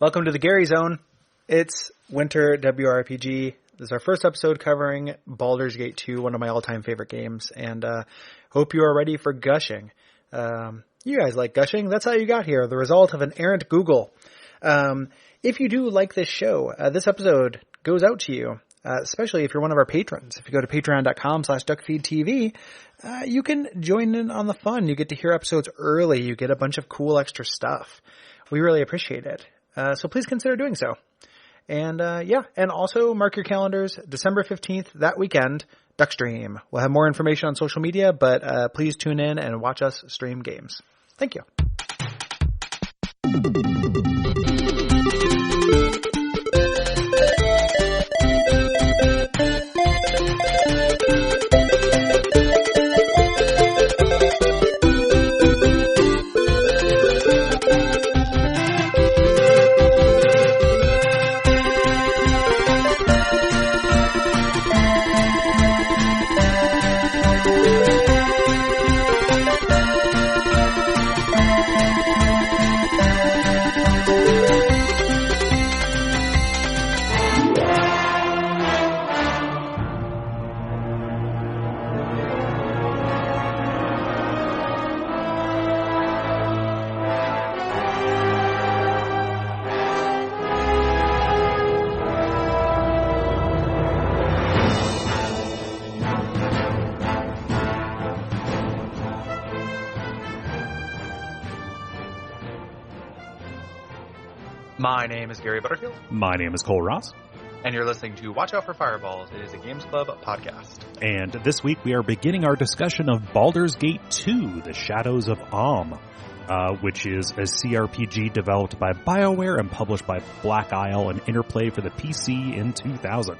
Welcome to the Gary Zone. It's Winter WRPG. This is our first episode covering Baldur's Gate 2, one of my all-time favorite games, and hope you are ready for gushing. You guys like gushing? That's how you got here, the result of an errant Google. If you do like this show, this episode goes out to you, especially if you're one of our patrons. If you go to patreon.com/Duckfeed.tv, you can join in on the fun. You get to hear episodes early. You get a bunch of cool extra stuff. We really appreciate it. So please consider doing so. And and also mark your calendars, December 15th, that weekend, Duckstream. We'll have more information on social media, but please tune in and watch us stream games. Thank you. My name is Gary Butterfield. My name is Cole Ross. And you're listening to Watch Out for Fireballs. It is a Games Club podcast. And this week we are beginning our discussion of Baldur's Gate 2, The Shadows of Amn, which is a CRPG developed by BioWare and published by Black Isle and Interplay for the PC in 2000.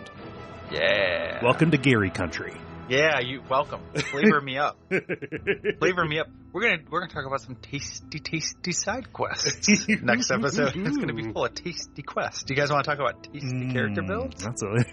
Yeah. Welcome to Gary Country. Yeah, welcome. Flavor me up. Flavor me up. We're gonna talk about some tasty side quests. Next episode is gonna be full of tasty quests. Do you guys want to talk about tasty character builds? Absolutely.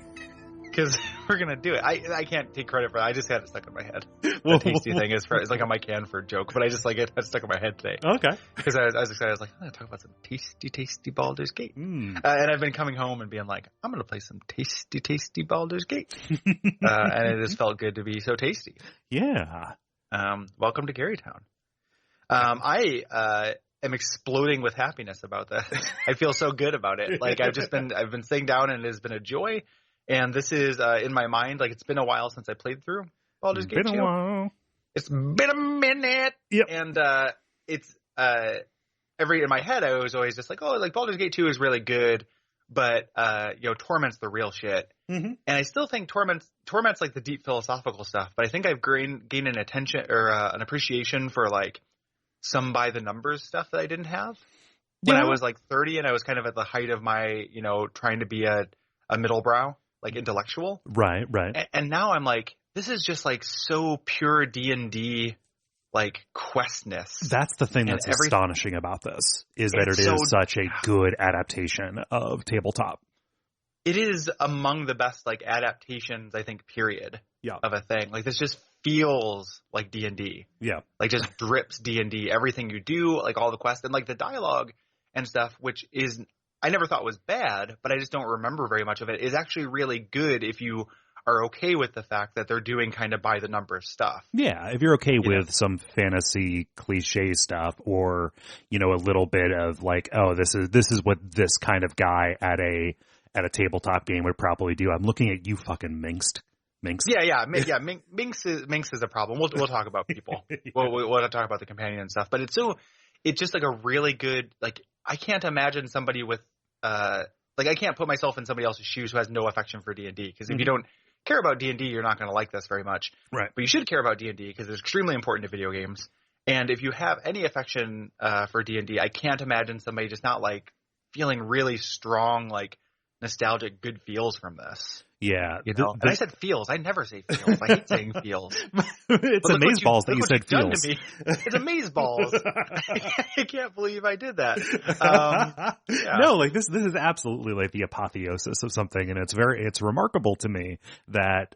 Because we're gonna do it. I can't take credit for it. I just had it stuck in my head. The tasty thing is like on my Canford joke, but I just like it stuck in my head today. Okay. Because I was excited. I was like, I'm gonna talk about some tasty Baldur's Gate. And I've been coming home and being like, I'm gonna play some tasty Baldur's Gate. And it just felt good to be so tasty. Yeah. Welcome to Garytown. I am exploding with happiness about this. I feel so good about it. Like I've been sitting down and it has been a joy. And this is in my mind, like it's been a while since I played through Baldur's Gate 2. Been a while. It's been a minute. Yep. And it's in my head I was always just like, oh, like Baldur's Gate 2 is really good, but Torment's the real shit. Mm-hmm. And I still think Torment's like the deep philosophical stuff, but I think I've gained an attention or an appreciation for like some by the numbers stuff that I didn't have when I was like 30 and I was kind of at the height of my, trying to be a middle brow. Like intellectual. Right. And now I'm like, this is just like so pure D&D like questness. That's the thing that's astonishing about this is that it is such a good adaptation of tabletop. It is among the best like adaptations, I think, period of a thing. Like this just feels like D&D. Yeah. Like just drips D&D. Everything you do, like all the quests and like the dialogue and stuff, which is I never thought was bad, but I just don't remember very much of it, is actually really good if you are okay with the fact that they're doing kind of by the numbers stuff. Yeah, if you're okay with some fantasy cliche stuff or, a little bit of like, oh, this is what this kind of guy at a tabletop game would probably do. I'm looking at you fucking Minx. Yeah. Minx is a problem. We'll talk about people. We'll talk about the companion and stuff, but it's just like a really good, like, I can't imagine somebody with, I can't put myself in somebody else's shoes who has no affection for D&D. Because if you don't care about D&D, you're not going to like this very much. Right. But you should care about D&D because it's extremely important to video games. And if you have any affection for D&D, I can't imagine somebody just not like feeling really strong, like nostalgic, good feels from this. Yeah. You know, and I said feels. I never say feels. I hate saying feels. It's amazeballs that you said feels. It's amazeballs. I can't believe I did that. No, like this is absolutely like the apotheosis of something, and it's remarkable to me that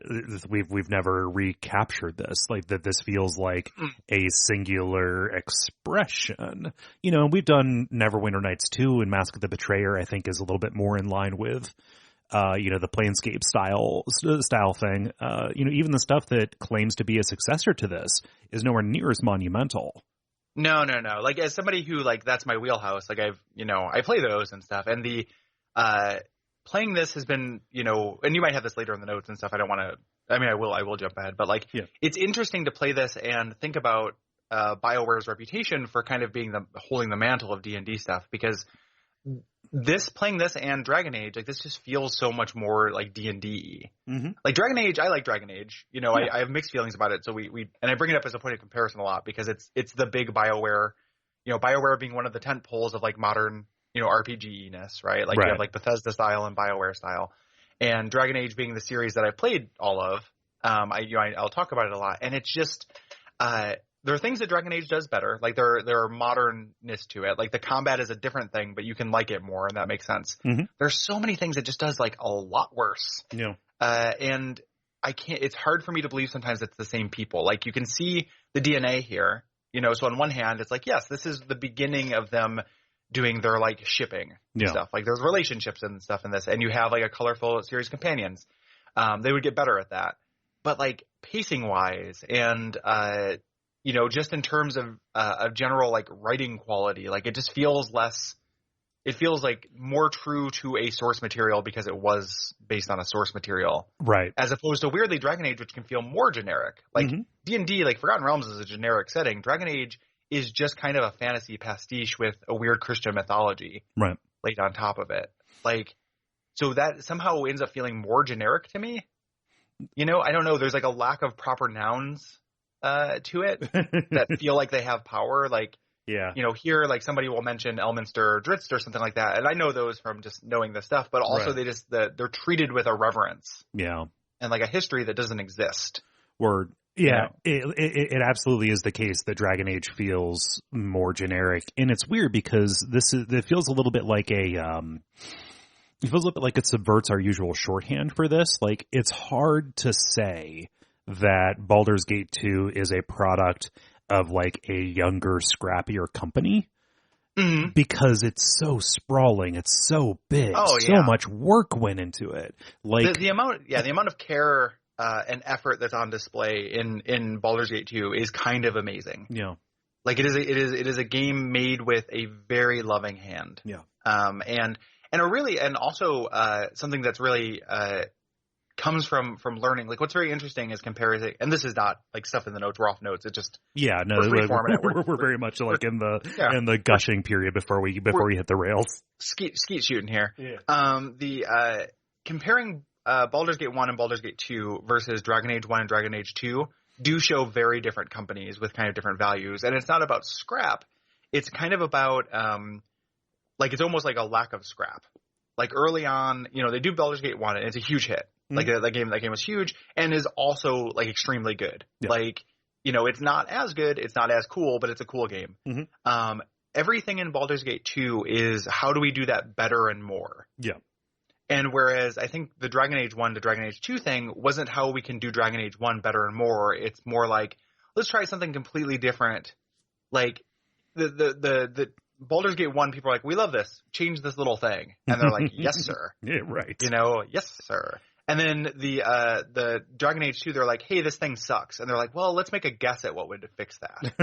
we've never recaptured this. Like that this feels like a singular expression. You know, we've done Neverwinter Nights 2 and Mask of the Betrayer, I think is a little bit more in line with the Planescape style thing. Even the stuff that claims to be a successor to this is nowhere near as monumental. No. Like, as somebody who, like, that's my wheelhouse, like, I play those and stuff, and the playing this has been, and you might have this later in the notes and stuff. I will jump ahead, but, like, It's interesting to play this and think about BioWare's reputation for kind of being holding the mantle of D&D stuff, because playing this and Dragon Age, like, this just feels so much more like D&D. Mm-hmm. Like Dragon Age, I like Dragon Age. I have mixed feelings about it. So and I bring it up as a point of comparison a lot because it's the big BioWare, BioWare being one of the tent poles of like modern, RPG-ness, right? Like you have like Bethesda style and BioWare style, and Dragon Age being the series that I've played all of. I'll talk about it a lot, and it's just, there are things that Dragon Age does better. Like there are modernness to it. Like the combat is a different thing, but you can like it more, and that makes sense. Mm-hmm. There's so many things it just does like a lot worse. Yeah. And I can't. It's hard for me to believe sometimes it's the same people. Like you can see the DNA here. So on one hand, it's like, yes, this is the beginning of them doing their like shipping stuff. Like there's relationships and stuff in this, and you have like a colorful series of companions. They would get better at that, but like pacing wise and just in terms of general like writing quality, like it just feels less. It feels like more true to a source material because it was based on a source material, right? As opposed to weirdly Dragon Age, which can feel more generic. Like D&D, like Forgotten Realms is a generic setting. Dragon Age is just kind of a fantasy pastiche with a weird Christian mythology, right, laid on top of it. Like, so that somehow ends up feeling more generic to me. I don't know. There's like a lack of proper nouns to it that feel like they have power. Like, here, like somebody will mention Elminster or Dritz or something like that. And I know those from just knowing the stuff, but also they're treated with a reverence. Yeah. And like a history that doesn't exist. Word. Yeah, it absolutely is the case that Dragon Age feels more generic. And it's weird because it feels a little bit like it feels a little bit like it subverts our usual shorthand for this. Like, it's hard to say that Baldur's Gate 2 is a product of like a younger, scrappier company, because it's so sprawling, it's so big, so much work went into it. Like the amount of care and effort that's on display in Baldur's Gate 2 is kind of amazing. Yeah, like it is a game made with a very loving hand. Yeah, and also something that's really comes from learning. Like what's very interesting is comparing, and this is not like stuff in the notes. We're off notes. It just we're very much like in the gushing period before we hit the rails. Skeet shooting here. Yeah. Comparing Baldur's Gate 1 and Baldur's Gate 2 versus Dragon Age 1 and Dragon Age 2 do show very different companies with kind of different values, and it's not about scrap. It's kind of about like it's almost like a lack of scrap. Like early on, they do Baldur's Gate 1 and it's a huge hit. Like that game was huge and is also like extremely good. Yeah. Like, it's not as good, it's not as cool, but it's a cool game. Mm-hmm. Everything in Baldur's Gate 2 is how do we do that better and more? Yeah. And whereas I think the Dragon Age 1 to Dragon Age 2 thing wasn't how we can do Dragon Age 1 better and more. It's more like, let's try something completely different. Like the Baldur's Gate 1, people are like, we love this. Change this little thing. And they're like, yes, sir. Yeah, right. Yes, sir. And then the Dragon Age 2, they're like, hey, this thing sucks. And they're like, well, let's make a guess at what would fix that.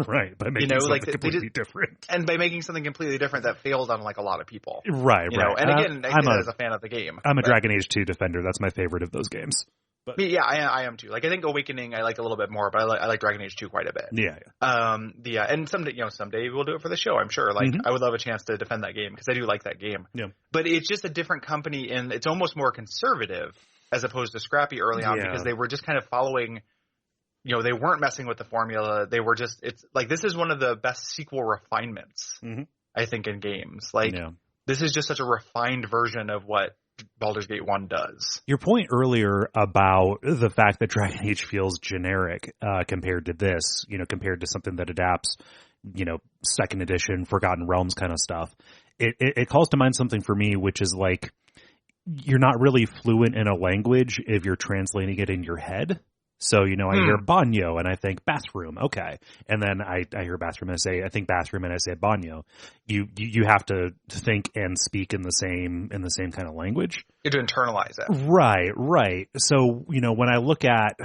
Right. By making something completely different. And by making something completely different that failed on like a lot of people. Right, right. And again, I say that as a fan of the game. I'm a Dragon Age 2 defender. That's my favorite of those games. But yeah, I am too. Like I think Awakening I like a little bit more, but I like Dragon Age 2 quite a bit. Yeah. And someday we'll do it for the show, I'm sure. Like I would love a chance to defend that game because I do like that game. Yeah. But it's just a different company, and it's almost more conservative as opposed to scrappy early on because they were just kind of following. They weren't messing with the formula. They were just. It's like this is one of the best sequel refinements I think in games. Like this is just such a refined version of what Baldur's Gate 1 does. Your point earlier about the fact that Dragon Age feels generic compared to this, compared to something that adapts, second edition, Forgotten Realms kind of stuff, it calls to mind something for me, which is like, you're not really fluent in a language if you're translating it in your head. So, I hear baño and I think bathroom. Okay. And then I hear bathroom and I think bathroom and I say baño. You have to think and speak in the same kind of language. You have to internalize it. Right. So, when I look at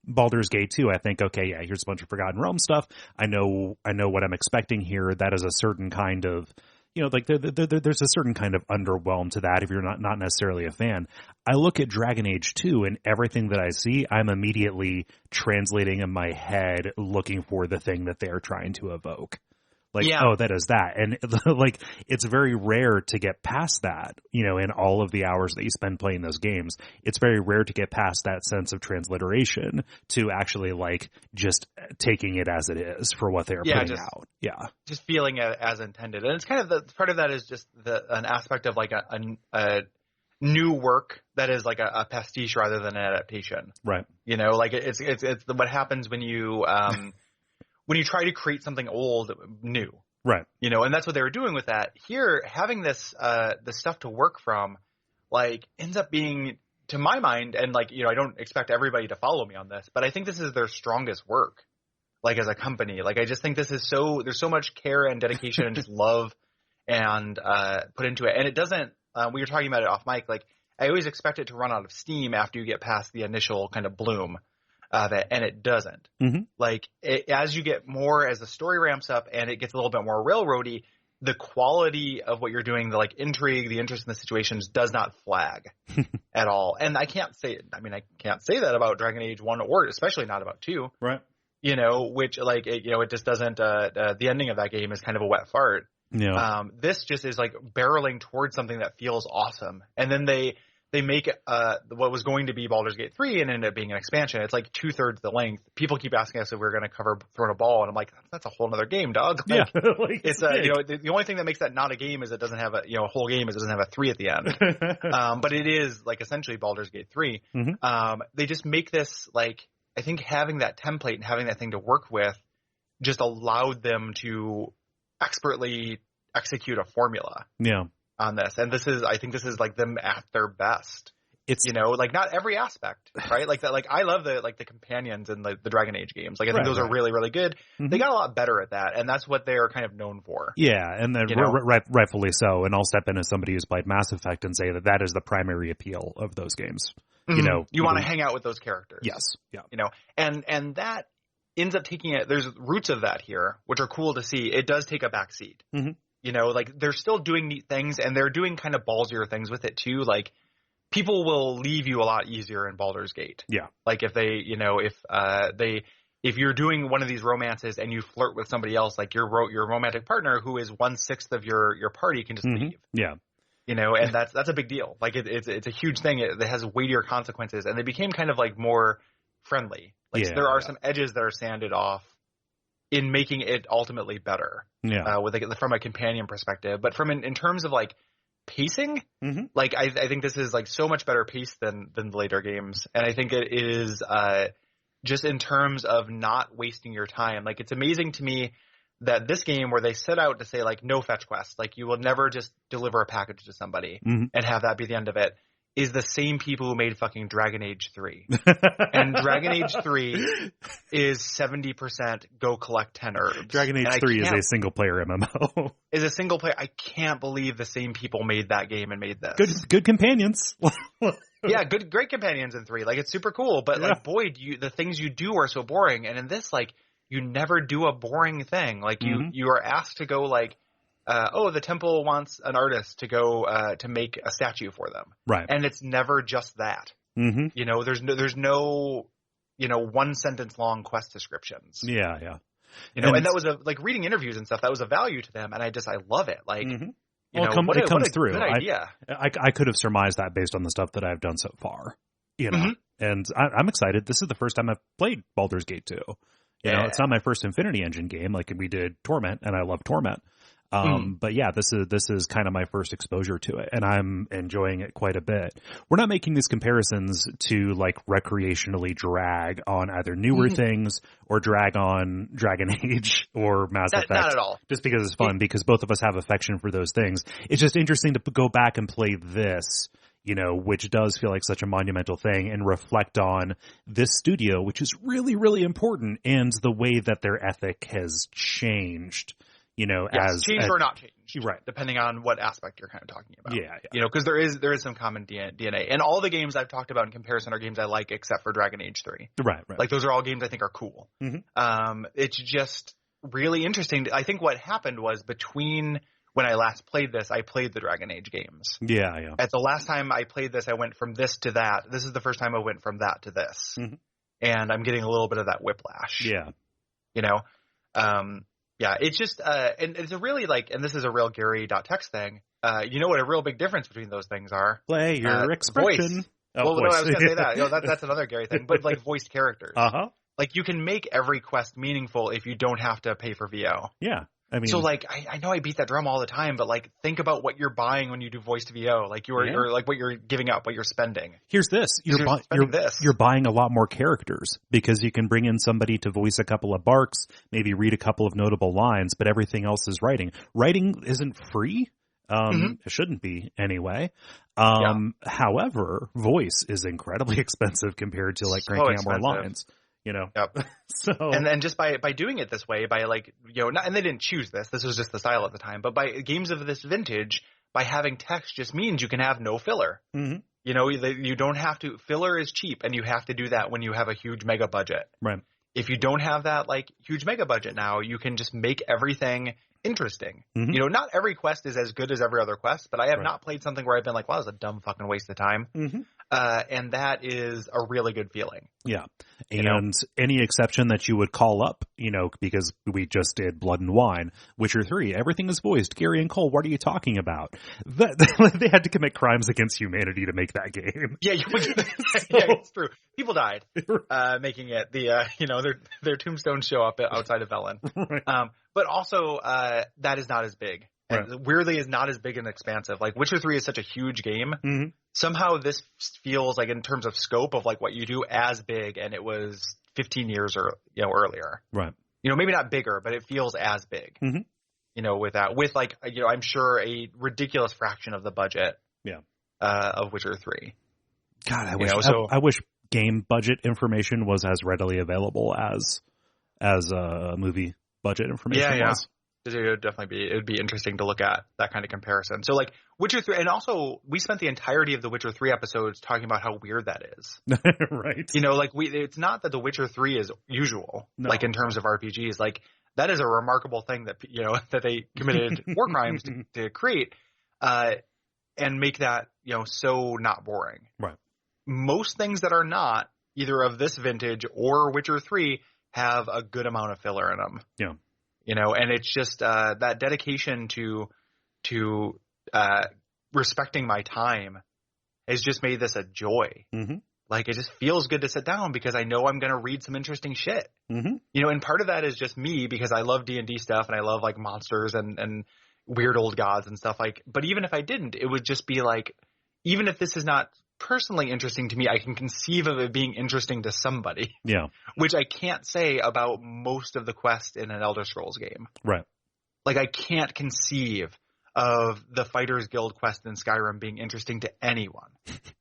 Baldur's Gate 2, I think, okay, yeah, here's a bunch of Forgotten Realms stuff. I know what I'm expecting here. That is a certain kind of, there's a certain kind of underwhelm to that if you're not necessarily a fan. I look at Dragon Age 2 and everything that I see, I'm immediately translating in my head, looking for the thing that they're trying to evoke. Oh, that is that. And it's very rare to get past that, in all of the hours that you spend playing those games. It's very rare to get past that sense of transliteration to actually just taking it as it is for what they're putting out. Yeah. Just feeling it as intended. And it's kind of part of that is just an aspect of a new work that is like a pastiche rather than an adaptation. Right. It's what happens when you, when you try to create something old, new. Right. And that's what they were doing with that. Here, having this stuff to work from, ends up being, to my mind, and I don't expect everybody to follow me on this, but I think this is their strongest work, as a company. I just think this is there's so much care and dedication and just love and put into it. And it doesn't, we were talking about it off mic, I always expect it to run out of steam after you get past the initial kind of bloom. And it doesn't. Mm-hmm. As you get more, as the story ramps up and it gets a little bit more railroady, the quality of what you're doing, the intrigue, the interest in the situations does not flag at all. And I can't say that about Dragon Age 1 or especially not about 2. Right. Which it just doesn't, the ending of that game is kind of a wet fart. Yeah. This just is barreling towards something that feels awesome. And then they make what was going to be Baldur's Gate 3 and ended up being an expansion. It's 2/3 the length. People keep asking us if we're going to cover Throne of Ball, and I'm like, that's a whole other game, dog. It's the only thing that makes that not a game is it doesn't have a whole game is it doesn't have a 3 at the end. But it is essentially Baldur's Gate 3. Mm-hmm. They just make this I think having that template and having that thing to work with just allowed them to expertly execute a formula. Yeah. On this, and I think this is them at their best. It's not every aspect, right? I love the companions in the Dragon Age games. I think those are really, really good. Mm-hmm. They got a lot better at that, and that's what they are kind of known for. Yeah, and then rightfully so. And I'll step in as somebody who's played Mass Effect and say that is the primary appeal of those games. Mm-hmm. You want to hang out with those characters. Yes. Yeah. And that ends up taking it. There's roots of that here, which are cool to see. It does take a backseat. Mm-hmm. They're still doing neat things and they're doing kind of ballsier things with it too. People will leave you a lot easier in Baldur's Gate. Yeah. If they, if you're doing one of these romances and you flirt with somebody else, your romantic partner who is 1/6 of your party can just mm-hmm. leave. Yeah. And that's a big deal. It's a huge thing. It has weightier consequences and they became kind of more friendly. There are some edges that are sanded off in making it ultimately better. Yeah. From a companion perspective, but in terms of pacing, mm-hmm. I think this is so much better paced than the later games, and I think it is just in terms of not wasting your time. It's amazing to me that this game where they set out to say no fetch quest, you will never just deliver a package to somebody mm-hmm. and have that be the end of it, is the same people who made fucking Dragon Age 3. And Dragon Age 3 is 70% go collect 10 herbs. Dragon Age 3 is a single-player MMO. Is a single-player. I can't believe the same people made that game and made this. Good companions. Yeah, great companions in 3. It's super cool. But, boy, the things you do are so boring. And in this, you never do a boring thing. mm-hmm. you are asked to go, the temple wants an artist to go to make a statue for them. Right. And it's never just that. Mm-hmm. There's no one sentence long quest descriptions. Yeah, yeah. And that was reading interviews and stuff, that was a value to them. And I love it. Mm-hmm. It comes through. Good idea. I could have surmised that based on the stuff that I've done so far. Mm-hmm. And I'm excited. This is the first time I've played Baldur's Gate 2. It's not my first Infinity Engine game. We did Torment, and I love Torment. But yeah, this is kind of my first exposure to it, and I'm enjoying it quite a bit. We're not making these comparisons to like recreationally drag on either newer things or drag on Dragon Age or Mass Effect. Not at all. Just because it's fun, because both of us have affection for those things. It's just interesting to go back and play this, you know, which does feel like such a monumental thing, and reflect on this studio, which is really, really important, and the way that their ethic has changed. You know, yes, changed or not changed, right? Depending on what aspect you're kind of talking about. Yeah. You know, because there is some common DNA, and all the games I've talked about in comparison are games I like, except for Dragon Age 3. Right. Like those are all games I think are cool. It's just really interesting. I think what happened was between when I last played this, I played the Dragon Age games. Yeah. At the last time I played this, I went from this to that. This is the first time I went from that to this, and I'm getting a little bit of that whiplash. Yeah. You know. Yeah, it's just, and it's a really and this is a real Gary.text thing. You know what a real big difference between those things are? Play your expression. Voice. No, I was going to say that. You know, that's another Gary thing, but like voiced characters. Like you can make every quest meaningful if you don't have to pay for VO. Yeah. I mean, so like, I know I beat that drum all the time, but like, think about what you're buying when you do voiced VO. Like you're like what you're giving up, what you're spending. Here's this. You're buying a lot more characters because you can bring in somebody to voice a couple of barks, maybe read a couple of notable lines, but everything else is writing. Writing isn't free. It shouldn't be anyway. However, voice is incredibly expensive compared to like cranking out more lines. You know, so and then just by doing it this way, by like, you know, and they didn't choose this. This was just the style at the time. But by games of this vintage, by having text just means you can have no filler. You know, you don't have to. Filler is cheap, and you have to do that when you have a huge mega budget. Right. If you don't have that like huge mega budget now, you can just make everything interesting. You know, not every quest is as good as every other quest, but I have not played something where I've been like, wow, that was a dumb fucking waste of time. And that is a really good feeling. Yeah. And any exception that you would call up, you know, because we just did Blood and Wine, Witcher 3, everything is voiced. Gary and Cole, what are you talking about? They had to commit crimes against humanity to make that game. Yeah, yeah, it's true. People died making it. The you know, their tombstones show up outside of Velen. But also that is not as big. And weirdly is not as big and expansive. Like Witcher 3 is such a huge game. Somehow this feels like in terms of scope of like what you do as big, and it was 15 years or earlier. Right. You know, maybe not bigger, but it feels as big. You know, with like, you know, I'm sure a ridiculous fraction of the budget. Of Witcher 3. God, I wish game budget information was as readily available as movie budget information was. It would be interesting to look at that kind of comparison. So like Witcher 3, and also we spent the entirety of the Witcher 3 episodes talking about how weird that is. Right. You know, like it's not that the Witcher 3 is usual, like in terms of RPGs, like that is a remarkable thing that, you know, that they committed war crimes to create, and make that, you know, so not boring. Right. Most things that are not either of this vintage or Witcher 3 have a good amount of filler in them. Yeah. You know, and it's just that dedication to respecting my time has just made this a joy. Like it just feels good to sit down because I know I'm going to read some interesting shit. You know, and part of that is just me because I love D&D stuff and I love like monsters and weird old gods and stuff like. But even if I didn't, it would just be like, even if this is not personally interesting to me, I can conceive of it being interesting to somebody. Yeah. Which I can't say about most of the quests in an Elder Scrolls game. Right. Like I can't conceive of the Fighters Guild quest in Skyrim being interesting to anyone,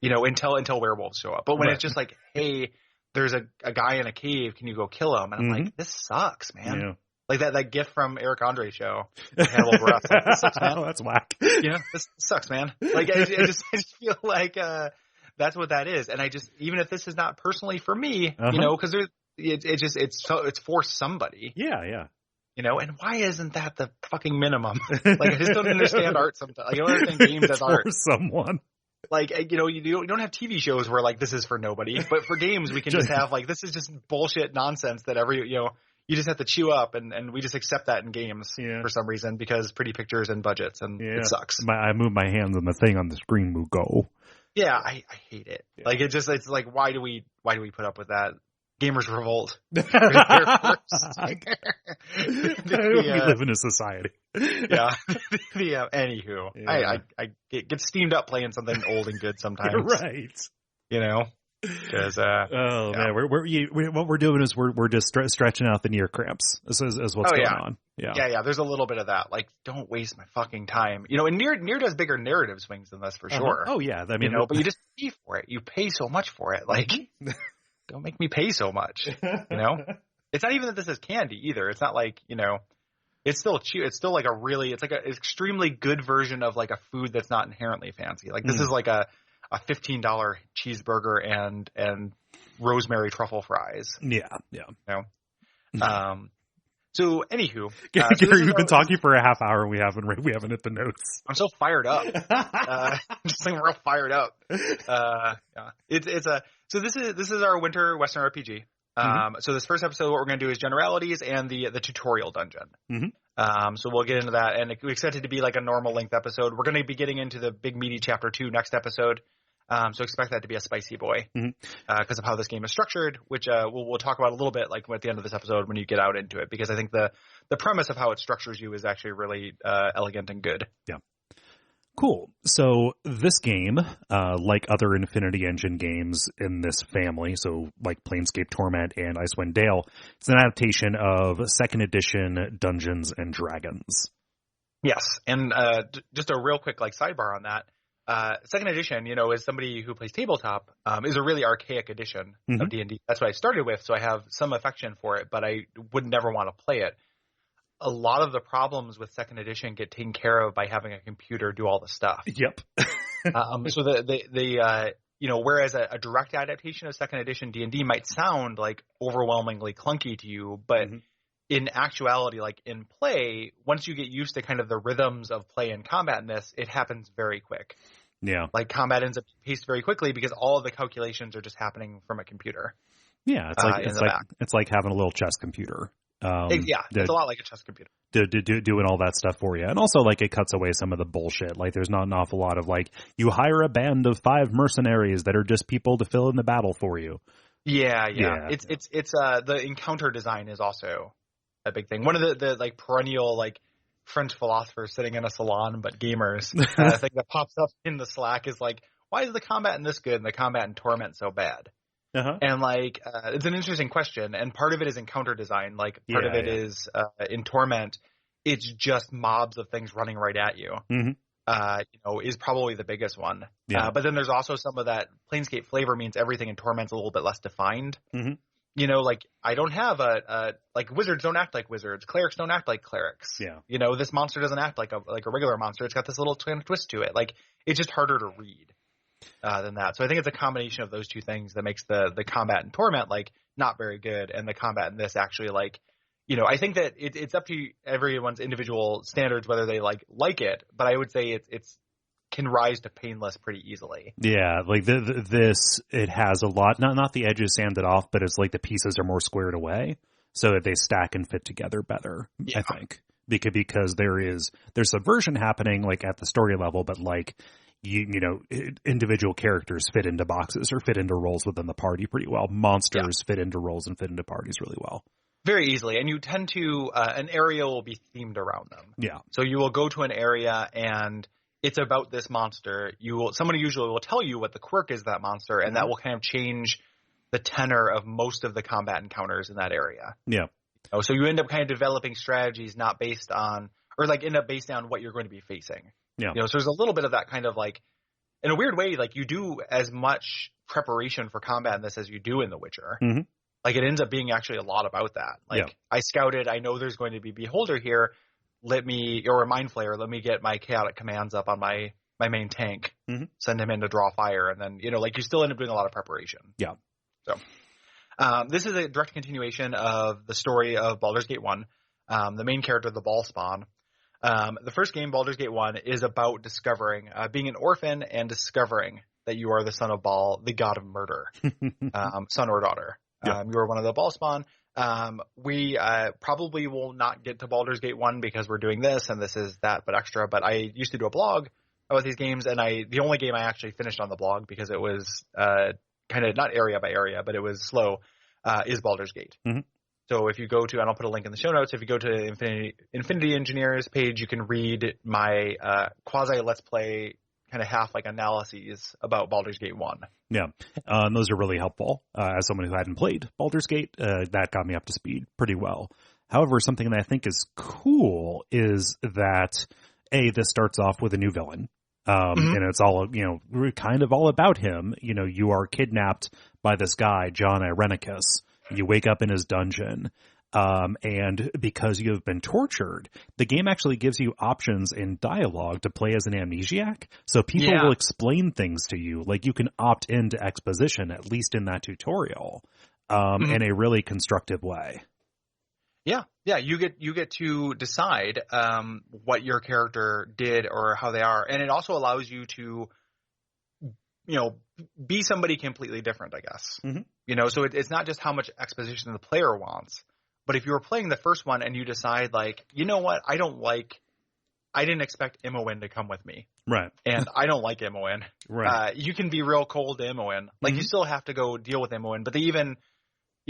you know, until werewolves show up. But when it's just like, hey, there's a guy in a cave, can you go kill him? And I'm like, this sucks, man. Yeah. Like that gift from Eric Andre's show. Hannibal Buress. Like, this sucks, man. Oh, that's whack. You know, this sucks, man. Like I just feel like that's what that is. And I just, even if this is not personally for me, you know, because it's for somebody. Yeah, yeah. You know, and why isn't that the fucking minimum? Like I just don't understand art sometimes. Like, I don't understand games as art. For someone. Like, you know, you don't have TV shows where like this is for nobody, but for games we can just have like this is just bullshit nonsense that you just have to chew up, and we just accept that in games for some reason because pretty pictures and budgets, and it sucks. I move my hands and the thing on the screen will go. Yeah, I hate it. Yeah. Like it's like why do we put up with that? Gamers Revolt. We live in a society. Yeah. Anywho, yeah. I get steamed up playing something old and good sometimes. You're right. You know, because man, what we're doing is we're just stretching out the near cramps. Is what's going on. Yeah. There's a little bit of that. Like, don't waste my fucking time. You know, and Nier does bigger narrative swings than this for sure. Oh yeah, I mean, but you just pay for it. You pay so much for it. Like, don't make me pay so much. You know, it's not even that this is candy either. It's not like, you know, it's still cheap. It's still like it's like an extremely good version of like a food that's not inherently fancy. Like this is like a $15 cheeseburger and rosemary truffle fries. Yeah. You know? So anywhu, Gary, we've been talking for a half hour and we haven't hit the notes. I'm so fired up. Just like real fired up. So this is our winter Western RPG. So this first episode, what we're going to do is generalities and the tutorial dungeon. So we'll get into that, and we expect it to be like a normal length episode. We're going to be getting into the big meaty chapter 2 next episode. So expect that to be a spicy boy because of how this game is structured, which we'll talk about a little bit like at the end of this episode when you get out into it, because I think the premise of how it structures you is actually really elegant and good. Yeah. Cool. So this game, like other Infinity Engine games in this family, so like Planescape Torment and Icewind Dale, it's an adaptation of 2nd edition Dungeons and Dragons. Yes, and just a real quick like sidebar on that. 2nd edition, you know, as somebody who plays tabletop, is a really archaic edition of D&D. That's what I started with, so I have some affection for it, but I would never want to play it. A lot of the problems with 2nd edition get taken care of by having a computer do all the stuff. Yep. So you know, whereas a direct adaptation of 2nd edition D&D might sound like overwhelmingly clunky to you, but in actuality, like in play, once you get used to kind of the rhythms of play and combat in this, it happens very quick. Yeah. Like combat ends up paced very quickly because all of the calculations are just happening from a computer. Yeah, it's like having a little chess computer. It's a lot like a chess computer. Doing all that stuff for you. And also, like, it cuts away some of the bullshit. Like, there's not an awful lot of, like, you hire a band of 5 mercenaries that are just people to fill in the battle for you. Yeah. It's the encounter design is also a big thing. One of the like perennial like French philosophers sitting in a salon but gamers thing that pops up in the Slack is like, why is the combat in this good and the combat in Torment so bad? And like it's an interesting question, and part of it is encounter design. Like part of it is in Torment, it's just mobs of things running right at you. You know, is probably the biggest one. But then there's also some of that Planescape flavor means everything in Torment's a little bit less defined. You know, like I don't have like wizards don't act like wizards, clerics don't act like clerics. You know, this monster doesn't act like a regular monster. It's got this little kind of twist to it. Like it's just harder to read than that. So I think it's a combination of those two things that makes the combat in Torment like not very good, and the combat in this actually like, you know, I think that it's up to everyone's individual standards whether they like it, but I would say it's can rise to painless pretty easily. Yeah, like this, it has a lot, not the edges sanded off, but it's like the pieces are more squared away so that they stack and fit together better, I think. Because there's subversion happening like at the story level, but like, you know, individual characters fit into boxes or fit into roles within the party pretty well. Monsters fit into roles and fit into parties really well. Very easily. And you tend to, an area will be themed around them. Yeah. So you will go to an area and it's about this monster. Somebody usually will tell you what the quirk is of that monster, and that will kind of change the tenor of most of the combat encounters in that area. Yeah. So you end up kind of developing strategies not based on, or like end up based on what you're going to be facing. Yeah. You know, so there's a little bit of that kind of like, in a weird way, like you do as much preparation for combat in this as you do in The Witcher. Like it ends up being actually a lot about that. Like I scouted, I know there's going to be Beholder here. Or a Mind Flayer, let me get my chaotic commands up on my main tank, send him in to draw fire, and then, you know, like you still end up doing a lot of preparation. Yeah. So this is a direct continuation of the story of Baldur's Gate 1. The main character, the Ball Spawn. The first game, Baldur's Gate 1, is about discovering, being an orphan and discovering that you are the son of Baal, the god of murder, son or daughter. You are one of the Ball Spawn. We probably will not get to Baldur's Gate 1 because we're doing this and this is that, but extra. But I used to do a blog about these games, and the only game I actually finished on the blog because it was kind of not area by area, but it was slow, is Baldur's Gate. Mm-hmm. So if you go to, and I'll put a link in the show notes, if you go to Infinity Engineers page, you can read my quasi Let's Play kind of half like analyses about Baldur's Gate 1. Yeah, and those are really helpful. As someone who hadn't played Baldur's Gate, that got me up to speed pretty well. However, something that I think is cool is that, this starts off with a new villain. And it's all, kind of all about him. You are kidnapped by this guy, John Irenicus. You wake up in his dungeon. And because you have been tortured, the game actually gives you options in dialogue to play as an amnesiac. So people will explain things to you. Like you can opt into exposition, at least in that tutorial, in a really constructive way. Yeah, you get to decide what your character did or how they are, and it also allows you to, be somebody completely different, I guess. So it's not just how much exposition the player wants, but if you were playing the first one and you decide like, you know what, I didn't expect Imoen to come with me, right? And I don't like Imoen. Right. You can be real cold to Imoen, like you still have to go deal with Imoen, but they even.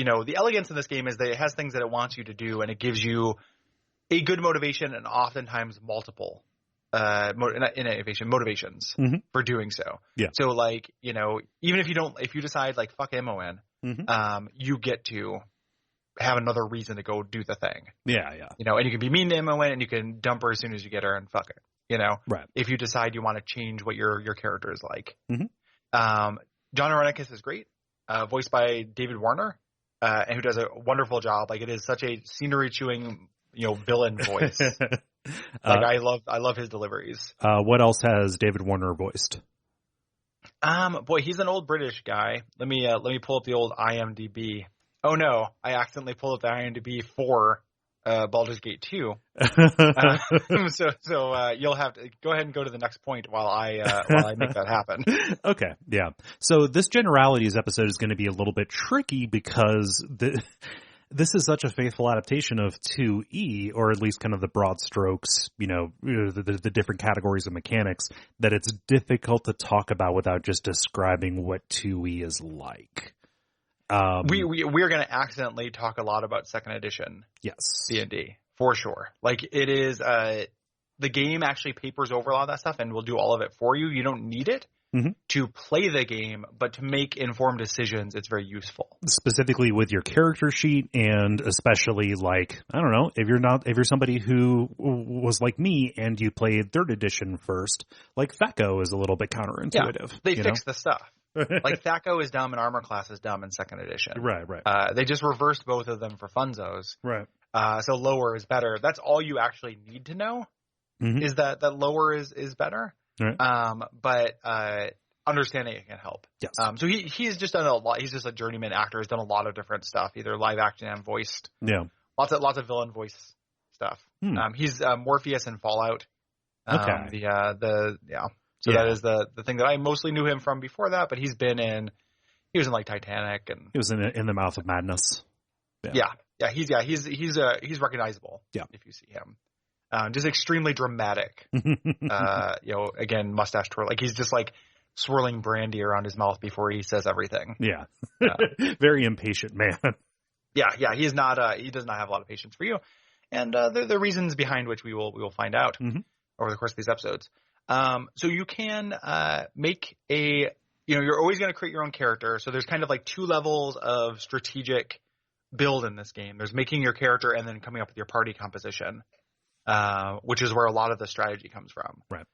The elegance in this game is that it has things that it wants you to do, and it gives you a good motivation and oftentimes multiple motivations for doing so. Yeah. So, like, even if you decide, like, fuck Imoen, you get to have another reason to go do the thing. Yeah. And you can be mean to Imoen, and you can dump her as soon as you get her and fuck her, Right. If you decide you want to change what your character is like. John Irenicus is great, voiced by David Warner. And who does a wonderful job. Like it is such a scenery chewing, villain voice. I love his deliveries. What else has David Warner voiced? Boy, he's an old British guy. Let me pull up the old IMDb. Oh no, I accidentally pulled up the IMDb for Baldur's Gate 2. So you'll have to go ahead and go to the next point while I make that happen. Okay, yeah. So this generalities episode is going to be a little bit tricky because this is such a faithful adaptation of 2E, or at least kind of the broad strokes, the different categories of mechanics, that it's difficult to talk about without just describing what 2E is like. We're going to accidentally talk a lot about second edition. Yes. D&D for sure. Like it is, the game actually papers over a lot of that stuff and will do all of it for you. You don't need it to play the game, but to make informed decisions, it's very useful. Specifically with your character sheet, and especially like, I don't know, if you're somebody who was like me and you played third edition first, like THAC0 is a little bit counterintuitive. Yeah, they fixed the stuff. Like THAC0 is dumb and Armor Class is dumb in second edition. Right. They just reversed both of them for funzos. Right. So lower is better. That's all you actually need to know is that lower is better. Right. But understanding it can help. Yes. So he's just done a lot. He's just a journeyman actor. He's done a lot of different stuff, either live action and voiced. Yeah. Lots of villain voice stuff. He's Morpheus in Fallout. Okay. So that is the thing that I mostly knew him from before that, but he was in like Titanic, and he was in the Mouth of Madness. He's recognizable. Yeah. If you see him, just extremely dramatic. Again, mustache twirl, like he's just like swirling brandy around his mouth before he says everything. Yeah. Very impatient man. Yeah. He is not. He does not have a lot of patience for you, and the reasons behind which we will find out over the course of these episodes. So you can make you're always going to create your own character. So there's kind of like two levels of strategic build in this game. There's making your character and then coming up with your party composition, which is where a lot of the strategy comes from. Right.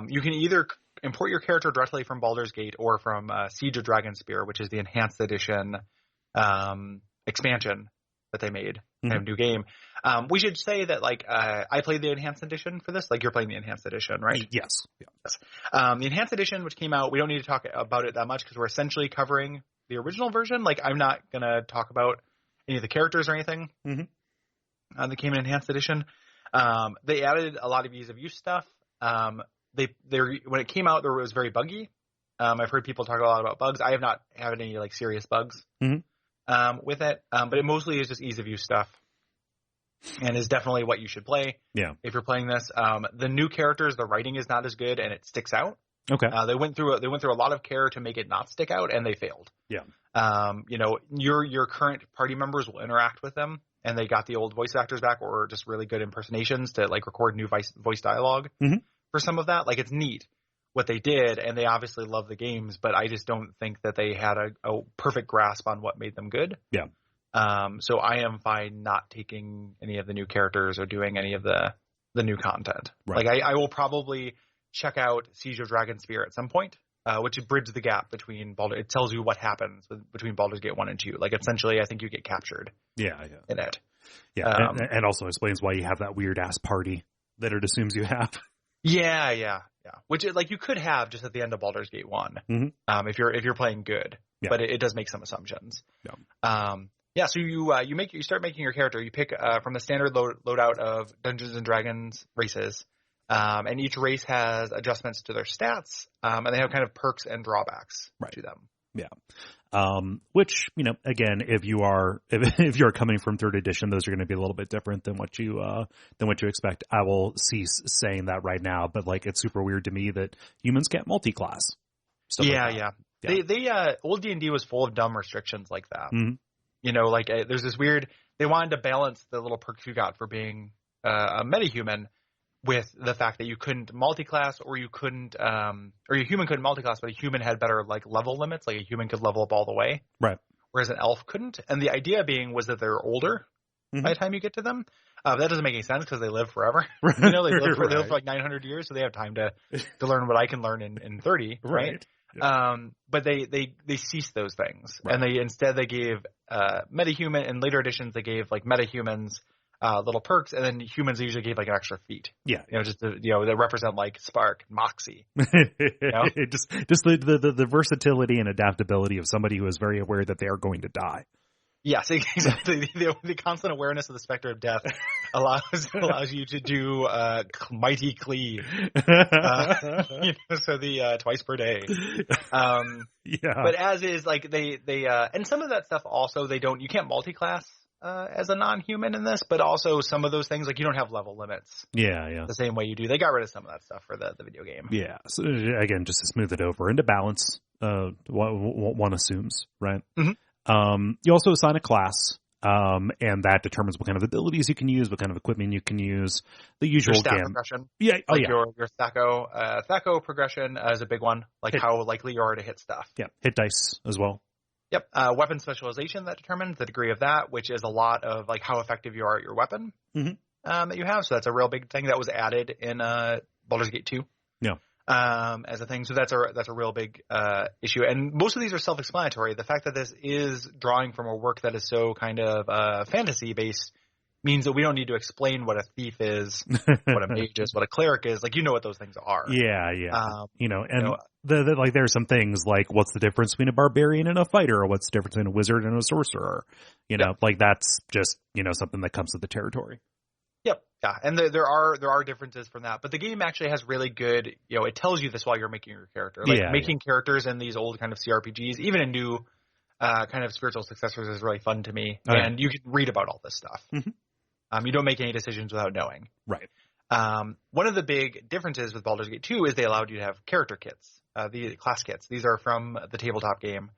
You can either import your character directly from Baldur's Gate or from Siege of Dragonspear, which is the enhanced edition expansion that they made, kind of new game. We should say that I played the enhanced edition for this. Like you're playing the enhanced edition, right? Yes. The enhanced edition, which came out, we don't need to talk about it that much because we're essentially covering the original version. Like I'm not gonna talk about any of the characters or anything that came in enhanced edition. They added a lot of ease of use stuff. When it came out, there was very buggy. I've heard people talk a lot about bugs. I have not had any like serious bugs with it, but it mostly is just ease of use stuff, and is definitely what you should play. Yeah. If you're playing this, the new characters, the writing is not as good, and it sticks out. Okay. They went through a lot of care to make it not stick out, and they failed. Yeah. Your current party members will interact with them, and they got the old voice actors back, or just really good impersonations to like record new voice dialogue for some of that. Like, it's neat what they did, and they obviously love the games, but I just don't think that they had a perfect grasp on what made them good. Yeah. So I am fine not taking any of the new characters or doing any of the new content. Right. Like, I will probably check out Siege of Dragonspear at some point, which bridges the gap between Baldur. It tells you what happens between Baldur's Gate 1 and 2. Like, essentially, I think you get captured in it. Yeah, and also explains why you have that weird-ass party that it assumes you have. Yeah. Which, like, you could have just at the end of Baldur's Gate 1, if you're playing good. Yeah. But it does make some assumptions. Yeah. So you start making your character. You pick from the standard loadout of Dungeons and Dragons races. And each race has adjustments to their stats, and they have kind of perks and drawbacks to them. Yeah. Which, again, if you're coming from 3rd edition, those are going to be a little bit different than what you expect. I will cease saying that right now, but like, it's super weird to me that humans can't multi-class. Yeah. They old D&D was full of dumb restrictions like that. There's this weird, they wanted to balance the little perks you got for being a metahuman with the fact that you couldn't multi-class, or you couldn't, or your human couldn't multi-class, but a human had better like level limits. Like, a human could level up all the way, right? Whereas an elf couldn't. And the idea being was that they're older by the time you get to them. That doesn't make any sense because they live forever. They live for like 900 years, so they have time to learn what I can learn in 30, right? Yeah. But they ceased those things, and they gave metahuman. In later editions, they gave like metahumans little perks, and then humans usually gave like an extra feat. Yeah. Just to, that represent like spark, moxie. Just the versatility and adaptability of somebody who is very aware that they are going to die. Yes, exactly. The constant awareness of the specter of death allows you to do mighty cleave. So the twice per day. But as is, like, they and some of that stuff also you can't multi-class as a non-human in this, but also some of those things, like, you don't have level limits. Yeah. The same way you do. They got rid of some of that stuff for the video game. Yeah. So again, just to smooth it over and to balance, one assumes, right? You also assign a class, and that determines what kind of abilities you can use, what kind of equipment you can use, the usual your stat progression. Yeah. Your THAC0 progression is a big one, like how likely you are to hit stuff. Yeah. Hit dice as well. Yep. Weapon specialization, that determines the degree of that, which is a lot of like how effective you are at your weapon that you have. So that's a real big thing that was added in Baldur's Gate 2. Yeah. As a thing. So that's a real big issue. And most of these are self-explanatory. The fact that this is drawing from a work that is so kind of fantasy-based means that we don't need to explain what a thief is, what a mage is, what a cleric is. Like, what those things are. Yeah. There are some things like, what's the difference between a barbarian and a fighter, or what's the difference between a wizard and a sorcerer? Like, that's just, something that comes with the territory. Yep. Yeah. And there are differences from that, but the game actually has really good, it tells you this while you're making your character. Like, making characters in these old kind of CRPGs, even in new kind of spiritual successors, is really fun to me. And you can read about all this stuff. You don't make any decisions without knowing. Right. One of the big differences with Baldur's Gate 2 is they allowed you to have character kits, the class kits. These are from the tabletop game.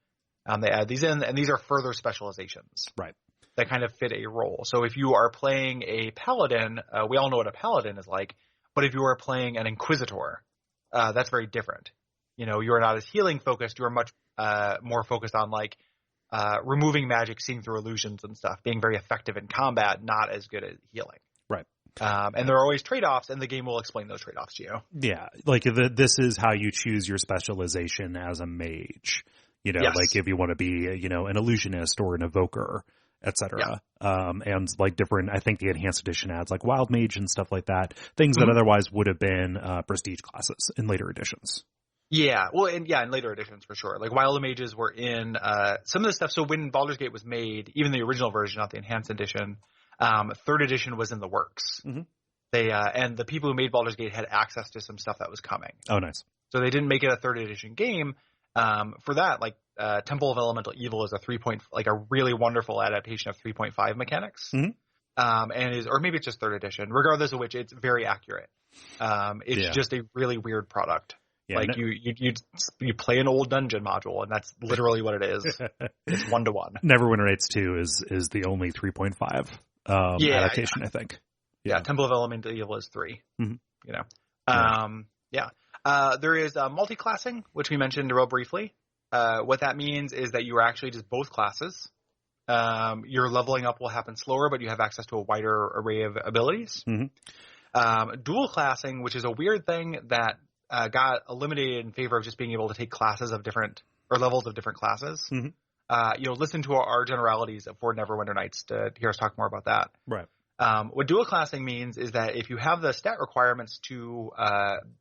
They add these in, and these are further specializations. Right. That kind of fit a role. So if you are playing a paladin, we all know what a paladin is like, but if you are playing an inquisitor, that's very different. You are not as healing focused. You are much more focused on like removing magic, seeing through illusions and stuff, being very effective in combat, not as good at healing. Right. And there are always trade-offs, and the game will explain those trade-offs to you. Yeah. Like, this is how you choose your specialization as a mage. Like, if you want to be, an illusionist or an evoker, etc. And like different, I think the enhanced edition adds like wild mage and stuff like that, things that otherwise would have been prestige classes in later editions. Yeah, well, in later editions for sure. Like, wild mages were in some of the stuff. So when Baldur's Gate was made, even the original version, not the enhanced edition, 3rd edition was in the works. They and the people who made Baldur's Gate had access to some stuff that was coming. Oh, nice. So they didn't make it a 3rd edition game. For that, like, Temple of Elemental Evil is a really wonderful adaptation of 3.5 mechanics. And or maybe it's just 3rd edition. Regardless of which, it's very accurate. It's just a really weird product. Yeah, like you play an old dungeon module, and that's literally what it is. It's 1-to-1. Neverwinter Nights 2 is the only 3.5 adaptation, I think. Yeah, Temple of Elemental Evil is 3. Mm-hmm. You know, there is multi-classing, which we mentioned real briefly. What that means is that you are actually just both classes. Your leveling up will happen slower, but you have access to a wider array of abilities. Mm-hmm. Dual classing, which is a weird thing that got eliminated in favor of just being able to take classes of different or levels of different classes. Mm-hmm. Listen to our generalities for Neverwinter Nights to hear us talk more about that. Right. What dual classing means is that if you have the stat requirements to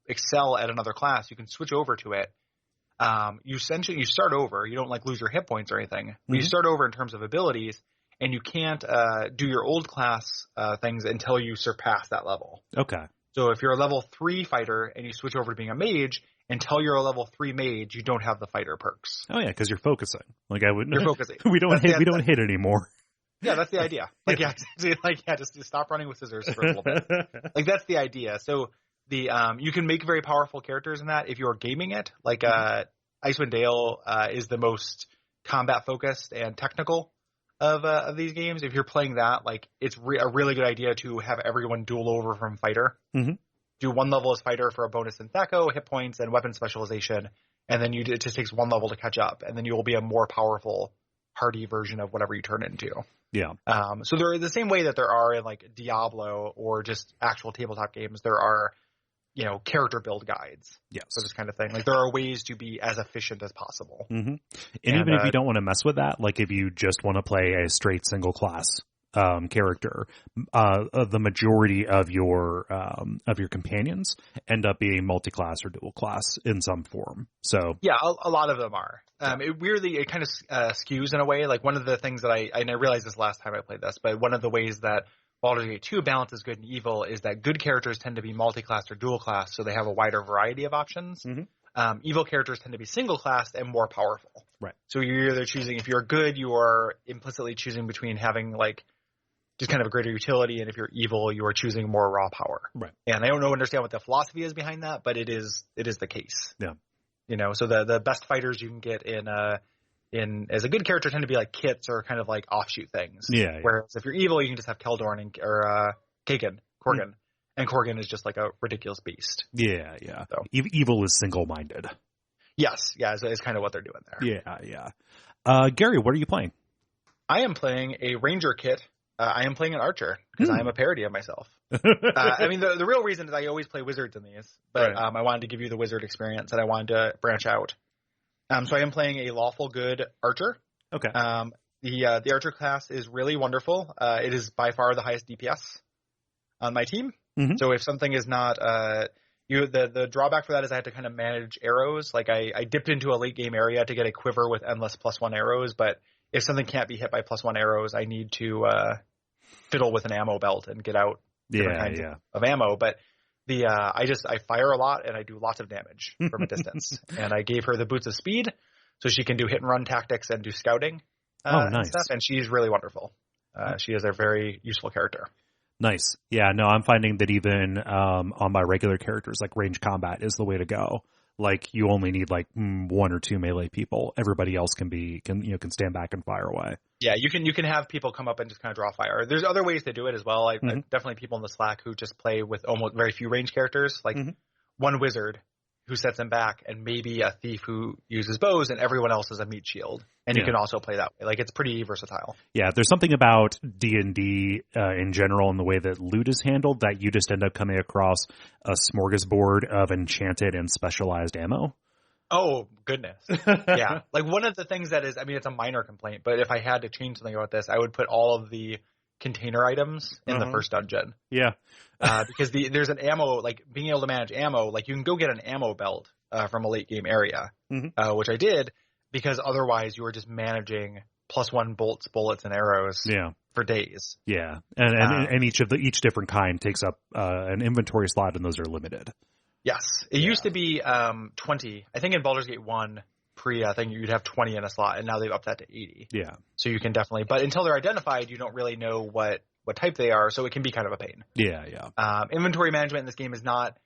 excel at another class, you can switch over to it. You start over. You don't like lose your hit points or anything. Mm-hmm. You start over in terms of abilities, and you can't do your old class things until you surpass that level. Okay. So if you're a level 3 fighter and you switch over to being a mage, until you're a level 3 mage, you don't have the fighter perks. Oh yeah, because you're focusing. Like I would. You're focusing. We don't hit anymore. Yeah, that's the idea. Like, just stop running with scissors for a little bit. Like, that's the idea. So the you can make very powerful characters in that if you're gaming it. Like, Icewind Dale is the most combat focused and technical of these games. If you're playing that, like, it's a really good idea to have everyone duel over from fighter. Mm-hmm. Do 1 level as fighter for a bonus in Thaco, hit points, and weapon specialization, and then it just takes 1 level to catch up, and then you will be a more powerful, hardy version of whatever you turn it into. Yeah. So they're the same way that there are in like Diablo or just actual tabletop games. There are, character build guides. Yes. For this kind of thing. Like there are ways to be as efficient as possible. Mm-hmm. And even if you don't want to mess with that, like if you just want to play a straight single class character, the majority of your companions end up being multi-class or dual class in some form. So yeah, a lot of them are. It kind of skews in a way. Like one of the things that I realized this last time I played this, but one of the ways that Baldur's Gate 2 balances good and evil is that good characters tend to be multi-class or dual class, so they have a wider variety of options. Mm-hmm. Evil characters tend to be single class and more powerful. Right. So you're either choosing, if you're good, you are implicitly choosing between having like just kind of a greater utility, and if you're evil, you are choosing more raw power. Right. And I don't understand what the philosophy is behind that, but it is the case. Yeah. So the best fighters you can get in as a good character tend to be like kits or kind of like offshoot things. Yeah. Whereas if you're evil, you can just have Keldorn or Korgan. And Korgan is just like a ridiculous beast. Yeah, yeah. So. Evil is single-minded. Yes, yeah, is kind of what they're doing there. Yeah, yeah. Gary, what are you playing? I am playing a ranger kit. I am playing an archer because I am a parody of myself. I mean, the real reason is I always play wizards in these, but right. I wanted to give you the wizard experience and I wanted to branch out. So I am playing a lawful good archer. Okay. The archer class is really wonderful. It is by far the highest DPS on my team. Mm-hmm. So if something is not, the drawback for that is I had to kind of manage arrows. Like I dipped into a late game area to get a quiver with endless +1 arrows, but if something can't be hit by +1 arrows, I need to fiddle with an ammo belt and get out different kinds of ammo. But I fire a lot and I do lots of damage from a distance. And I gave her the boots of speed so she can do hit and run tactics and do scouting nice. And stuff. And she's really wonderful. She is a very useful character. Nice. Yeah, no, I'm finding that even on my regular characters, like range combat is the way to go. Like you only need like 1 or 2 melee people. Everybody else can stand back and fire away. Yeah, you can have people come up and just kind of draw fire. There's other ways to do it as well. I definitely people in the Slack who just play with almost very few range characters, like one wizard who sets them back, and maybe a thief who uses bows, and everyone else is a meat shield. And you can also play that way. Like it's pretty versatile. Yeah, there's something about D&D in general and the way that loot is handled that you just end up coming across a smorgasbord of enchanted and specialized ammo. Oh, goodness. Yeah. Like one of the things that is, I mean, it's a minor complaint, but if I had to change something about this, I would put all of the container items in the first dungeon. Yeah. Because there's an ammo, like being able to manage ammo, like you can go get an ammo belt from a late game area, which I did, because otherwise you were just managing +1 bolts, bullets, and arrows for days. Yeah. And each different kind takes up an inventory slot, and those are limited. Yes. It used to be 20. I think in Baldur's Gate 1 I think you'd have 20 in a slot, and now they've upped that to 80. Yeah. So you can definitely, but until they're identified, you don't really know what type they are, so it can be kind of a pain. Yeah, yeah. Inventory management in this game is not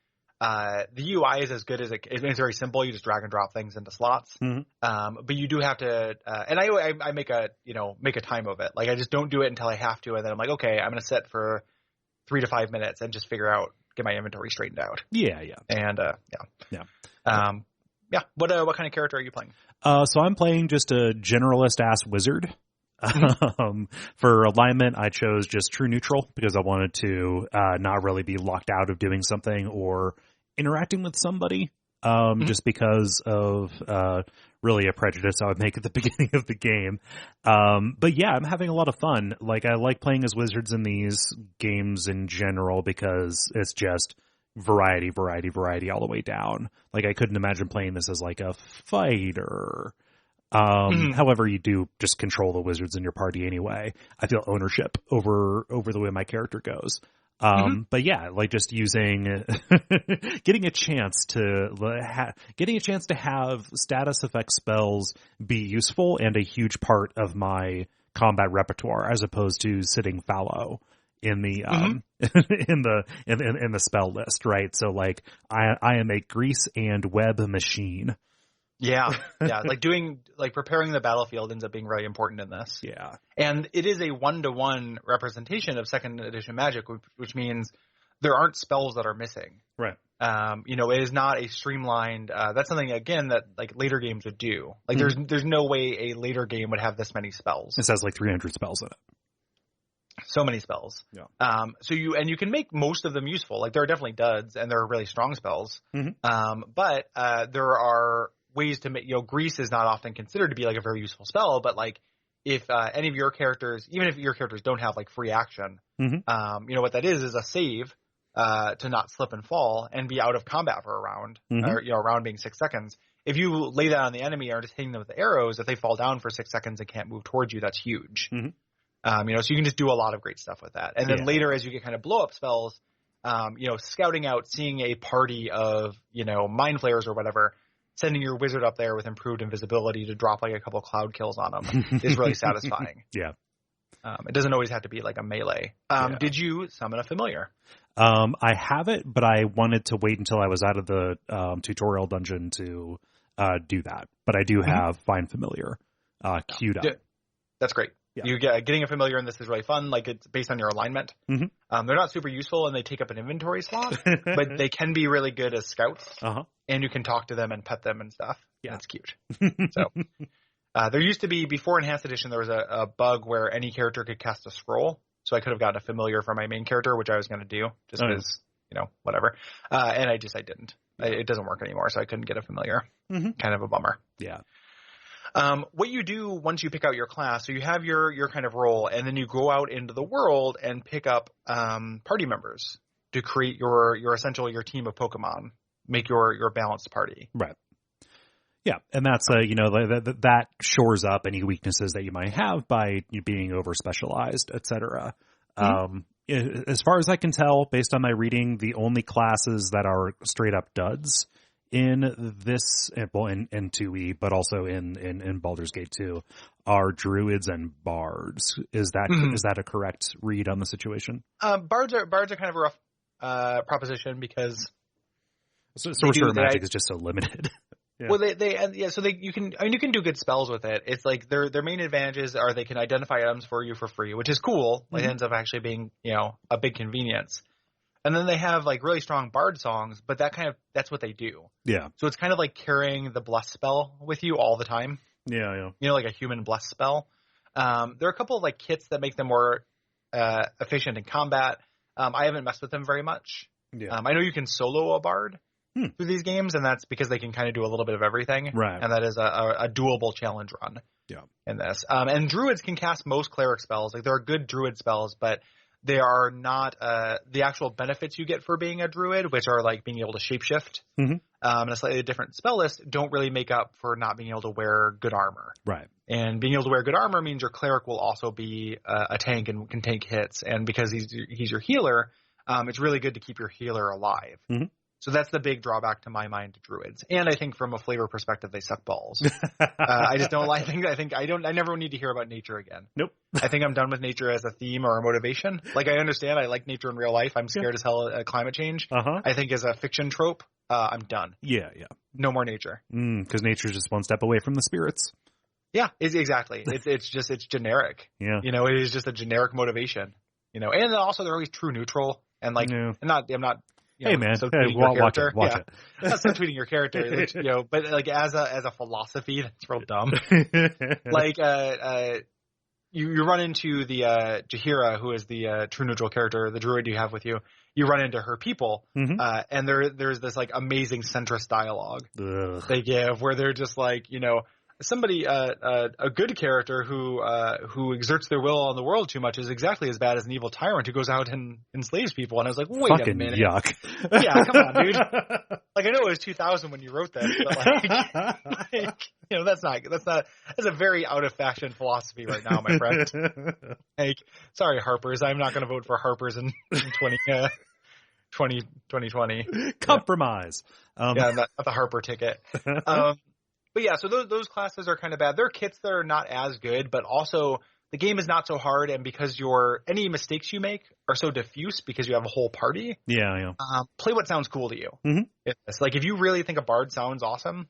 the UI is as good as it's very simple. You just drag and drop things into slots. But you do have to, and I make a time of it. Like I just don't do it until I have to. And then I'm like, okay, I'm going to sit for 3 to 5 minutes and just get my inventory straightened out. Yeah. And, what kind of character are you playing? So I'm playing just a generalist ass wizard. For alignment, I chose just true neutral because I wanted to not really be locked out of doing something or interacting with somebody. Just because of really a prejudice I would make at the beginning of the game. But yeah, I'm having a lot of fun. Like I like playing as wizards in these games in general because it's just variety all the way down. Like I couldn't imagine playing this as like a fighter. However, you do just control the wizards in your party anyway. I feel ownership over the way my character goes. But yeah, like just using, getting a chance to have status effect spells be useful and a huge part of my combat repertoire as opposed to sitting fallow in the, in the spell list, right? So like I am a grease and web machine. Yeah. Like preparing the battlefield ends up being really important in this. Yeah. And it is a 1-to-1 representation of second edition Magic, which means there aren't spells that are missing. Right. It is not a streamlined, that's something again that like later games would do. Like there's no way a later game would have this many spells. It has like 300 spells in it. So many spells. Yeah. So you can make most of them useful. Like there are definitely duds and there are really strong spells. But there are ways to make, grease is not often considered to be like a very useful spell, but like if any of your characters, even if your characters don't have like free action, what that is a save to not slip and fall and be out of combat for a round, or a round being 6 seconds. If you lay that on the enemy or just hitting them with the arrows, if they fall down for 6 seconds and can't move towards you, that's huge. So you can just do a lot of great stuff with that. And then later, as you get kind of blow up spells, scouting out, seeing a party of, mind flayers or whatever, sending your wizard up there with improved invisibility to drop like a couple cloud kills on them is really satisfying. Yeah. It doesn't always have to be like a melee. Did you summon a familiar? I have it, but I wanted to wait until I was out of the tutorial dungeon to do that. But I do have Find Familiar queued up. That's great. Yeah. You getting a familiar in this is really fun. Like it's based on your alignment. They're not super useful and they take up an inventory slot, but they can be really good as scouts. And you can talk to them and pet them and stuff. Yeah, that's cute. So there used to be, before Enhanced Edition, there was a bug where any character could cast a scroll. So I could have gotten a familiar for my main character, which I was going to do just because, whatever. And I didn't. It doesn't work anymore, so I couldn't get a familiar. Kind of a bummer. Yeah. What you do once you pick out your class, so you have your kind of role, and then you go out into the world and pick up party members to create your team of Pokemon, make your balanced party. Right. Yeah, and that's that shores up any weaknesses that you might have by you being over specialized, etc. As far as I can tell, based on my reading, the only classes that are straight up duds in this, well, in 2E, but also in Baldur's Gate 2, are druids and bards. Is that a correct read on the situation? Bards are kind of a rough proposition because sorcerer magic is just so limited. Yeah. Well, you can do good spells with it. It's like their main advantages are they can identify items for you for free, which is cool. It ends up actually being a big convenience. And then they have like really strong bard songs, but that's what they do. Yeah. So it's kind of like carrying the bless spell with you all the time. Yeah. Like a human bless spell. There are a couple of like kits that make them more efficient in combat. I haven't messed with them very much. Yeah. I know you can solo a bard through these games, and that's because they can kind of do a little bit of everything. Right. And that is a doable challenge run. Yeah. In this. And druids can cast most cleric spells. Like there are good druid spells, but they are not the actual benefits you get for being a druid, which are like being able to shapeshift and a slightly different spell list, don't really make up for not being able to wear good armor. Right. And being able to wear good armor means your cleric will also be a tank and can take hits. And because he's your healer, it's really good to keep your healer alive. So that's the big drawback to my mind to druids. And I think from a flavor perspective, they suck balls. I just don't like, I never need to hear about nature again. Nope. I think I'm done with nature as a theme or a motivation. Like, I understand I like nature in real life. I'm scared as hell of climate change. I think as a fiction trope, I'm done. Yeah. No more nature. Because nature's just one step away from the spirits. Yeah, exactly. It's generic. Yeah. You know, it is just a generic motivation. You know, and also they're always true neutral and like, I'm not. Hey man, watch it. I'm not tweeting your character, you know, but like as a philosophy, that's real dumb. Like, you run into the Jahira, who is the true neutral character, the druid you have with you. You run into her people, and there's this like amazing centrist dialogue they give where they're just like, you know, somebody a good character who exerts their will on the world too much is exactly as bad as an evil tyrant who goes out and enslaves people. And I was like, wait a minute, yuck. Yeah, come on, dude. Like, I know it was 2000 when you wrote this, but like you know, that's a very out of fashion philosophy right now, my friend. Like, sorry, Harper's, I'm not going to vote for Harper's in 2020. Compromise. Not the Harper ticket. But yeah, so those classes are kind of bad. Their kits that are not as good, but also the game is not so hard, and because any mistakes you make are so diffuse because you have a whole party. Yeah. Play what sounds cool to you. It's like, if you really think a bard sounds awesome,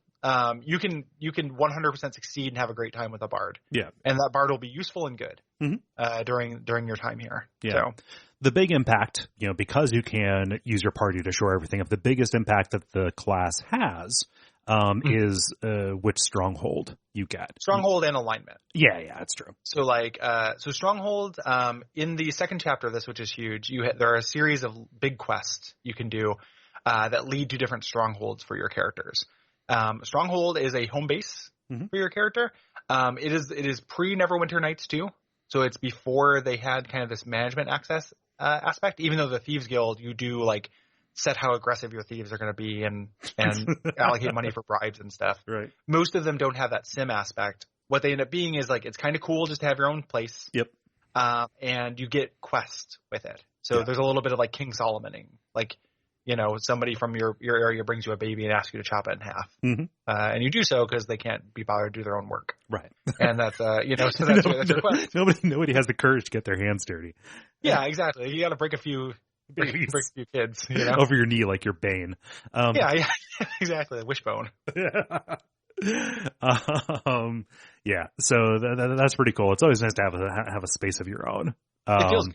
you can 100% succeed and have a great time with a bard. Yeah, and that bard will be useful and good during your time here. Yeah. So. The big impact, you know, because you can use your party to shore everything up, the biggest impact that the class has is which stronghold you get. Stronghold and alignment. Yeah, that's true. So like, stronghold, in the second chapter of this, which is huge, there are a series of big quests you can do that lead to different strongholds for your characters. Stronghold is a home base for your character. It is pre Neverwinter Nights too. So it's before they had kind of this management access aspect, even though the Thieves Guild, you do like set how aggressive your thieves are going to be and allocate money for bribes and stuff. Right. Most of them don't have that sim aspect. What they end up being is like, it's kind of cool just to have your own place. Yep. And you get quests with it. So there's a little bit of like King Solomoning, like, you know, somebody from your area brings you a baby and asks you to chop it in half. And you do so because they can't be bothered to do their own work. Right. And that's, you know, so that's your quest. Nobody has the courage to get their hands dirty. Yeah, exactly. You got to break a few kids, you know? Over your knee like you're Bane. Yeah, exactly. Wishbone. Yeah. So that's pretty cool. It's always nice to have a space of your own. It feels,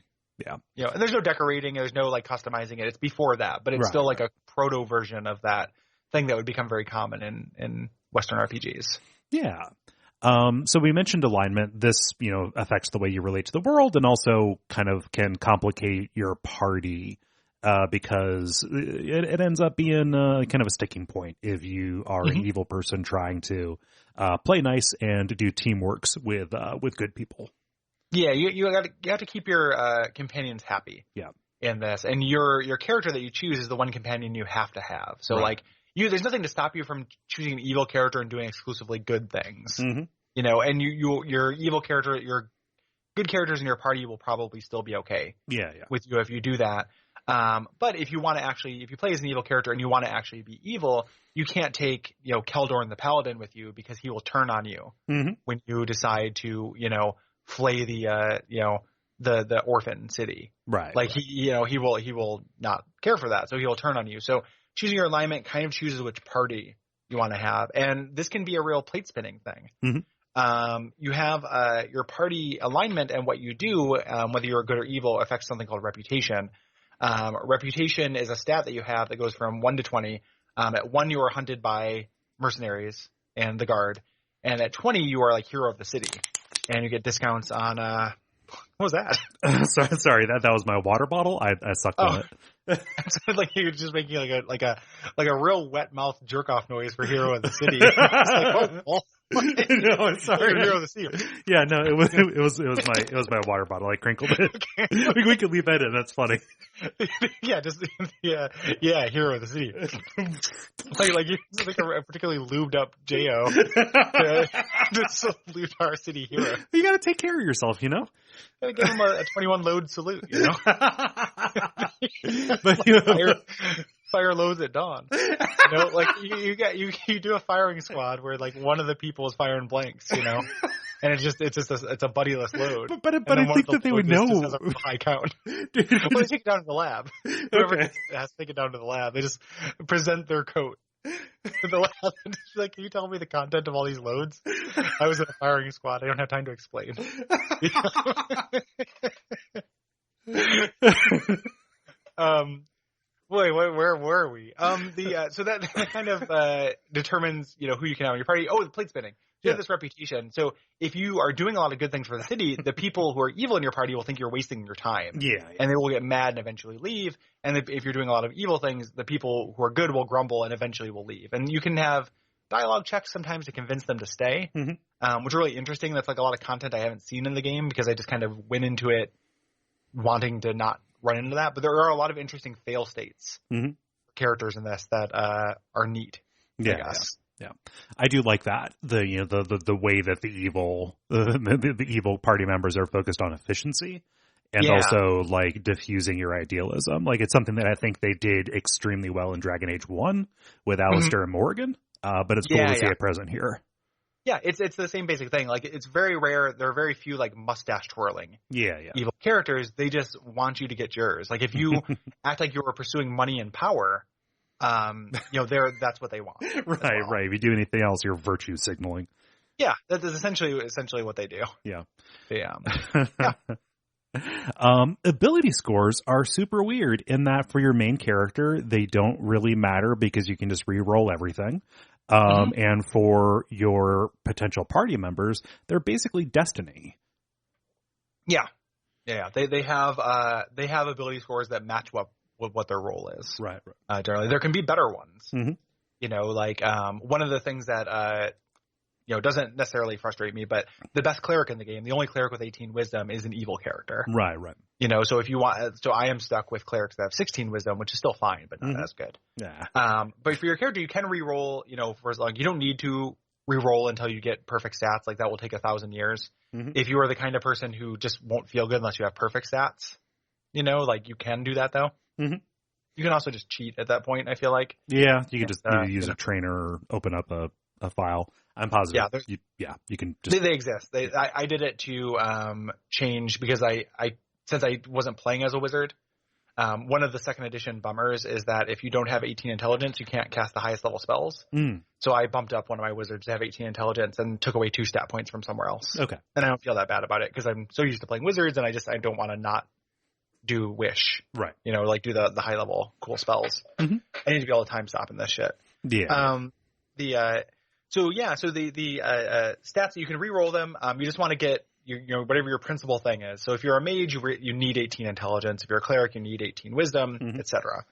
yeah. You know, and there's no decorating, there's no like customizing it. It's before that, but it's still like a proto version of that thing that would become very common in Western RPGs. Yeah. So we mentioned alignment. This, you know, affects the way you relate to the world and also kind of can complicate your party, because it ends up being kind of a sticking point if you are an evil person trying to play nice and do teamworks with good people. Yeah, you have to keep your companions happy. Yeah. In this, and your character that you choose is the one companion you have to have. So like, there's nothing to stop you from choosing an evil character and doing exclusively good things. You know, and your evil character, your good characters in your party will probably still be okay. Yeah. With you if you do that. But if you want to if you play as an evil character and you want to actually be evil, you can't take, you know, Keldorn the Paladin with you because he will turn on you when you decide to, you know, flay the orphan city. Right. Like he will not care for that. So he'll turn on you. So choosing your alignment kind of chooses which party you want to have. And this can be a real plate spinning thing. You have your party alignment, and what you do, whether you're good or evil, affects something called reputation. Reputation is a stat that you have that goes from 1 to 20. At 1, you are hunted by mercenaries and the guard. And at 20, you are like hero of the city. And you get discounts on, what was that? Sorry, that was my water bottle. I sucked on it. It sounded like you were just making like a real wet mouth jerk off noise for hero of the city. It's like, oh. No, I'm sorry. Hero of the city. Yeah, no, it was my water bottle. I crinkled it. Okay. We could leave that in. That's funny. Yeah, hero of the city. like a particularly lubed up Jo. Just lubed our city hero. You got to take care of yourself, you know. Gotta give him a 21 load salute, you know. But you know, fire loads at dawn. Like you do a firing squad where like one of the people is firing blanks, and it's a buddyless load. But I think that they would know. Just has a high count. Well, they take it down to the lab. Whoever has to take it down to the lab, they just present their coat to the lab. And just like, can you tell me the content of all these loads? I was in a firing squad. I don't have time to explain. Wait, where were we? So that kind of determines, who you can have in your party. Oh, the plate spinning. You have this reputation. So if you are doing a lot of good things for the city, the people who are evil in your party will think you're wasting your time. Yeah. And they will get mad and eventually leave. And if you're doing a lot of evil things, the people who are good will grumble and eventually will leave. And you can have dialogue checks sometimes to convince them to stay, which is really interesting. That's like a lot of content I haven't seen in the game because I just kind of went into it wanting to not run into that. But there are a lot of interesting fail states characters in this that are neat. Yeah. I guess. Yeah, I do like that. The way that the evil party members are focused on efficiency and also like diffusing your idealism. Like it's something that I think they did extremely well in Dragon Age 1 with Alistair and Morgan. But it's cool to see it present here. Yeah, it's the same basic thing. Like it's very rare. There are very few like mustache twirling. Evil characters. They just want you to get yours. Like if you act like you were pursuing money and power. That's what they want. Right. If you do anything else, you're virtue signaling. Yeah, that is essentially what they do. Yeah. Yeah. Ability scores are super weird in that for your main character, they don't really matter because you can just re-roll everything. And for your potential party members, they're basically destiny. Yeah. They have ability scores that match what their role is. Right. Generally, there can be better ones. One of the things that doesn't necessarily frustrate me, but the best cleric in the game, the only cleric with 18 wisdom, is an evil character. Right. So if you want, so I am stuck with clerics that have 16 wisdom, which is still fine, but not as good. Yeah. But for your character, you can re-roll. For as long, you don't need to re-roll until you get perfect stats. Like that will take 1,000 years. If you are the kind of person who just won't feel good unless you have perfect stats, like you can do that though. You can also just cheat at that point, I feel like. Yeah, you can just use a trainer or open up a file. I'm positive. You can just... They exist. I did it to change because since I wasn't playing as a wizard, one of the second edition bummers is that if you don't have 18 intelligence, you can't cast the highest level spells. So I bumped up one of my wizards to have 18 intelligence and took away 2 stat points from somewhere else. Okay. And I don't feel that bad about it because I'm so used to playing wizards and I don't want to not do wish, right? Like do the high level cool spells. I need to be able to time stop in this shit. Yeah. So the stats, you can re-roll them. You just want to get whatever your principal thing is. So if you're a mage, you need 18 intelligence. If you're a cleric, you need 18 wisdom, etc.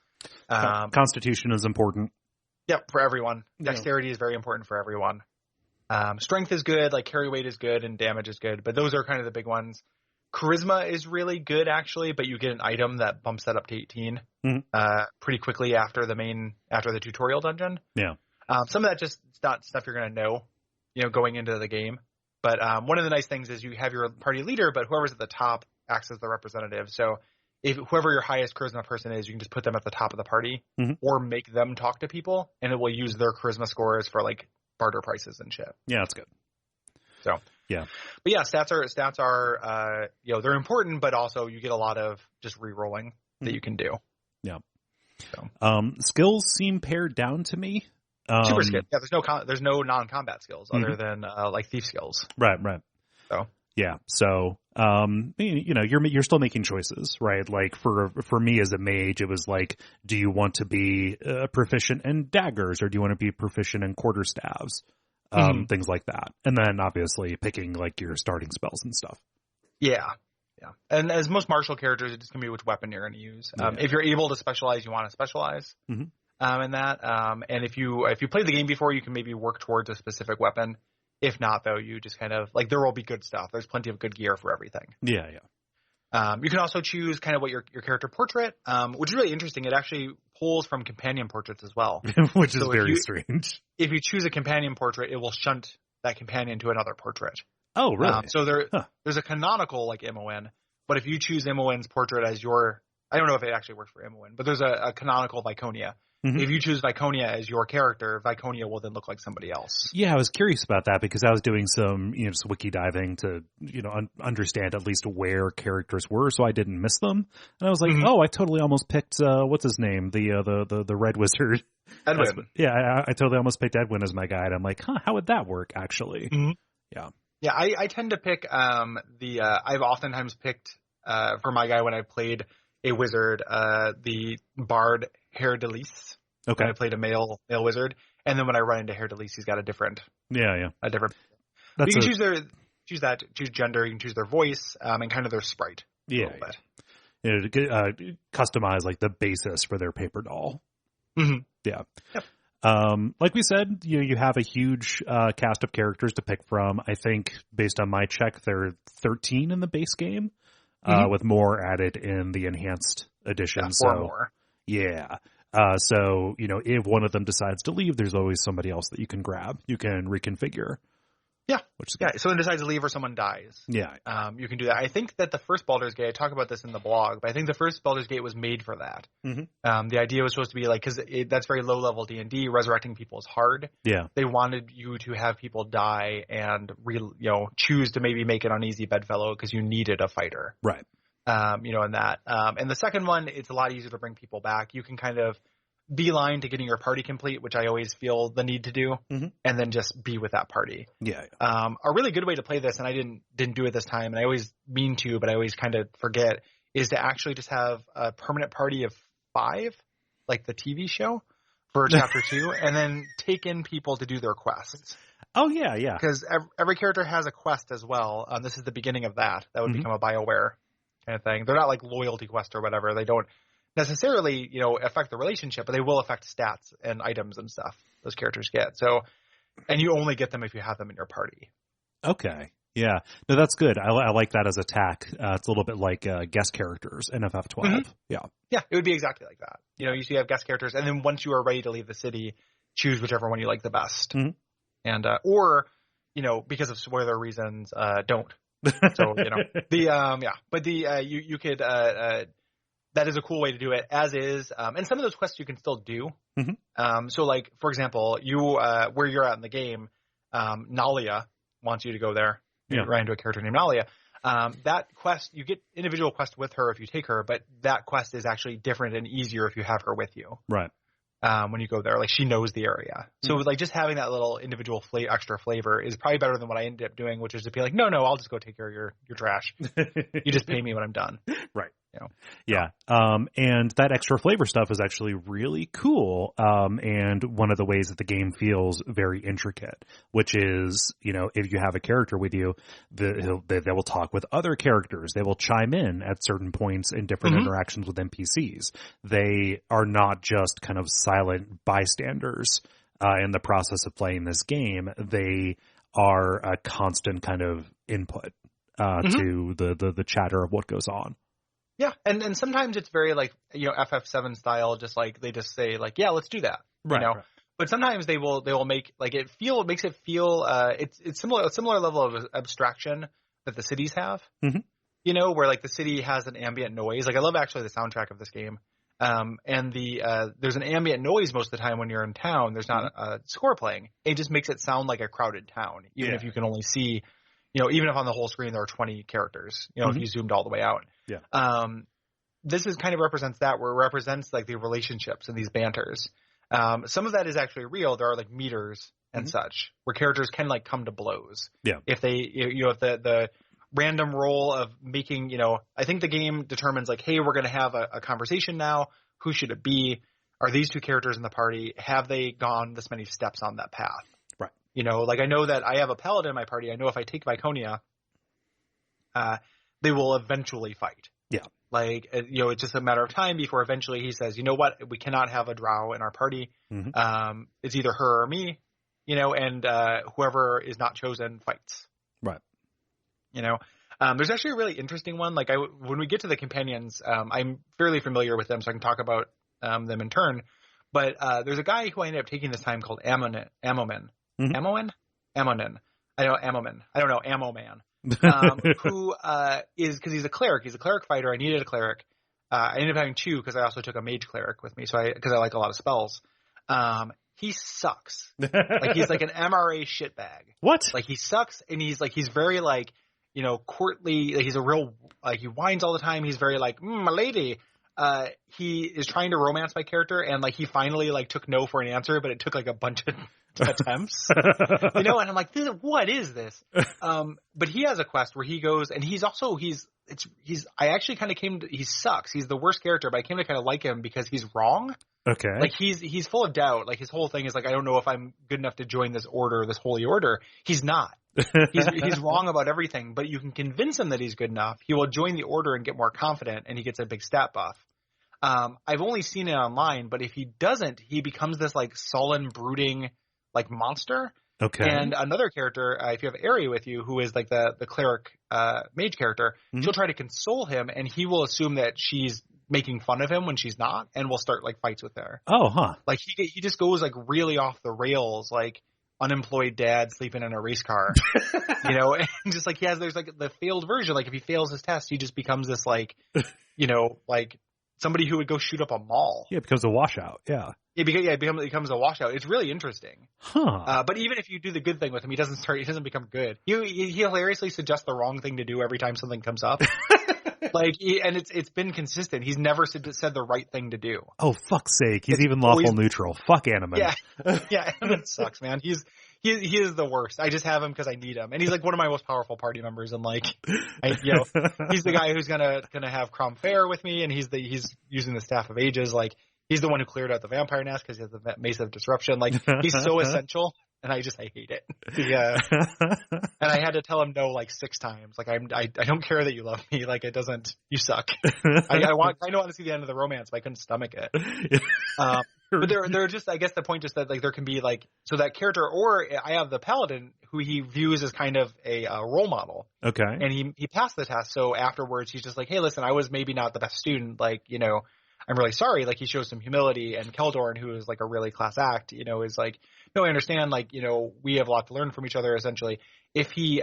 Constitution is important. Yep, for everyone. Dexterity is very important for everyone. Strength is good, like carry weight is good, and damage is good. But those are kind of the big ones. Charisma is really good, actually, but you get an item that bumps that up to 18 pretty quickly after the tutorial dungeon. Yeah. Some of that just it's not stuff you're going to know, going into the game. But one of the nice things is you have your party leader, but whoever's at the top acts as the representative. So if whoever your highest charisma person is, you can just put them at the top of the party or make them talk to people, and it will use their charisma scores for like barter prices and shit. Yeah, that's good. So. Yeah. But yeah, stats are they're important, but also you get a lot of just re-rolling that you can do. Yeah. So. Skills seem pared down to me. Super skill. Yeah, there's no non-combat skills other than like thief skills. Right. So. Yeah. So, you're still making choices, right? Like for me as a mage, it was like, do you want to be proficient in daggers or do you want to be proficient in quarterstaves? Things like that. And then obviously picking like your starting spells and stuff. Yeah. And as most martial characters, it's just going to be which weapon you're going to use. If you're able to specialize, you want to specialize in that. And if you played the game before, you can maybe work towards a specific weapon. If not, though, you just kind of like there will be good stuff. There's plenty of good gear for everything. Yeah. You can also choose kind of what your character portrait, which is really interesting. It actually pulls from companion portraits as well. Which is very strange. If you choose a companion portrait, it will shunt that companion to another portrait. Oh, really? So there's a canonical like Imoen, but if you choose Imoen's portrait as your, I don't know if it actually works for Imoen, but there's a canonical Viconia. If you choose Viconia as your character, Viconia will then look like somebody else. Yeah, I was curious about that because I was doing some, just wiki diving to, understand at least where characters were so I didn't miss them. And I was like, I totally almost picked, what's his name? The red wizard. Edwin. I totally almost picked Edwin as my guide. I'm like, how would that work actually? Yeah. Yeah, I tend to pick, I've oftentimes picked, for my guy when I played a wizard, the bard Hair Delis. Okay. I played a male wizard, and then when I run into Hair Delis, he's got a different. A different. You can choose gender, you can choose their voice, and kind of their sprite. Yeah. A little bit. Customize like the basis for their paper doll. Yeah. Yep. Like we said, you have a huge cast of characters to pick from. I think based on my check, there are 13 in the base game, with more added in the enhanced edition. Yeah, 4 more. Yeah. So, if one of them decides to leave, there's always somebody else that you can grab. You can reconfigure. Yeah. Which is good. Someone decides to leave or someone dies. Yeah. You can do that. I think that the first Baldur's Gate, I talk about this in the blog, but I think the first Baldur's Gate was made for that. The idea was supposed to be like, because that's very low level D&D, resurrecting people is hard. Yeah. They wanted you to have people die and choose to maybe make an uneasy bedfellow because you needed a fighter. Right. And that. And the second one, it's a lot easier to bring people back. You can kind of beeline to getting your party complete, which I always feel the need to do, and then just be with that party. Yeah. A really good way to play this, and I didn't do it this time, and I always mean to, but I always kind of forget, is to actually just have a permanent party of 5, like the TV show, for chapter 2, and then take in people to do their quests. Oh, yeah. Because every character has a quest as well. This is the beginning of that. That would become a BioWare kind of thing. They're not like loyalty quests or whatever. They don't necessarily, affect the relationship, but they will affect stats and items and stuff those characters get. So, and you only get them if you have them in your party. Okay. Yeah. No, that's good. I like that as a tack. It's a little bit like guest characters in FF12. Yeah. Yeah, it would be exactly like that. You have guest characters, and then once you are ready to leave the city, choose whichever one you like the best. And, or, because of spoiler reasons, don't. So, but you could, that is a cool way to do it, as is. And some of those quests you can still do. So, like, for example, where you're at in the game, Nalia wants you to go there. You run into a character named Nalia. That quest, you get individual quests with her if you take her, but that quest is actually different and easier if you have her with you. Right. When you go there, like, she knows the area. So, like, just having that little individual extra flavor is probably better than what I ended up doing, which is to be like, no, I'll just go take care of your trash. You just pay me when I'm done. Right. Yeah. And that extra flavor stuff is actually really cool. And one of the ways that the game feels very intricate, which is, if you have a character with you, they will talk with other characters. They will chime in at certain points in different interactions with NPCs. They are not just kind of silent bystanders, in the process of playing this game. They are a constant kind of input, to the chatter of what goes on. Yeah, and sometimes it's very like, FF7 style, just like they just say like, yeah, let's do that. Right. But sometimes they will make like it makes it feel it's a similar level of abstraction that the cities have. Where like the city has an ambient noise. Like I love actually the soundtrack of this game. And there's an ambient noise most of the time when you're in town. There's not a score playing. It just makes it sound like a crowded town, even if you can only see, even if on the whole screen there are 20 characters, if you zoomed all the way out. Yeah. This is kind of represents that, where it represents like the relationships and these banters. Some of that is actually real. There are like meters and such where characters can like come to blows. Yeah. If they, if the random roll of making, I think the game determines like, hey, we're going to have a conversation now. Who should it be? Are these two characters in the party? Have they gone this many steps on that path? Right. Like I know that I have a paladin in my party. I know if I take Viconia, they will eventually fight. Yeah. Like, it's just a matter of time before eventually he says, you know what, we cannot have a drow in our party. It's either her or me, and whoever is not chosen fights. Right. There's actually a really interesting one. Like when we get to the companions, I'm fairly familiar with them, so I can talk about them in turn. But there's a guy who I ended up taking this time called Ammonin. Ammonin? I know Ammoman. I don't know, Ammo Man. Who is, because he's a cleric. He's a cleric fighter. I needed a cleric. I ended up having 2 because I also took a mage cleric with me. Because I like a lot of spells. He sucks. Like he's like an MRA shitbag. What? Like he sucks, and he's very like, courtly. Like he's a real, like he whines all the time. He's very like, my lady. He is trying to romance my character, and like he finally like took no for an answer, but it took like a bunch of attempts. And I'm like, what is this? But he has a quest where he goes, and he sucks. He's the worst character, but I came to kind of like him because he's wrong. Okay. Like he's full of doubt. Like his whole thing is like, I don't know if I'm good enough to join this order, this holy order. He's not. He's wrong about everything, but you can convince him that he's good enough. He will join the order and get more confident, and he gets a big stat buff. I've only seen it online, but if he doesn't, he becomes this like sullen, brooding like monster. Okay. And another character, if you have Aerie with you, who is like the cleric mage character, she'll try to console him, and he will assume that she's making fun of him when she's not, and will start like fights with her. Oh, huh. Like he just goes like really off the rails, like unemployed dad sleeping in a race car, and just like there's like the failed version. Like if he fails his test, he just becomes this like, like somebody who would go shoot up a mall. Yeah, it becomes a washout. Yeah. It becomes a washout. It's really interesting. Huh. But even if you do the good thing with him, he doesn't become good. He hilariously suggests the wrong thing to do every time something comes up. And it's been consistent. He's never said the right thing to do. Oh, fuck's sake. He's even lawful neutral. Fuck Animan. Yeah. Yeah. Animan sucks, man. He is the worst. I just have him because I need him. And he's like one of my most powerful party members. And like, he's the guy who's gonna have Crom Fair with me. And he's using the Staff of Ages. Like, he's the one who cleared out the vampire nest because he has the Mace of Disruption. Like, he's so essential. And I hate it. Yeah. And I had to tell him no like 6 times. Like I don't care that you love me. Like it doesn't. You suck. I don't want to see the end of the romance, but I couldn't stomach it. But they're just, I guess the point is that like there can be like, so that character, or I have the paladin who he views as kind of a role model. Okay. And he passed the test. So afterwards he's just like, hey, listen, I was maybe not the best student. Like, I'm really sorry. Like he shows some humility, and Keldorn, who is like a really class act, is like, no, I understand. Like, we have a lot to learn from each other. Essentially, if he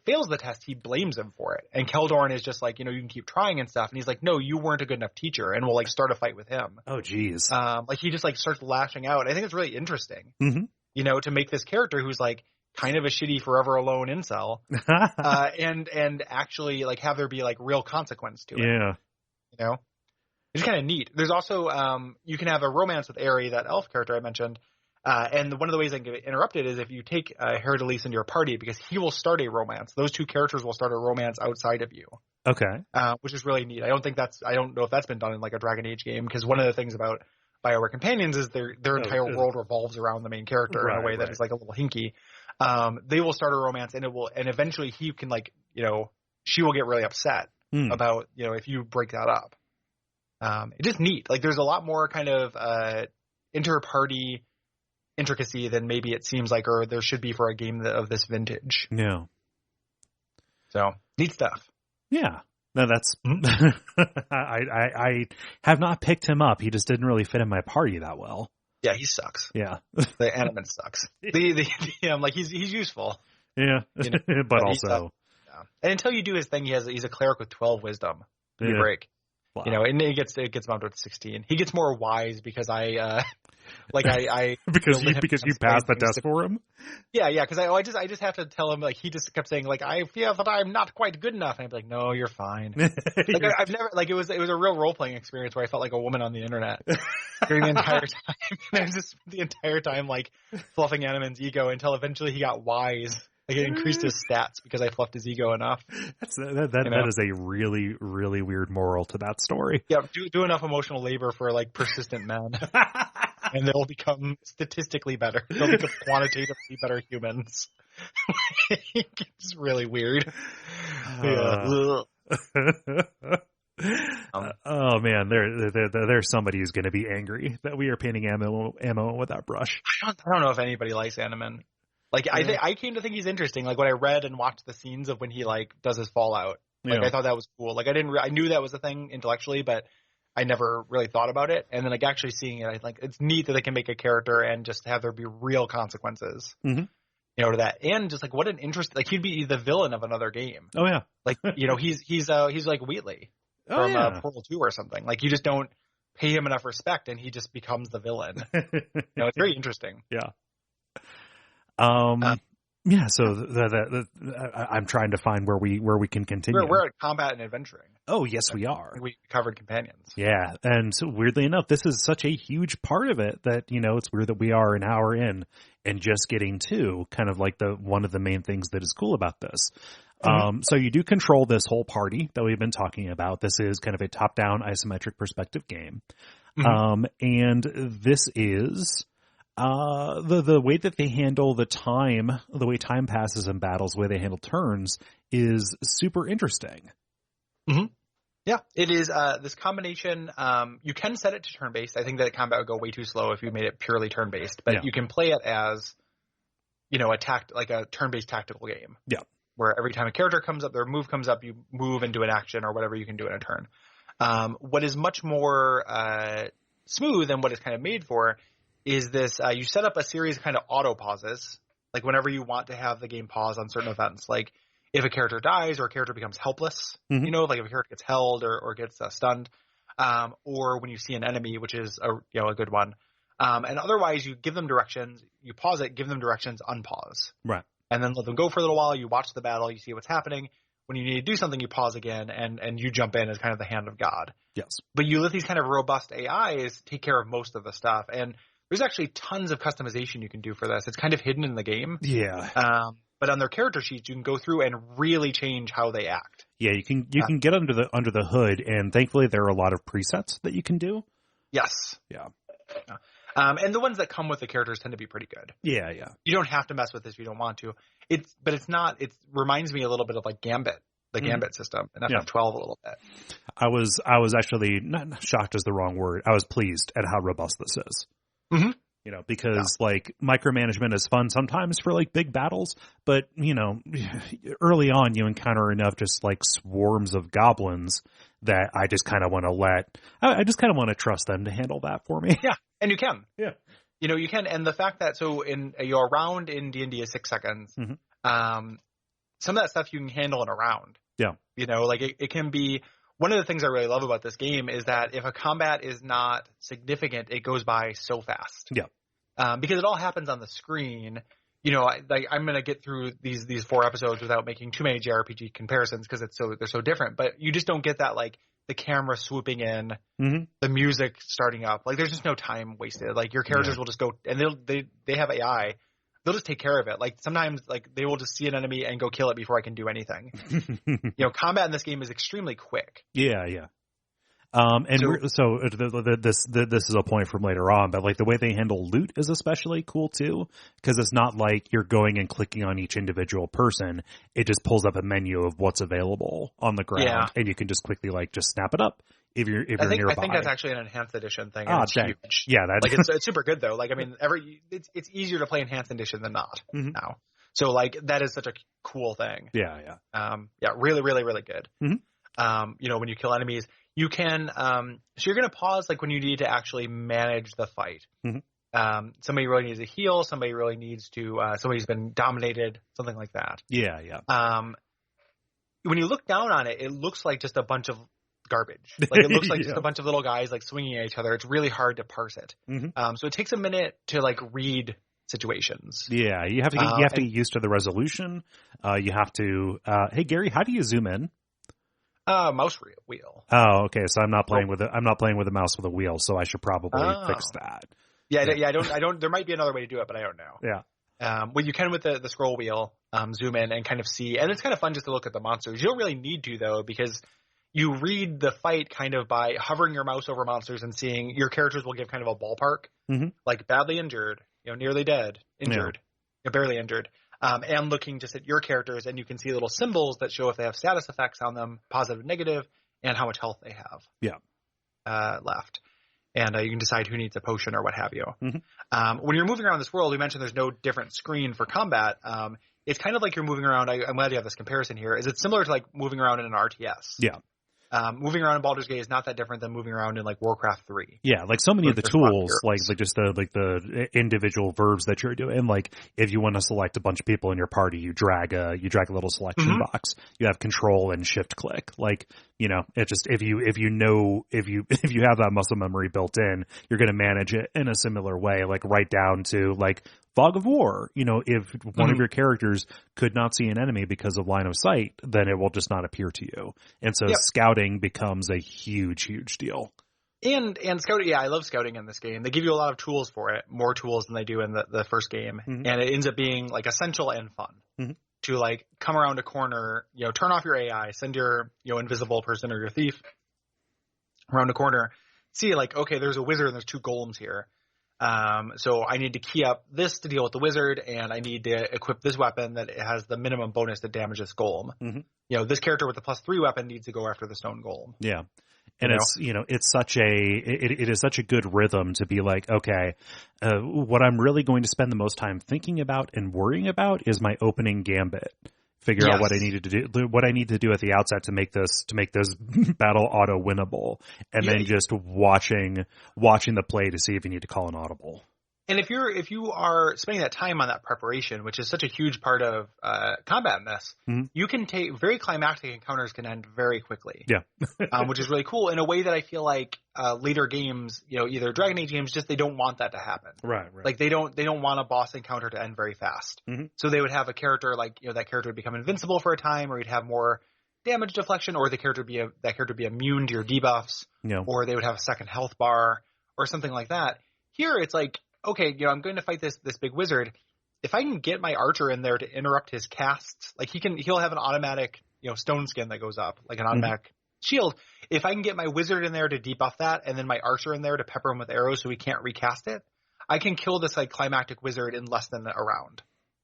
fails the test, he blames him for it. And Keldorn is just like, you can keep trying and stuff. And he's like, no, you weren't a good enough teacher, and we'll like start a fight with him. Oh, geez. Like he just like starts lashing out. I think it's really interesting, mm-hmm. To make this character who's like kind of a shitty forever alone incel, and actually like have there be like real consequence to it. Yeah. It's kind of neat. There's also, you can have a romance with Aerie, that elf character I mentioned. And one of the ways I can get interrupted is if you take Herodilis into your party, because he will start a romance. Those 2 characters will start a romance outside of you. Okay. Which is really neat. I don't know if that's been done in like a Dragon Age game, because one of the things about BioWare Companions is their entire world revolves around the main character in a way that is like a little hinky. They will start a romance, and eventually he can like, she will get really upset about, if you break that up. It's just neat. Like there's a lot more kind of inter-party intricacy than maybe it seems like, or there should be for a game of this vintage. Yeah. So neat stuff. Yeah. No, that's. I have not picked him up. He just didn't really fit in my party that well. Yeah, he sucks. Yeah. The Animan sucks. Like he's useful. Yeah. But also. Yeah. And until you do his thing, he's a cleric with 12 wisdom. You break. Wow. And it gets bumped up to 16. He gets more wise because I because you passed the test for him. Yeah, because I just have to tell him, like, he just kept saying like, I feel that I'm not quite good enough, and I'd be like, no, you're fine. Like I've never, like, it was a real role playing experience where I felt like a woman on the internet during the entire time. And I was just the entire time like fluffing Animan's ego until eventually he got wise. Like it increased his stats because I fluffed his ego enough. That is a really, really weird moral to that story. Yeah, do enough emotional labor for like persistent men, and they'll become statistically better. They'll become quantitatively better humans. It's really weird. Oh man, there's somebody who's going to be angry that we are painting ammo with that brush. I don't know if anybody likes Animan. Like, yeah. I came to think he's interesting. Like, when I read and watched the scenes of when he, like, does his Fallout, like, I thought that was cool. Like, I knew that was a thing intellectually, but I never really thought about it. And then, like, actually seeing it, I think it's neat that they can make a character and just have there be real consequences, mm-hmm. To that. And just, like, what an interest, like, he'd be the villain of another game. Oh, yeah. Like, he's like Wheatley. from Portal 2 or something. Like, you just don't pay him enough respect, and he just becomes the villain. It's very interesting. Yeah. Yeah, so I'm trying to find where we can continue. We're at combat and adventuring. Oh, yes, we are. We covered companions. Yeah, and so weirdly enough, this is such a huge part of it that, it's weird that we are an hour in and just getting to kind of like one of the main things that is cool about this. Mm-hmm. So you do control this whole party that we've been talking about. This is kind of a top-down isometric perspective game. Mm-hmm. And this is... the way that they handle the way time passes in battles, the way they handle turns is super interesting. Mm-hmm. Yeah, it is, this combination, you can set it to turn-based. I think that combat would go way too slow if you made it purely turn-based, but you can play it as, like a turn-based tactical game. Yeah. Where every time a character comes up, their move comes up, you move and do an action or whatever you can do in a turn. What is much more, smooth and what it's kind of made for is this, you set up a series of kind of auto pauses, like whenever you want to have the game pause on certain events, like if a character dies or a character becomes helpless, like if a character gets held or gets stunned, or when you see an enemy, which is a good one. And otherwise you give them directions, you pause it, give them directions, unpause. Right. And then let them go for a little while. You watch the battle, you see what's happening. When you need to do something, you pause again and you jump in as kind of the hand of God. Yes. But you let these kind of robust AIs take care of most of the stuff. And there's actually tons of customization you can do for this. It's kind of hidden in the game. Yeah. But on their character sheets, you can go through and really change how they act. Yeah, you can get under the hood, and thankfully there are a lot of presets that you can do. Yes. Yeah. And the ones that come with the characters tend to be pretty good. Yeah, yeah. You don't have to mess with this if you don't want to. It reminds me a little bit of like Gambit, the Gambit system, and FF12 a little bit. I was actually not shocked is the wrong word. I was pleased at how robust this is. Mm-hmm. Because like micromanagement is fun sometimes for like big battles, but early on you encounter enough just like swarms of goblins that I just kind of want to trust them to handle that for me. Yeah, and you can. Yeah, you can, and the fact that in your round in D&D is 6 seconds. Mm-hmm. Some of that stuff you can handle in a round. Yeah, like it can be. One of the things I really love about this game is that if a combat is not significant, it goes by so fast. Yeah. Because it all happens on the screen. I'm going to get through these 4 episodes without making too many JRPG comparisons because they're so different. But you just don't get that, like, the camera swooping in, the music starting up. Like, there's just no time wasted. Like, your characters will just go, and they have AI. They'll just take care of it. Like, sometimes, like, they will just see an enemy and go kill it before I can do anything. Combat in this game is extremely quick. Yeah, yeah. This is a point from later on, but like the way they handle loot is especially cool too, because it's not like you're going and clicking on each individual person. It just pulls up a menu of what's available on the ground, and you can just quickly like just snap it up if you're nearby. I think that's actually an enhanced edition thing. It's huge. Yeah, it's super good though. Like, I mean, it's easier to play enhanced edition than not now. So like that is such a cool thing. Yeah, yeah. Really, really, really good. Mm-hmm. When you kill enemies, you can, so you're going to pause like when you need to actually manage the fight. Mm-hmm. Somebody really needs a heal. Somebody really needs to, somebody's been dominated, something like that. Yeah, yeah. When you look down on it, it looks like just a bunch of garbage. Like it looks like just a bunch of little guys like swinging at each other. It's really hard to parse it. Mm-hmm. So it takes a minute to like read situations. Yeah, you have to get used to the resolution. You have to, hey Gary, how do you zoom in? Mouse wheel. Oh, okay. So I'm not playing with a mouse with a wheel, so I should probably fix that. Yeah. I don't. There might be another way to do it, but I don't know. Yeah. Well, you can with the scroll wheel, zoom in and kind of see, and it's kind of fun just to look at the monsters. You don't really need to though, because you read the fight kind of by hovering your mouse over monsters and seeing your characters will give kind of a ballpark, like badly injured, nearly dead, injured, barely injured. And looking just at your characters, and you can see little symbols that show if they have status effects on them, positive, negative, and how much health they have. Left. And you can decide who needs a potion or what have you. When you're moving around this world, we mentioned there's no different screen for combat. It's kind of like you're moving around. I'm glad you have this comparison here. Is it similar to like moving around in an RTS? Yeah. Moving around in Baldur's Gate is not that different than moving around in like Warcraft 3. Yeah, like so many of the tools, like just the individual verbs that you're doing. Like if you want to select a bunch of people in your party, you drag a little selection box. You have control and shift click. Like, it just if you have that muscle memory built in, you're going to manage it in a similar way. Like right down to like Fog of War. If one of your characters could not see an enemy because of line of sight, then it will just not appear to you. And so scouting becomes a huge, huge deal. And scouting, I love scouting in this game. They give you a lot of tools for it, more tools than they do in the first game. And it ends up being like essential and fun to like come around a corner, turn off your AI, send your, invisible person or your thief around a corner, see like, okay, there's a wizard and there's 2 golems here. So I need to key up this to deal with the wizard, and I need to equip this weapon that has the minimum bonus that damages golem. This character with the +3 weapon needs to go after the stone golem. Yeah. And it's such it is such a good rhythm to be like, okay, what I'm really going to spend the most time thinking about and worrying about is my opening gambit. Figure out what I need to do at the outset to make this battle auto winnable, and then just watching the play to see if you need to call an audible. And if you are spending that time on that preparation, which is such a huge part of combat in this, you can take very climactic encounters can end very quickly. Yeah, which is really cool in a way that I feel like later games, either Dragon Age games, just they don't want that to happen. Right. Like they don't want a boss encounter to end very fast. So they would have a character like that character would become invincible for a time, or you'd have more damage deflection, or that character would be immune to your debuffs, or they would have a second health bar or something like that. Here it's like, okay, I'm going to fight this big wizard. If I can get my archer in there to interrupt his casts, like he'll have an automatic, stone skin that goes up, like an automatic shield. If I can get my wizard in there to debuff that, and then my archer in there to pepper him with arrows so he can't recast it, I can kill this like climactic wizard in less than a round.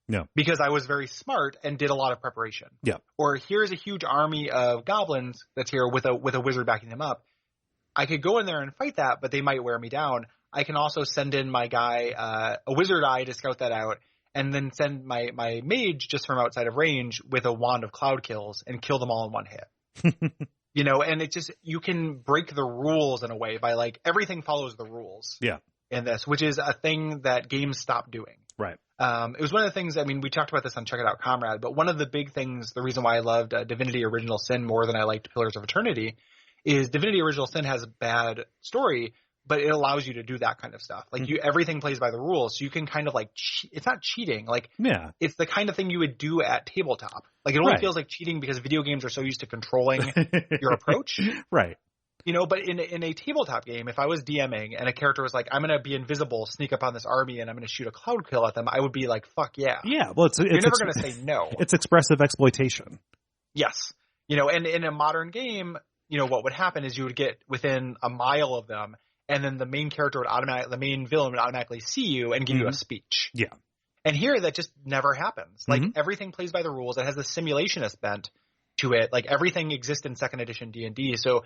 No. Because I was very smart and did a lot of preparation. Yeah. Or here's a huge army of goblins that's here with a wizard backing them up. I could go in there and fight that, but they might wear me down. I can also send in my guy, a wizard eye to scout that out, and then send my mage just from outside of range with a wand of cloud kills and kill them all in one hit. And it just, you can break the rules in a way by like everything follows the rules. Yeah. In this, which is a thing that games stopped doing. Right. It was one of the things, we talked about this on Check It Out Comrade, but one of the big things, the reason why I loved Divinity Original Sin more than I liked Pillars of Eternity is Divinity Original Sin has a bad story, but it allows you to do that kind of stuff. Like everything plays by the rules. So you can kind of like, it's not cheating. Like it's the kind of thing you would do at tabletop. Like it only feels like cheating because video games are so used to controlling your approach. Right. But in a tabletop game, if I was DMing and a character was like, I'm going to be invisible, sneak up on this army, and I'm going to shoot a cloud kill at them, I would be like, fuck yeah. Yeah. Well, you're never going to say no. It's expressive exploitation. Yes. And in a modern game, what would happen is you would get within a mile of them, and then the main the main villain would automatically see you and give you a speech. Yeah. And here that just never happens. Like everything plays by the rules. It has a simulationist bent to it. Like everything exists in 2nd edition D&D. So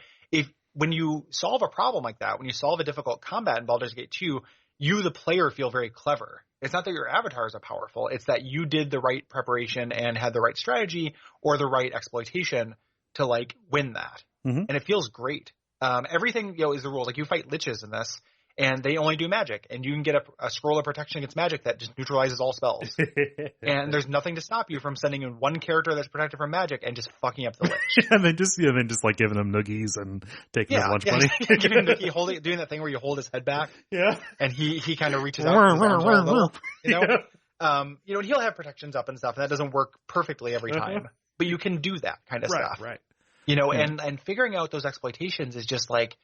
when you solve a problem like that, when you solve a difficult combat in Baldur's Gate 2, you, the player, feel very clever. It's not that your avatars are powerful. It's that you did the right preparation and had the right strategy or the right exploitation to like win that. And it feels great. Everything, is the rules. Like you fight liches in this, and they only do magic, and you can get a scroll of protection against magic that just neutralizes all spells. And there's nothing to stop you from sending in one character that's protected from magic and just fucking up the lich. And then just like giving him noogies and taking his lunch money. Giving him noogie, doing that thing where you hold his head back. Yeah. And he kind of reaches out. And he'll have protections up and stuff, and that doesn't work perfectly every time. But you can do that kind of stuff. Right. And figuring out those exploitations is just like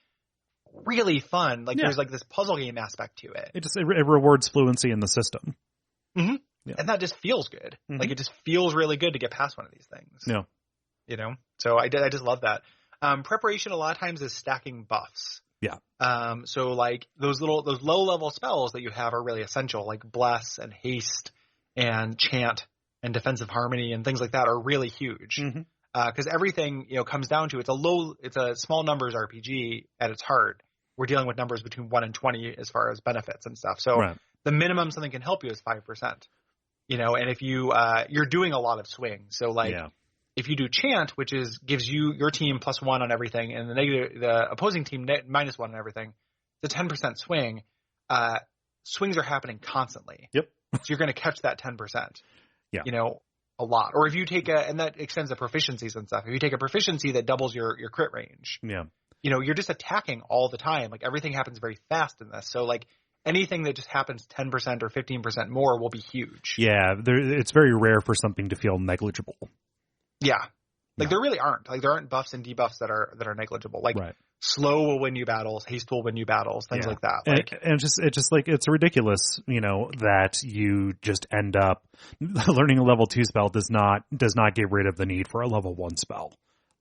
really fun. Like there's like this puzzle game aspect to it. It rewards fluency in the system. Yeah. And that just feels good. Like it just feels really good to get past one of these things. Yeah. So I just love that. Preparation a lot of times is stacking buffs. Yeah. So like those low level spells that you have are really essential, like bless and haste and chant and defensive harmony and things like that are really huge. Because everything, comes down to it's a small numbers RPG at its heart. We're dealing with numbers between 1 and 20 as far as benefits and stuff. So the minimum something can help you is 5%. And if you're doing a lot of swings, so like If you do chant, which gives your team +1 on everything, and the opposing team -1 on everything, it's a 10% swing. Swings are happening constantly. Yep. So you're going to catch that 10%. Yeah. A lot. Or if you take and that extends the proficiencies and stuff. If you take a proficiency that doubles your crit range, you're just attacking all the time. Like everything happens very fast in this. So like anything that just happens 10% or 15% more will be huge. Yeah. It's very rare for something to feel negligible. Yeah. Like there really aren't. Like there aren't buffs and debuffs that are negligible. Like slow will win you battles, haste will win you battles, things like that. Like and it's ridiculous, that you just end up learning a level 2 spell does not get rid of the need for a level 1 spell.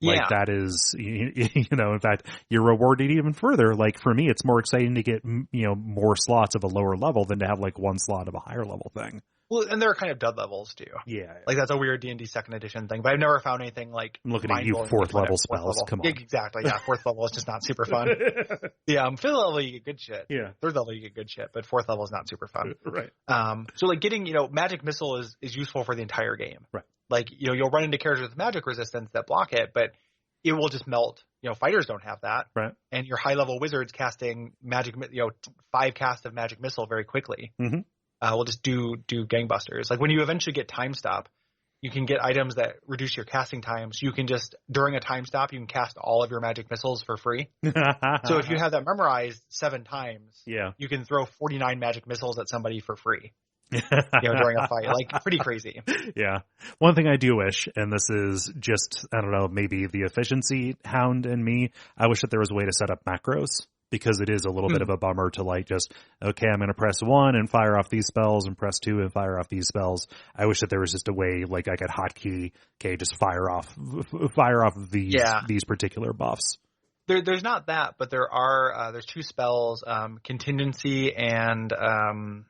Like that is, in fact, you're rewarded even further. Like for me, it's more exciting to get, more slots of a lower level than to have like one slot of a higher level thing. Well, and there are kind of dud levels too. Yeah. Like that's a weird D&D 2nd edition thing, but I've never found anything like I'm looking at you 4th level spells. Come on. Exactly. Yeah. 4th level is just not super fun. Yeah. 5th level you get good shit. Yeah. 3rd level you get good shit, but 4th level is not super fun. Right. So like getting, magic missile is useful for the entire game. Right. Like, you'll run into characters with magic resistance that block it, but it will just melt. Fighters don't have that. Right. And your high level wizards casting magic, 5 casts of magic missile very quickly. Mm-hmm. We'll just do gangbusters. Like when you eventually get time stop, you can get items that reduce your casting times. You can just, during a time stop, you can cast all of your magic missiles for free. So if you have that memorized 7 times, you can throw 49 magic missiles at somebody for free. During a fight. Like pretty crazy. Yeah. One thing I do wish, and this is just, I don't know, maybe the efficiency hound in me, I wish that there was a way to set up macros. Because it is a little bit of a bummer to like just, okay, I'm going to press 1 and fire off these spells and press 2 and fire off these spells. I wish that there was just a way like I could hotkey, okay, just fire off these particular buffs. There's not that, but there's 2 spells, contingency and the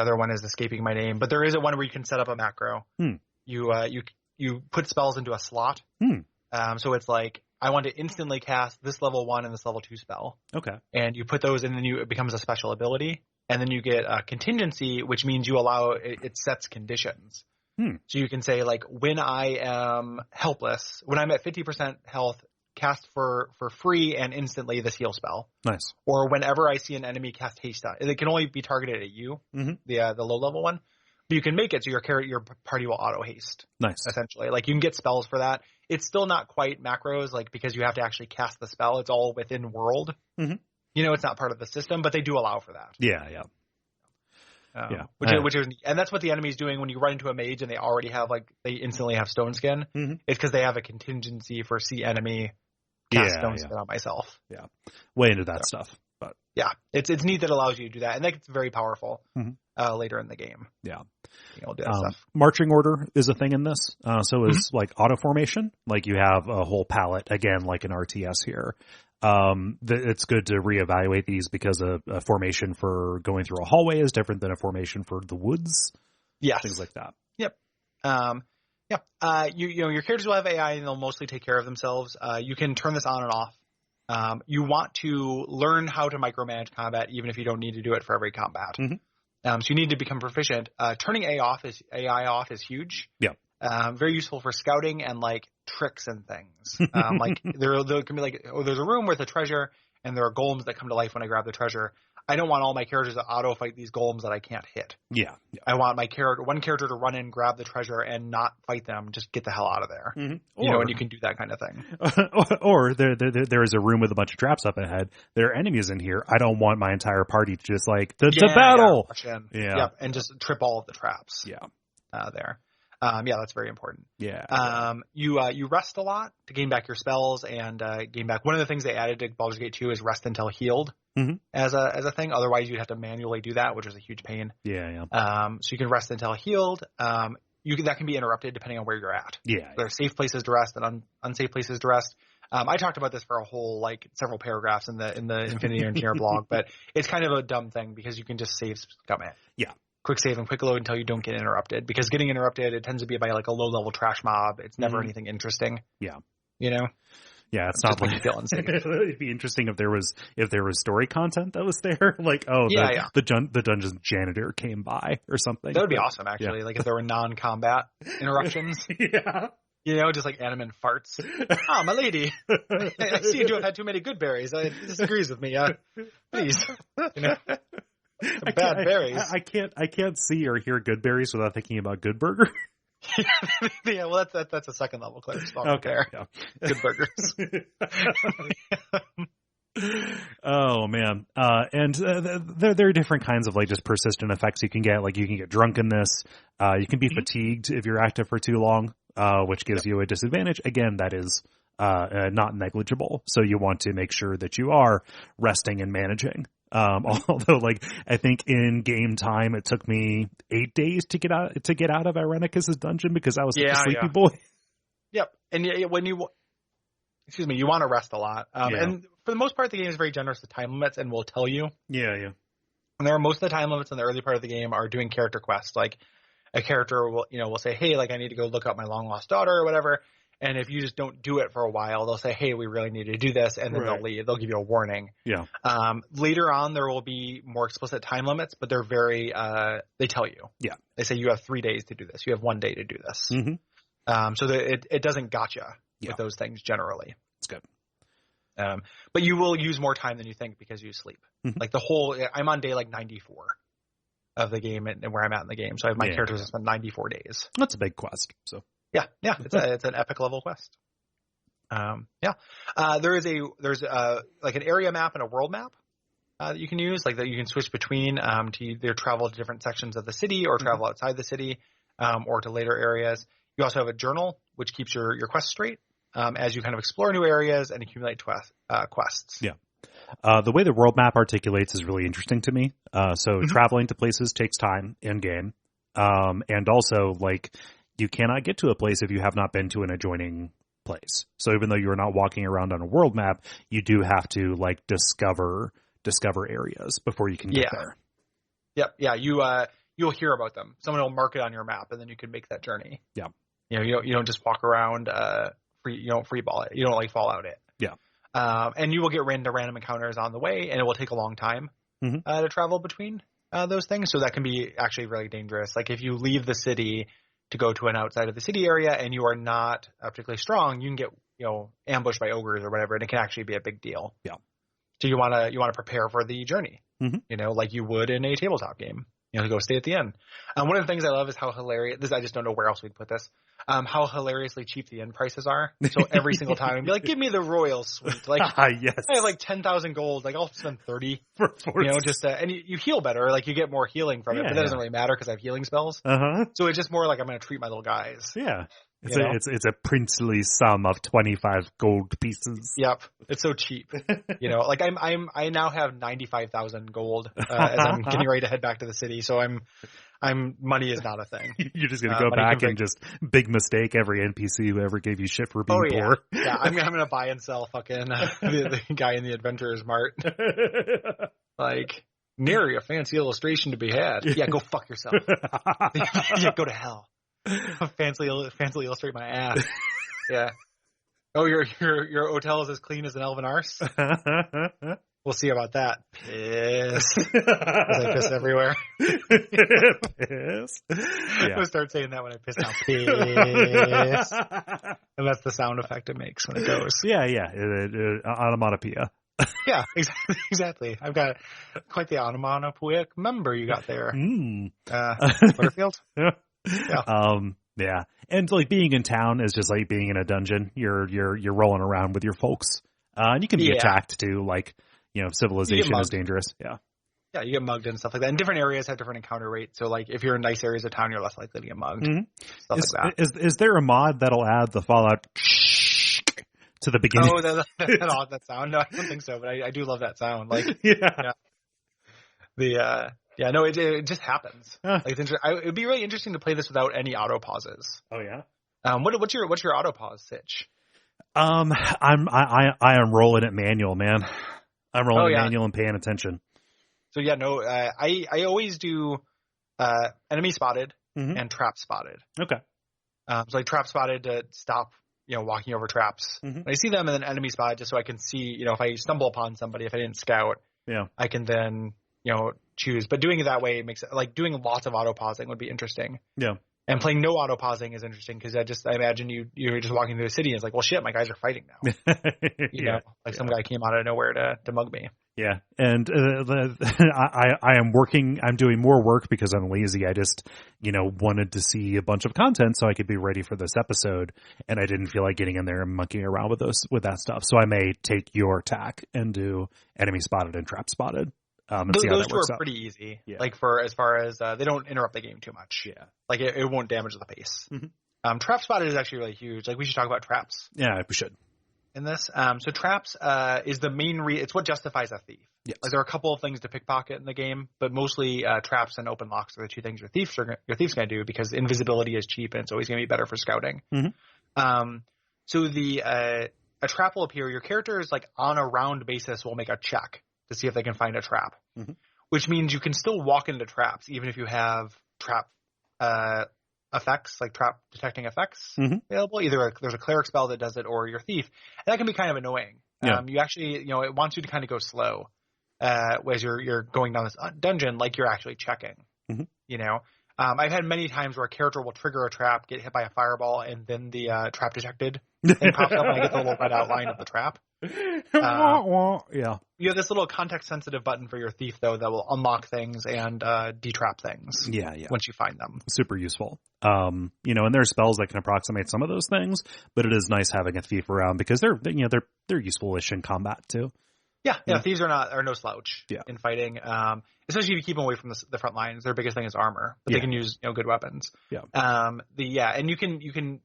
other one is escaping my name. But there is one where you can set up a macro. You put spells into a slot. So it's like, I want to instantly cast this level 1 and this level 2 spell. Okay. And you put those in, and then it becomes a special ability. And then you get a contingency, which means you allow it sets conditions. So you can say, like, when I am helpless, when I'm at 50% health, cast for free and instantly this heal spell. Nice. Or whenever I see an enemy cast haste, it can only be targeted at you, the low level one. But you can make it so your party will auto haste. Nice. Essentially, like you can get spells for that. It's still not quite macros, like because you have to actually cast the spell. It's all within world. It's not part of the system, but they do allow for that. Yeah. Which is, and that's what the enemy's doing when you run into a mage and they instantly have stone skin. It's because they have a contingency for see enemy cast stone skin on myself. Yeah. Way into that stuff. But yeah, it's neat that allows you to do that, and it's very powerful later in the game. Yeah, do that stuff. Marching order is a thing in this. So is like auto formation. Like you have a whole palette again, like an RTS here. It's good to reevaluate these because a formation for going through a hallway is different than a formation for the woods. Yes, things like that. Yep. Your characters will have AI, and they'll mostly take care of themselves. You can turn this on and off. You want to learn how to micromanage combat, even if you don't need to do it for every combat. So you need to become proficient. Turning AI off is huge. Yeah. Very useful for scouting and like tricks and things. Like there can be like, there's a room with a treasure, and there are golems that come to life when I grab the treasure. I don't want all my characters to auto fight these golems that I can't hit. Yeah. I want one character to run in, grab the treasure, and not fight them. Just get the hell out of there. And you can do that kind of thing. Or there is a room with a bunch of traps up ahead. There are enemies in here. I don't want my entire party to just like to battle. Yep, and just trip all of the traps. Yeah. There. That's very important. Yeah. You rest a lot to gain back your spells and gain back. One of the things they added to Baldur's Gate 2 is rest until healed as a thing. Otherwise, you'd have to manually do that, which is a huge pain. Yeah. So you can rest until healed. That can be interrupted depending on where you're at. Yeah. There are safe places to rest and unsafe places to rest. I talked about this for a whole several paragraphs in the Infinity Engineer blog, but it's kind of a dumb thing because you can just save scum it. Yeah. Quick save and quick load until you don't get interrupted, because getting interrupted, it tends to be by like a low level trash mob. It's never anything interesting. Yeah. Yeah, it's not like feel unsafe. It'd be interesting if there was story content that was there, like the dungeon's janitor came by or something. That would be awesome, actually. Yeah. Like if there were non-combat interruptions. Yeah. Just like Animan farts. Oh, my lady, I see you have had too many good berries. It disagrees with me. Please, bad berries. I can't see or hear good berries without thinking about Good Burger. Yeah, well, that's a second level clear spot. Okay, there. Yeah. Good burgers. Oh man, and there are different kinds of like just persistent effects you can get. Like you can get drunkenness. You can be fatigued if you're active for too long, which gives you a disadvantage. Again, that is not negligible. So you want to make sure that you are resting and managing. Although, like, I think in game time, it took me 8 days to get out of Irenicus's dungeon because I was such a sleepy boy. Yep, and when you want to rest a lot. And for the most part, the game is very generous with time limits, and will tell you. Yeah. And there are most of the time limits in the early part of the game are doing character quests. Like a character will say, hey, like I need to go look up my long lost daughter or whatever. And if you just don't do it for a while, they'll say, hey, we really need to do this. And then they'll leave. They'll give you a warning. Yeah. Later on, there will be more explicit time limits, but they're very, they tell you. Yeah. They say you have 3 days to do this. You have 1 day to do this. Mm-hmm. So that it doesn't gotcha with those things generally. It's good. But you will use more time than you think because you sleep. Mm-hmm. Like I'm on day like 94 of the game and where I'm at in the game. So I have my characters have spent 94 days. That's a big quest. So. Yeah, it's an epic level quest. There's like an area map and a world map that you can use, like that you can switch between to either travel to different sections of the city or travel outside the city or to later areas. You also have a journal which keeps your quest straight as you kind of explore new areas and accumulate quests. Yeah. The way the world map articulates is really interesting to me. So traveling to places takes time in game, and also like. You cannot get to a place if you have not been to an adjoining place. So even though you're not walking around on a world map, you do have to like discover areas before you can get there. Yep. Yeah. You'll hear about them. Someone will mark it on your map and then you can make that journey. Yeah. You don't just walk around, you don't free ball it. You don't like Fallout it. Yeah. And you will get random encounters on the way and it will take a long time to travel between those things. So that can be actually really dangerous. Like if you leave the city to go to an outside of the city area and you are not particularly strong, you can get, ambushed by ogres or whatever, and it can actually be a big deal. Yeah. So you want to prepare for the journey, like you would in a tabletop game, to go stay at the end. One of the things I love is how hilarious this. I just don't know where else we'd put this. How hilariously cheap the end prices are. So every single time I'd be like, give me the royal suite. Like, yes. I have like 10,000 gold. Like I'll spend 30 for and you heal better. Like you get more healing from it, but that doesn't really matter because I have healing spells. So it's just more like I'm going to treat my little guys. Yeah. It's a princely sum of 25 gold pieces. Yep. It's so cheap. Like I now have 95,000 gold as I'm getting ready to head back to the city. So money is not a thing. You're just going to go back and just big mistake every NPC who ever gave you shit for being poor. Yeah, I'm going to buy and sell fucking the guy in the Adventurer's Mart. Like, nary a fancy illustration to be had. Yeah, go fuck yourself. Yeah, go to hell. Fancy illustrate my ass. Yeah. Oh, your hotel is as clean as an elven arse? We'll see about that. Piss. Because I piss everywhere. Piss. I'm going to start saying that when I piss now. Piss. And that's the sound effect it makes when it goes. Yeah. Onomatopoeia. Yeah, exactly. I've got quite the onomatopoeic member you got there. Butterfield? Yeah. Yeah. And like being in town is just like being in a dungeon. You're rolling around with your folks. And you can be attacked too, like, civilization is dangerous. Yeah. Yeah, you get mugged and stuff like that. And different areas have different encounter rates. So like if you're in nice areas of town, you're less likely to get mugged. Stuff like that. Is there a mod that'll add the Fallout to the beginning? Oh, that sound? No, I don't think so, but I do love that sound. Like, it just happens. Like it'd be really interesting to play this without any auto pauses. Oh yeah. What's your auto pause, Sitch? I am rolling it manual, man. I'm rolling it manual and paying attention. So I always do enemy spotted and trap spotted. Okay. So I trap spotted to stop walking over traps. Mm-hmm. I see them in an enemy spot just so I can see, if I stumble upon somebody, if I didn't scout, I can then, choose. But doing it that way makes it like doing lots of auto pausing would be interesting. Yeah. And playing no auto pausing is interesting because I imagine you're just walking through the city and it's like, well, shit, my guys are fighting now. Some guy came out of nowhere to mug me. Yeah. And I'm doing more work because I'm lazy. I just, wanted to see a bunch of content so I could be ready for this episode. And I didn't feel like getting in there and monkeying around with that stuff. So I may take your tack and do enemy spotted and trap spotted. Those two are pretty easy. Yeah. Like as far as they don't interrupt the game too much. Yeah. Like it won't damage the pace. Mm-hmm. Trap spotted is actually really huge. Like we should talk about traps. Yeah, we should. In this. So traps is the main it's what justifies a thief. Yes. Like there are a couple of things to pickpocket in the game, but mostly traps and open locks are the two things your thief's going to do because invisibility is cheap and it's always going to be better for scouting. Mm-hmm. So a trap will appear. Your character is like on a round basis will make a check to see if they can find a trap, which means you can still walk into traps even if you have trap effects, like trap detecting effects available. Either there's a cleric spell that does it or your thief. And that can be kind of annoying. Yeah. You actually, it wants you to kind of go slow as you're going down this dungeon like you're actually checking, I've had many times where a character will trigger a trap, get hit by a fireball, and then the trap detected thing pops up and I get the little red outline of the trap. Yeah. You have this little context-sensitive button for your thief, though, that will unlock things and detrap things. Yeah. Once you find them. Super useful. And there are spells that can approximate some of those things, but it is nice having a thief around because they're useful-ish in combat too. Yeah. Thieves are no slouch in fighting. Especially if you keep them away from the front lines. Their biggest thing is armor, but they can use good weapons. Yeah. And you can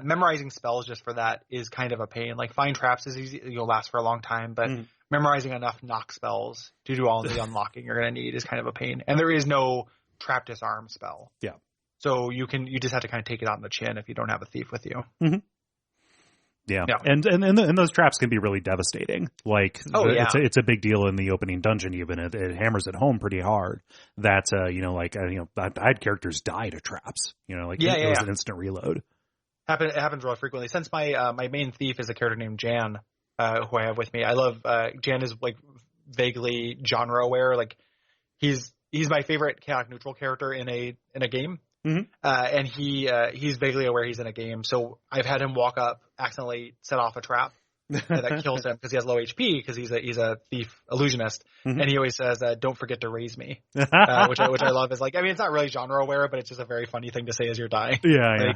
memorizing spells just for that is kind of a pain. Like find traps is easy; you'll last for a long time, but memorizing enough knock spells to do all the unlocking you're going to need is kind of a pain. And there is no trap disarm spell. Yeah. So you just have to kind of take it on the chin if you don't have a thief with you. Mm-hmm. Yeah. And those traps can be really devastating. Like, it's a big deal in the opening dungeon. Even it hammers it home pretty hard. That I had characters die to traps. It was an instant reload. It happens really frequently. Since my main thief is a character named Jan, who I have with me. I love Jan is like vaguely genre aware. Like he's my favorite chaotic neutral character in a game. And he's vaguely aware he's in a game. So I've had him walk up, accidentally set off a trap that kills him because he has low HP because he's a thief illusionist. And he always says, "Don't forget to raise me," which I love. Is like, I mean, it's not really genre aware, but it's just a very funny thing to say as you're dying. Yeah.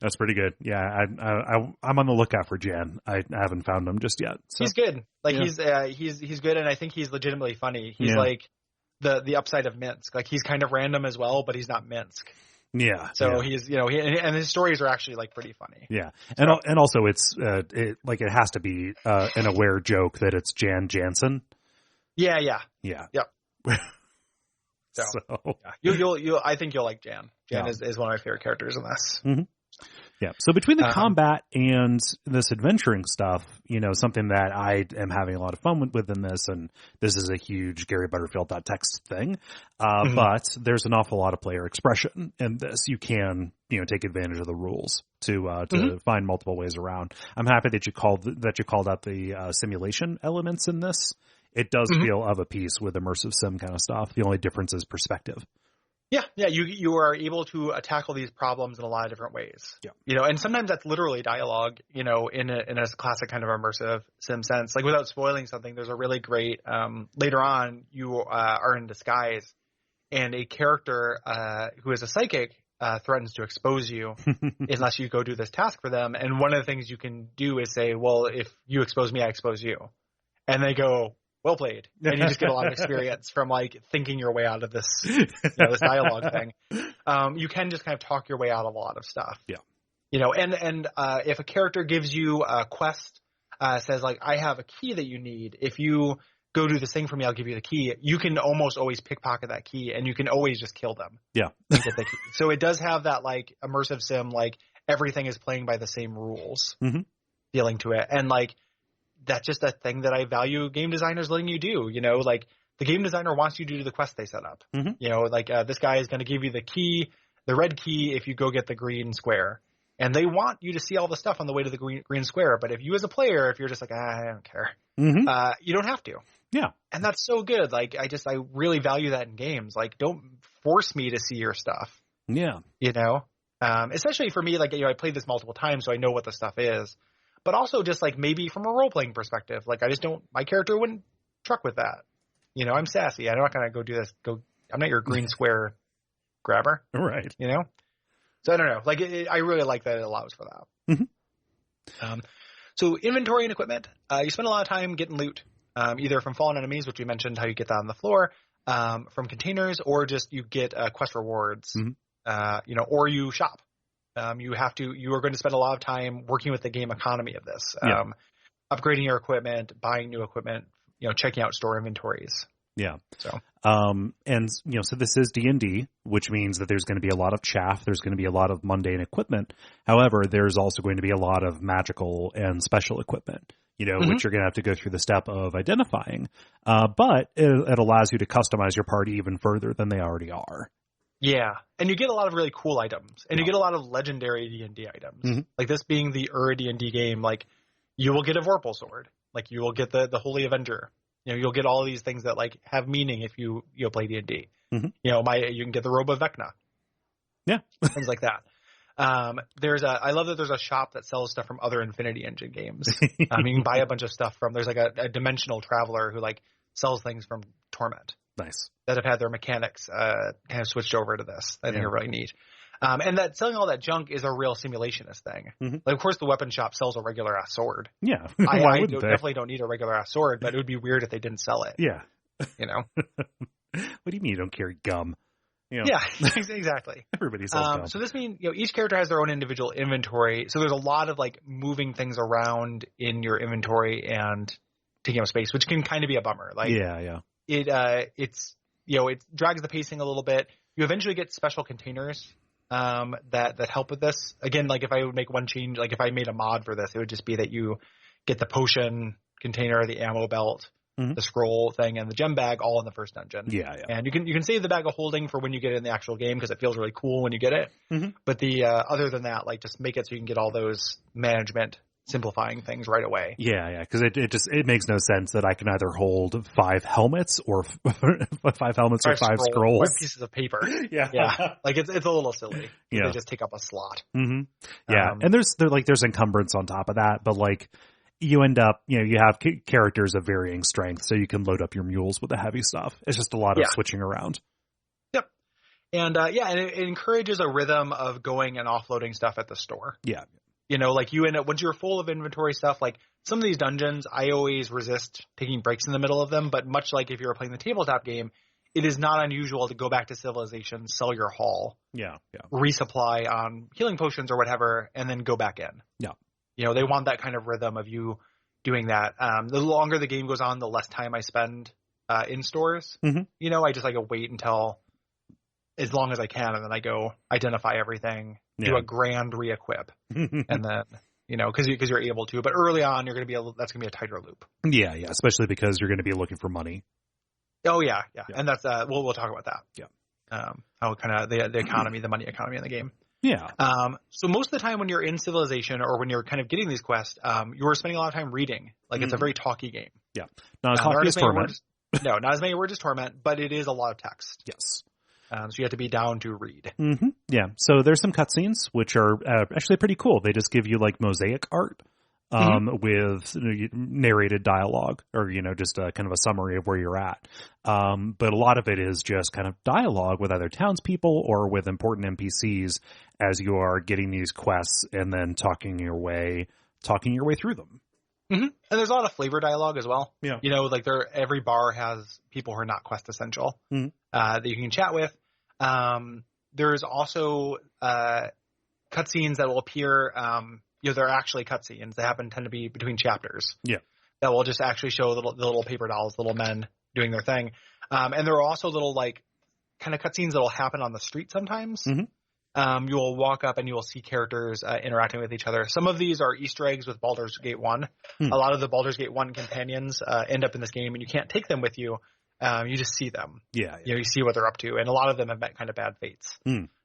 That's pretty good. Yeah, I'm on the lookout for Jan. I haven't found him just yet. So. He's good. Like he's good, and I think he's legitimately funny. He's like the upside of Minsk. Like he's kind of random as well, but he's not Minsk. Yeah. So he's and his stories are actually like pretty funny. Yeah, and also it has to be an aware joke that it's Jan Jansen. Yeah. Yep. You'll I think you'll like Jan. Jan is one of my favorite characters in this. Yeah. So between the combat and this adventuring stuff, something that I am having a lot of fun with in this, and this is a huge Gary Butterfield.text thing, but there's an awful lot of player expression in this. You can, take advantage of the rules to find multiple ways around. I'm happy that you called out the simulation elements in this. It does feel of a piece with immersive sim kind of stuff. The only difference is perspective. Yeah. You are able to tackle these problems in a lot of different ways. Yeah. And sometimes that's literally dialogue. In a classic kind of immersive sim sense. Like without spoiling something, there's a really great later on you are in disguise, and a character who is a psychic threatens to expose you unless you go do this task for them. And one of the things you can do is say, "Well, if you expose me, I expose you," and they go, "Well played," and you just get a lot of experience from like thinking your way out of this, this dialogue thing. You can just kind of talk your way out of a lot of stuff. Yeah. And if a character gives you a quest, says like, "I have a key that you need. If you go do this thing for me, I'll give you the key." You can almost always pickpocket that key, and you can always just kill them. Yeah. So it does have that like immersive sim, like everything is playing by the same rules feeling to it, and like. That's just a thing that I value game designers letting you do, like the game designer wants you to do the quest they set up, like this guy is going to give you the key, the red key, if you go get the green square. And they want you to see all the stuff on the way to the green square. But if you as a player, if you're just like, I don't care, you don't have to. Yeah. And that's so good. Like, I really value that in games. Like, don't force me to see your stuff. Yeah. You know? Especially for me, like, I played this multiple times, so I know what the stuff is. But also just like maybe from a role-playing perspective, like my character wouldn't truck with that. You know, I'm sassy. I'm not going to go do this. I'm not your green square grabber. Right. You know? So I don't know. Like, I really like that it allows for that. Mm-hmm. So inventory and equipment, you spend a lot of time getting loot, either from fallen enemies, which we mentioned how you get that on the floor, from containers, or just you get quest rewards, or you shop. You are going to spend a lot of time working with the game economy of this, upgrading your equipment, buying new equipment, checking out store inventories. Yeah. So, so this is D&D, which means that there's going to be a lot of chaff. There's going to be a lot of mundane equipment. However, there's also going to be a lot of magical and special equipment, which you're going to have to go through the step of identifying. But it allows you to customize your party even further than they already are. Yeah. And you get a lot of really cool items, and you get a lot of legendary D&D items. Like this being the D&D game, like you will get a Vorpal sword, like you will get the Holy Avenger. You'll get all of these things that like have meaning if you play D&D. You can get the Robe of Vecna. Yeah. Things like that. I love that there's a shop that sells stuff from other Infinity Engine games. You can buy a bunch of stuff there's like a dimensional traveler who like sells things from Torment. Nice. That have had their mechanics kind of switched over to this. I think are really neat. And that selling all that junk is a real simulationist thing. Like, of course, the weapon shop sells a regular ass sword. Yeah. I definitely don't need a regular ass sword, but it would be weird if they didn't sell it. Yeah. What do you mean you don't carry gum? Yeah, exactly. Everybody sells gum. So this means, each character has their own individual inventory. So there's a lot of like moving things around in your inventory and taking up space, which can kind of be a bummer. Like, yeah. It drags the pacing a little bit. You eventually get special containers that help with this. Again, like if I would make one change, like if I made a mod for this, it would just be that you get the potion container, the ammo belt, the scroll thing, and the gem bag all in the first dungeon. Yeah. And you can save the bag of holding for when you get it in the actual game because it feels really cool when you get it. But the other than that, like just make it so you can get all those management simplifying things right away. Yeah, because it makes no sense that I can either hold 5 helmets or 5 helmets or 5 scrolls. 5 pieces of paper. Yeah. Like it's a little silly. Yeah. They just take up a slot. Yeah. And there's encumbrance on top of that, but like you end up, you have characters of varying strength, so you can load up your mules with the heavy stuff. It's just a lot of switching around. Yep. And and it encourages a rhythm of going and offloading stuff at the store. Yeah. Like you end up, once you're full of inventory stuff, like some of these dungeons, I always resist taking breaks in the middle of them. But much like if you were playing the tabletop game, it is not unusual to go back to Civilization, sell your haul, resupply on healing potions or whatever, and then go back in. Yeah. They want that kind of rhythm of you doing that. The longer the game goes on, the less time I spend in stores. I just like wait until as long as I can, and then I go identify everything, do a grand re-equip, and then because you're able to. But early on, you're going to be that's going to be a tighter loop. Yeah, especially because you're going to be looking for money. Oh yeah, and that's we'll talk about that. Yeah, how kind of the economy, the money economy in the game. Yeah. So most of the time when you're in Civilization or when you're kind of getting these quests, you're spending a lot of time reading. Like it's a very talky game. Yeah, not as talky as Torment. No, not as many words as Torment, but it is a lot of text. Yes. So you have to be down to read. Yeah. So there's some cutscenes, which are actually pretty cool. They just give you like mosaic art with narrated dialogue or, just kind of a summary of where you're at. But a lot of it is just kind of dialogue with either townspeople or with important NPCs as you are getting these quests and then talking your way through them. And there's a lot of flavor dialogue as well. Yeah. Like every bar has people who are not quest essential that you can chat with. There's also cutscenes that will appear. They're actually cutscenes. They tend to be between chapters. Yeah. That will just actually show the little paper dolls, little men doing their thing. And there are also little like kind of cutscenes that will happen on the street sometimes. You will walk up and you will see characters interacting with each other. Some of these are Easter eggs with Baldur's Gate 1. A lot of the Baldur's Gate 1 companions end up in this game, and you can't take them with you. You just see them. Yeah. You see what they're up to, and a lot of them have met kind of bad fates.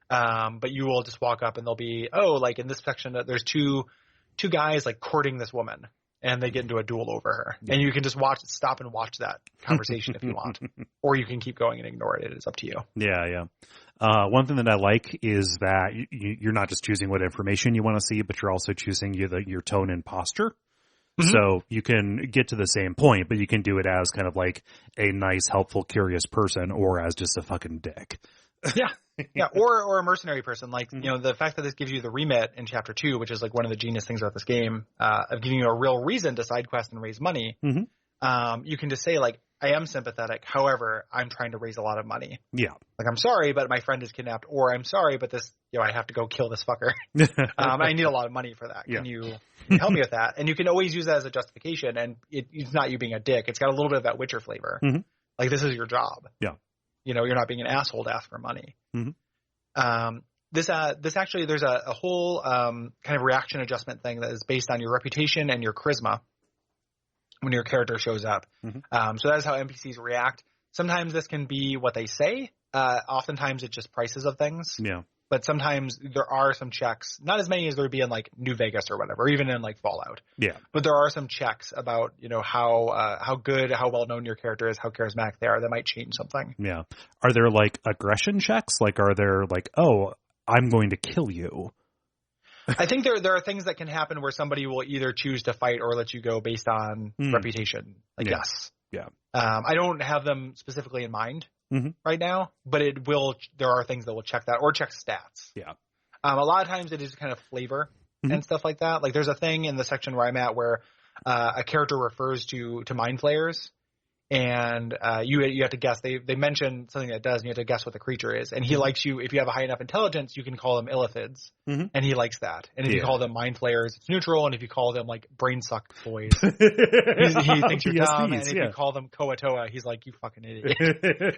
But you will just walk up and they'll be, like in this section, there's two guys like courting this woman and they get into a duel over her. Yeah. And you can just stop and watch that conversation if you want, or you can keep going and ignore it. It is up to you. Yeah. One thing that I like is that you're not just choosing what information you want to see, but you're also choosing your tone and posture. Mm-hmm. So you can get to the same point, but you can do it as kind of like a nice, helpful, curious person, or as just a fucking dick. Yeah, or a mercenary person. Like, the fact that this gives you the remit in Chapter 2, which is like one of the genius things about this game, of giving you a real reason to side quest and raise money. Mm-hmm. You can just say, like, I am sympathetic. However, I'm trying to raise a lot of money. Yeah. Like, I'm sorry, but my friend is kidnapped. Or I'm sorry, but this, I have to go kill this fucker. I need a lot of money for that. Can you help me with that? And you can always use that as a justification. And it's not you being a dick. It's got a little bit of that Witcher flavor. Mm-hmm. Like, this is your job. Yeah. You're not being an asshole to ask for money. Mm-hmm. This actually, there's a whole kind of reaction adjustment thing that is based on your reputation and your charisma when your character shows up. Mm-hmm. So that is how NPCs react. Sometimes this can be what they say. Oftentimes it's just prices of things. Yeah. But sometimes there are some checks, not as many as there would be in like New Vegas or whatever, or even in like Fallout. Yeah. But there are some checks about, how good, how well known your character is, how charismatic they are, that might change something. Yeah. Are there like aggression checks? Like, are there like, I'm going to kill you? I think there are things that can happen where somebody will either choose to fight or let you go based on reputation. Like, yes. Yeah. I don't have them specifically in mind. Mm-hmm. Right now, but there are things that will check that or check stats. Yeah. A lot of times it is kind of flavor and stuff like that. Like there's a thing in the section where I'm at where a character refers to mind flayers, and you have to guess. They mention something that it does, and you have to guess what the creature is. And he likes you if you have a high enough intelligence, you can call them illithids, and he likes that. And if you call them mind flayers, it's neutral. And if you call them like brain suck boys, he thinks you're dumb. And if you call them Koatoa, he's like, you fucking idiot,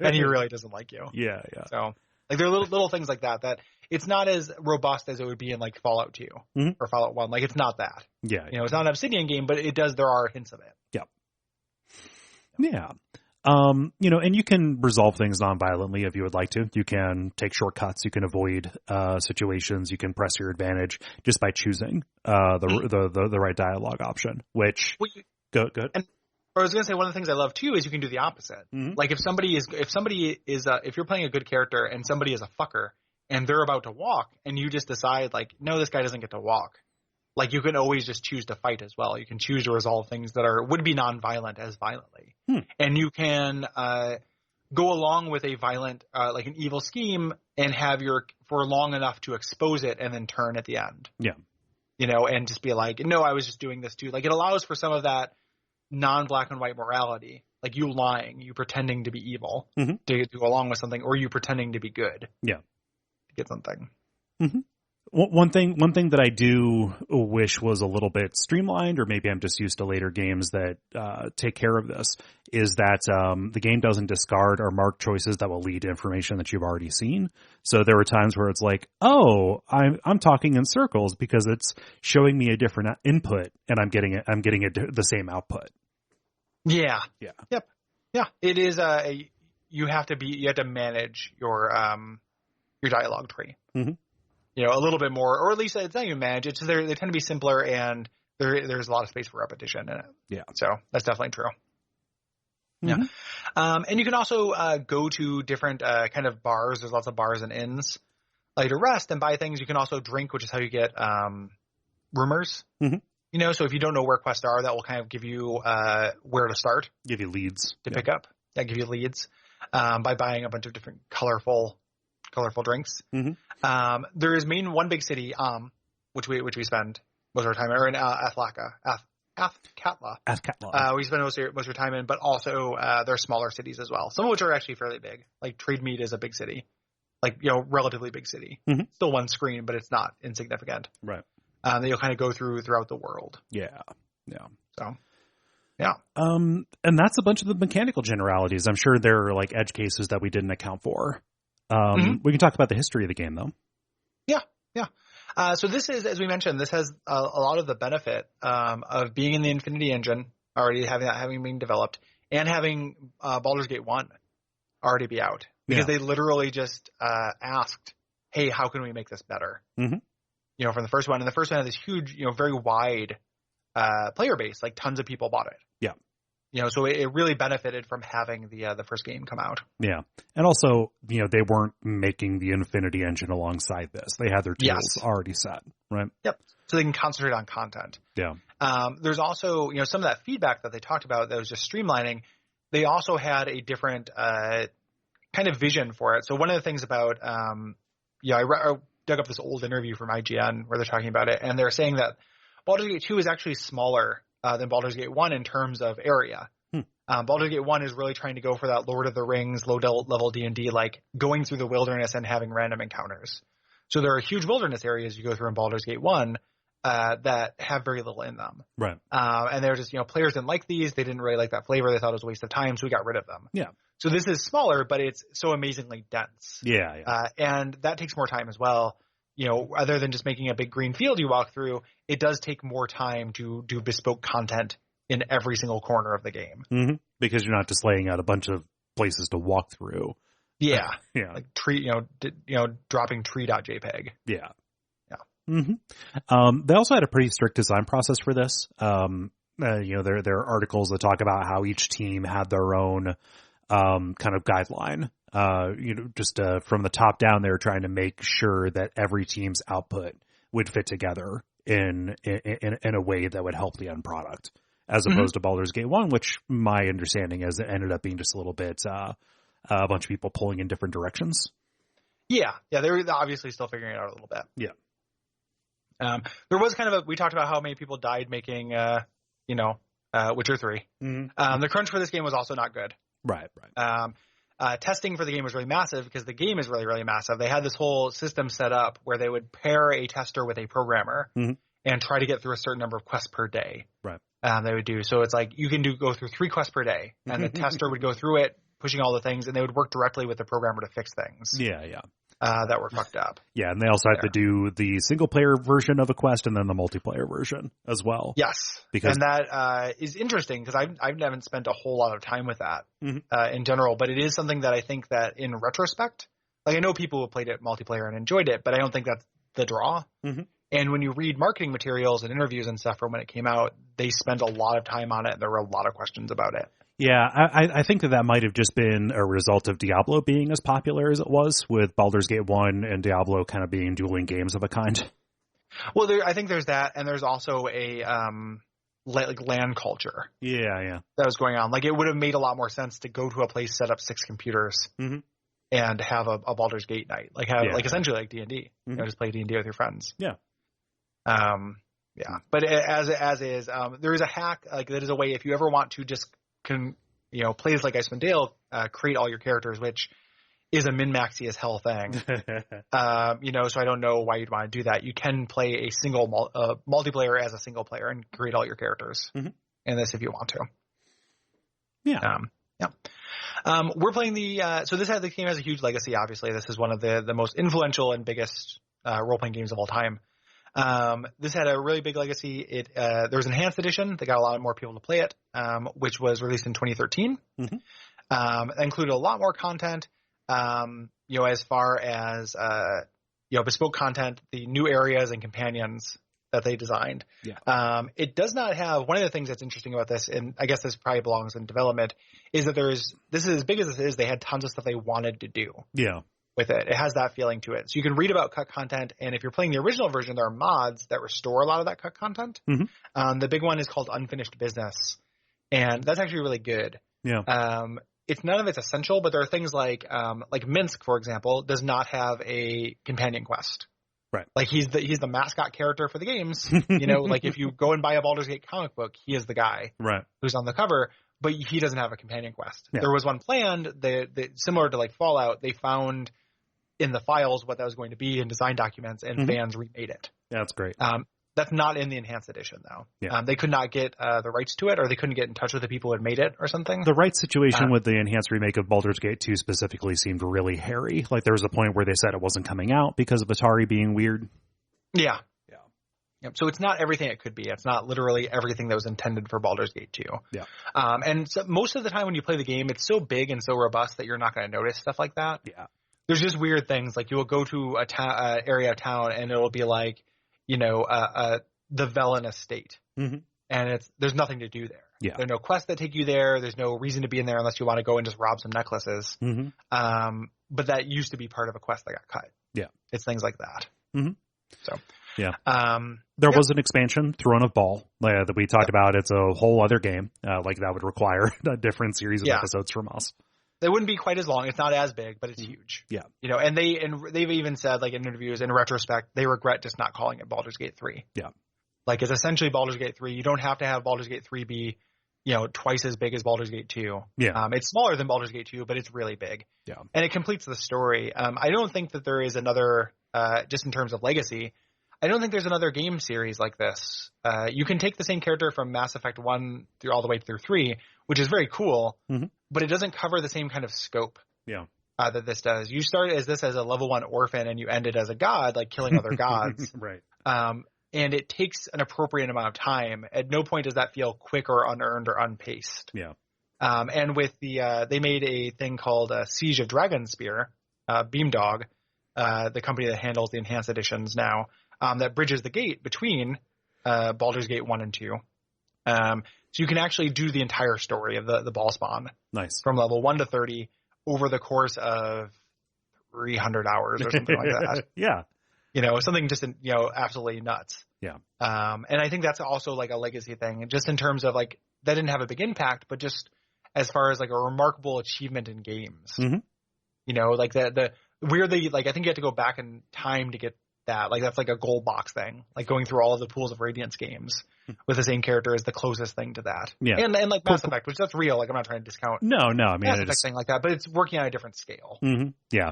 and he really doesn't like you. Yeah. So like there are little things like that it's not as robust as it would be in like Fallout 2 or Fallout 1. Like it's not that. Yeah. It's not an Obsidian game, but it does. There are hints of it. Yeah. Yeah. And you can resolve things non-violently if you would like to. You can take shortcuts. You can avoid situations. You can press your advantage just by choosing the right dialogue option. Which go. And I was going to say one of the things I love too is you can do the opposite. Mm-hmm. Like if you're playing a good character and somebody is a fucker and they're about to walk and you just decide like, no, this guy doesn't get to walk. Like you can always just choose to fight as well. You can choose to resolve things that would be non-violent as violently. And you can go along with a violent, like an evil scheme and have for long enough to expose it and then turn at the end. Yeah. And just be like, no, I was just doing this too. Like it allows for some of that non-black and white morality. Like you lying, you pretending to be evil to go along with something, or you pretending to be good. Yeah. To get something. Mm-hmm. One thing that I do wish was a little bit streamlined, or maybe I'm just used to later games that take care of this, is that the game doesn't discard or mark choices that will lead to information that you've already seen. So there were times where it's like, I'm talking in circles because it's showing me a different input, and I'm getting the same output. Yeah. Yeah. Yep. Yeah. It is you have to manage your dialogue tree. Mm-hmm. A little bit more, or at least it's not even managed. It's they tend to be simpler, and there's a lot of space for repetition in it. Yeah. So that's definitely true. Mm-hmm. Yeah. And you can also go to different kind of bars. There's lots of bars and inns, like to rest and buy things. You can also drink, which is how you get rumors. Mm-hmm. So if you don't know where quests are, that will kind of give you where to start. Give you leads to pick up. That give you leads by buying a bunch of different colorful drinks. Mm-hmm. There is one big city, which we spend most of our time in, or in Athkatla. We spend most of our time in, but also there are smaller cities as well, some of which are actually fairly big. Like Trademead is a big city, like relatively big city. Mm-hmm. Still one screen, but it's not insignificant. Right. That you'll kind of go throughout the world. Yeah. So. Yeah. And that's a bunch of the mechanical generalities. I'm sure there are like edge cases that we didn't account for. We can talk about the history of the game, though. Yeah. So this is, as we mentioned, this has a lot of the benefit of being in the Infinity Engine already, having been developed, and having Baldur's Gate 1 already be out. Because they literally just asked hey, how can we make this better? Mm-hmm. You know, from the first one. And the first one had this huge, you know, very wide player base. Like tons of people bought it. Yeah. You know, so it really benefited from having the first game come out. Yeah. And also, you know, they weren't making the Infinity engine alongside this. They had their tools already set, right? Yep. So they can concentrate on content. Yeah. There's also, you know, some of that feedback that they talked about that was just streamlining. They also had a different kind of vision for it. So one of the things about, I dug up this old interview from IGN where they're talking about it, and they're saying that Baldur's Gate 2 is actually smaller than Baldur's Gate 1 in terms of area. Baldur's Gate 1 is really trying to go for that Lord of the Rings, low-level D&D, like going through the wilderness and having random encounters. So there are huge wilderness areas you go through in Baldur's Gate 1 that have very little in them. Right. And they're just, you know, players didn't like these. They didn't really like that flavor. They thought it was a waste of time, so we got rid of them. Yeah. So this is smaller, but it's so amazingly dense. Yeah. And that takes more time as well. You know, other than just making a big green field you walk through, it does take more time to do bespoke content in every single corner of the game. Mm-hmm. Because you're not just laying out a bunch of places to walk through. Yeah. Yeah. Like tree, dropping tree.jpg. Yeah. Yeah. Mm-hmm. They also had a pretty strict design process for this. There are articles that talk about how each team had their own kind of guideline. From the top down, they were trying to make sure that every team's output would fit together in a way that would help the end product, as opposed to Baldur's Gate 1, which my understanding is it ended up being just a little bit a bunch of people pulling in different directions. Yeah, they're obviously still figuring it out a little bit. Yeah. There was kind of we talked about how many people died making Witcher 3. The crunch for this game was also not good. Right. Testing for the game was really massive because the game is really, really massive. They had this whole system set up where they would pair a tester with a programmer and try to get through a certain number of quests per day. Right. They would do. So it's like you can go through 3 quests per day, and the tester would go through it, pushing all the things, and they would work directly with the programmer to fix things. Yeah. That were fucked up. Yeah, and they also had to do the single-player version of a quest and then the multiplayer version as well. Yes, and that is interesting because I haven't spent a whole lot of time with that in general, but it is something that I think that in retrospect, like I know people who played it multiplayer and enjoyed it, but I don't think that's the draw. And when you read marketing materials and interviews and stuff from when it came out, they spent a lot of time on it, and there were a lot of questions about it. Yeah, I think that might have just been a result of Diablo being as popular as it was, with Baldur's Gate 1 and Diablo kind of being dueling games of a kind. Well, I think there's that, and there's also a LAN culture. Yeah. That was going on. Like, it would have made a lot more sense to go to a place, set up 6 computers, and have a Baldur's Gate night. Like, essentially like D&D. You know, just play D&D with your friends. Yeah. Yeah. But as is, there is a hack, like, that is a way if you ever want to just play this like Icewind Dale, create all your characters, which is a min-maxy as hell thing. So I don't know why you'd want to do that. You can play a single multiplayer as a single player and create all your characters in this if you want to. Yeah. We're playing the game has a huge legacy. Obviously, this is one of the most influential and biggest role-playing games of all time. This had a really big legacy. There was an enhanced edition that got a lot more people to play it, which was released in 2013. That included a lot more content, as far as, bespoke content, the new areas and companions that they designed. Yeah. It does not have, one of the things that's interesting about this, and I guess this probably belongs in development, is that this is as big as this is, they had tons of stuff they wanted to do. Yeah. With it. It has that feeling to it. So you can read about cut content, and if you're playing the original version, there are mods that restore a lot of that cut content. The big one is called Unfinished Business, and that's actually really good. Yeah. It's none of it's essential, but there are things like Minsk, for example, does not have a companion quest. Right. Like he's the mascot character for the games. Like if you go and buy a Baldur's Gate comic book, he is the guy who's on the cover, but he doesn't have a companion quest. Yeah. There was one planned that similar to like Fallout, they found in the files what that was going to be in design documents, and fans remade it. Yeah, that's great. That's not in the enhanced edition, though. Yeah. They could not get the rights to it, or they couldn't get in touch with the people who had made it or something. The rights situation with the enhanced remake of Baldur's Gate 2 specifically seemed really hairy. Like there was a point where they said it wasn't coming out because of Atari being weird. Yeah. Yep. So it's not everything it could be. It's not literally everything that was intended for Baldur's Gate 2. Yeah. And so most of the time when you play the game, it's so big and so robust that you're not going to notice stuff like that. Yeah. there's just weird things. Like, you will go to a area of town and it'll be like, the Velen estate. Mm-hmm. And there's nothing to do there. Yeah. There are no quests that take you there. There's no reason to be in there unless you want to go and just rob some necklaces. Mm-hmm. But that used to be part of a quest that got cut. Yeah. It's things like that. Mm-hmm. So, yeah. There was an expansion, Throne of Ball, that we talked about. It's a whole other game. Like, that would require a different series of episodes from us. They wouldn't be quite as long. It's not as big, but it's huge. Yeah. And they've even said, like, in interviews, in retrospect, they regret just not calling it Baldur's Gate 3. Yeah. Like, it's essentially Baldur's Gate 3. You don't have to have Baldur's Gate 3 be, twice as big as Baldur's Gate 2. Yeah. It's smaller than Baldur's Gate 2, but it's really big. Yeah. And it completes the story. I don't think that there is another, just in terms of legacy, I don't think there's another game series like this. You can take the same character from Mass Effect 1 through all the way through 3, which is very cool, but it doesn't cover the same kind of scope. Yeah. That this does. You start as a level 1 orphan and you end it as a god, like killing other gods. Right. And it takes an appropriate amount of time. At no point does that feel quick or unearned or unpaced. Yeah. And with they made a thing called Siege of Dragonspear, Beamdog, the company that handles the enhanced editions now, that bridges the gate between Baldur's Gate 1 and 2. So you can actually do the entire story of the ball spawn. Nice. From level 1 to 30 over the course of 300 hours or something like that. Yeah. Something just, absolutely nuts. Yeah. And I think that's also like a legacy thing, just in terms of like, that didn't have a big impact, but just as far as like a remarkable achievement in games, like the weirdly, like, I think you have to go back in time to get that. Like, that's like a gold box thing, like going through all of the Pools of Radiance games with the same character is the closest thing to that. Yeah. And like Mass Effect, which that's real. Like, I'm not trying to discount. No. I mean, Mass Effect thing like that, but it's working on a different scale. Mm-hmm. Yeah.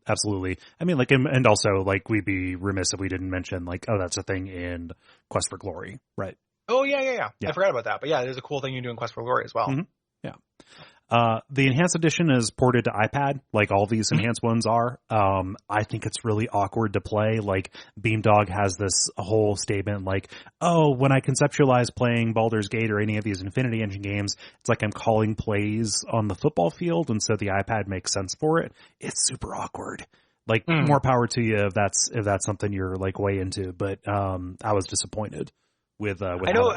Absolutely. I mean, like, and also, like, we'd be remiss if we didn't mention, like, oh, that's a thing in Quest for Glory, right? Oh, yeah. I forgot about that. But yeah, it is a cool thing you do in Quest for Glory as well. Mm-hmm. Yeah. The enhanced edition is ported to iPad, like all these enhanced ones are. I think it's really awkward to play. Like, Beamdog has this whole statement like, oh, when I conceptualize playing Baldur's Gate or any of these Infinity Engine games, it's like I'm calling plays on the football field, and so the iPad makes sense for it. It's super awkward. Like, more power to you if that's something you're like way into. But I was disappointed with I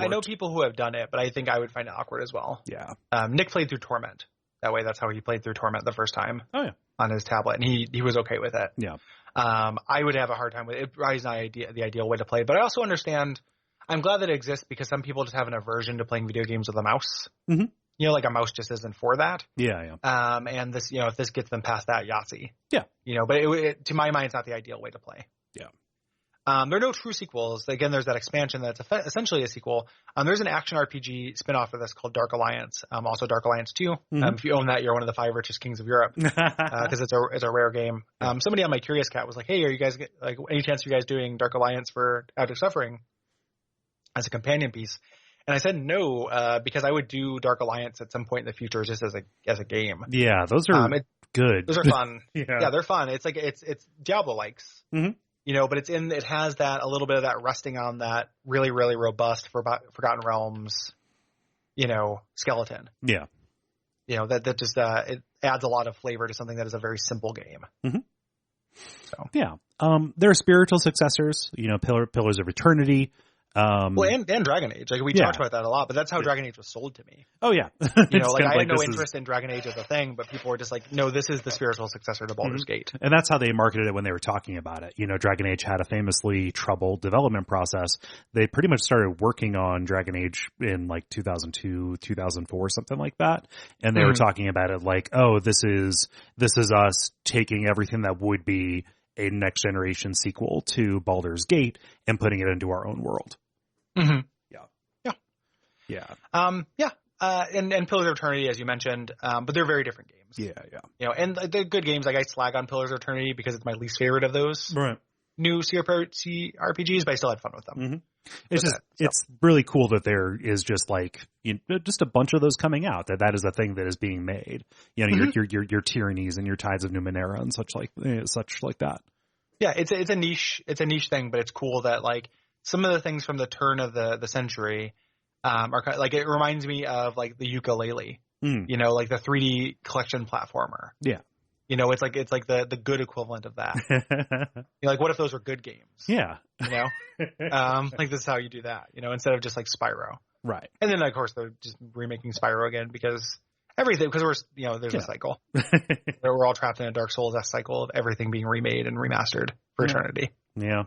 know people who have done it, but I think I would find it awkward as well. Yeah. Nick played through Torment. That way, that's how he played through Torment the first time. Oh yeah. On his tablet, and he was okay with it. Yeah. I would have a hard time with it. Probably not the ideal way to play, but I also understand. I'm glad that it exists because some people just have an aversion to playing video games with a mouse. Mm-hmm. Like a mouse just isn't for that. Yeah. And this, if this gets them past that, Yahtzee. Yeah. But it, to my mind, it's not the ideal way to play. Yeah. There are no true sequels. Again, there's that expansion that's essentially a sequel. There's an action RPG spinoff of this called Dark Alliance. Also Dark Alliance 2. Mm-hmm. If you own that, you're one of the 5 richest kings of Europe. Because it's a rare game. Somebody on my Curious Cat was like, hey, are you guys, like, any chance you guys doing Dark Alliance for Out of Suffering as a companion piece? And I said no, because I would do Dark Alliance at some point in the future just as a game. Yeah, those are good. Those are fun. Yeah, they're fun. It's like it's Diablo-likes. Mm-hmm. But it has that a little bit of that resting on that really, really robust Forgotten Realms, skeleton. Yeah. That just it adds a lot of flavor to something that is a very simple game. Mm-hmm. So yeah, there are spiritual successors. Pillars of Eternity. And Dragon Age. Like, we talked about that a lot, but that's how Dragon Age was sold to me. Oh yeah. I had no interest in Dragon Age as a thing, but people were just like, no, this is the spiritual successor to Baldur's Gate. And that's how they marketed it when they were talking about it. Dragon Age had a famously troubled development process. They pretty much started working on Dragon Age in like 2002, 2004, something like that. And they were talking about it like, oh, this is us taking everything that would be a next generation sequel to Baldur's Gate and putting it into our own world. Mm-hmm. Yeah. And Pillars of Eternity, as you mentioned, but they're very different games. Yeah. And they're good games. Like, I slag on Pillars of Eternity because it's my least favorite of those new CRPGs, but I still had fun with them. Mm-hmm. It's really cool that there is just like just a bunch of those coming out. That is a thing that is being made. Your Tyrannies and your Tides of Numenera and such like that. Yeah, it's a niche thing, but it's cool that like some of the things from the turn of the century are kind of, like, it reminds me of like the ukulele, like the 3D collection platformer. Yeah. You know, it's like the good equivalent of that. Like, what if those were good games? Yeah. You know, like this is how you do that. You know, instead of just like Spyro. Right. And then of course they're just remaking Spyro again because there's a cycle. We're all trapped in a Dark Souls-esque cycle of everything being remade and remastered for eternity. Yeah.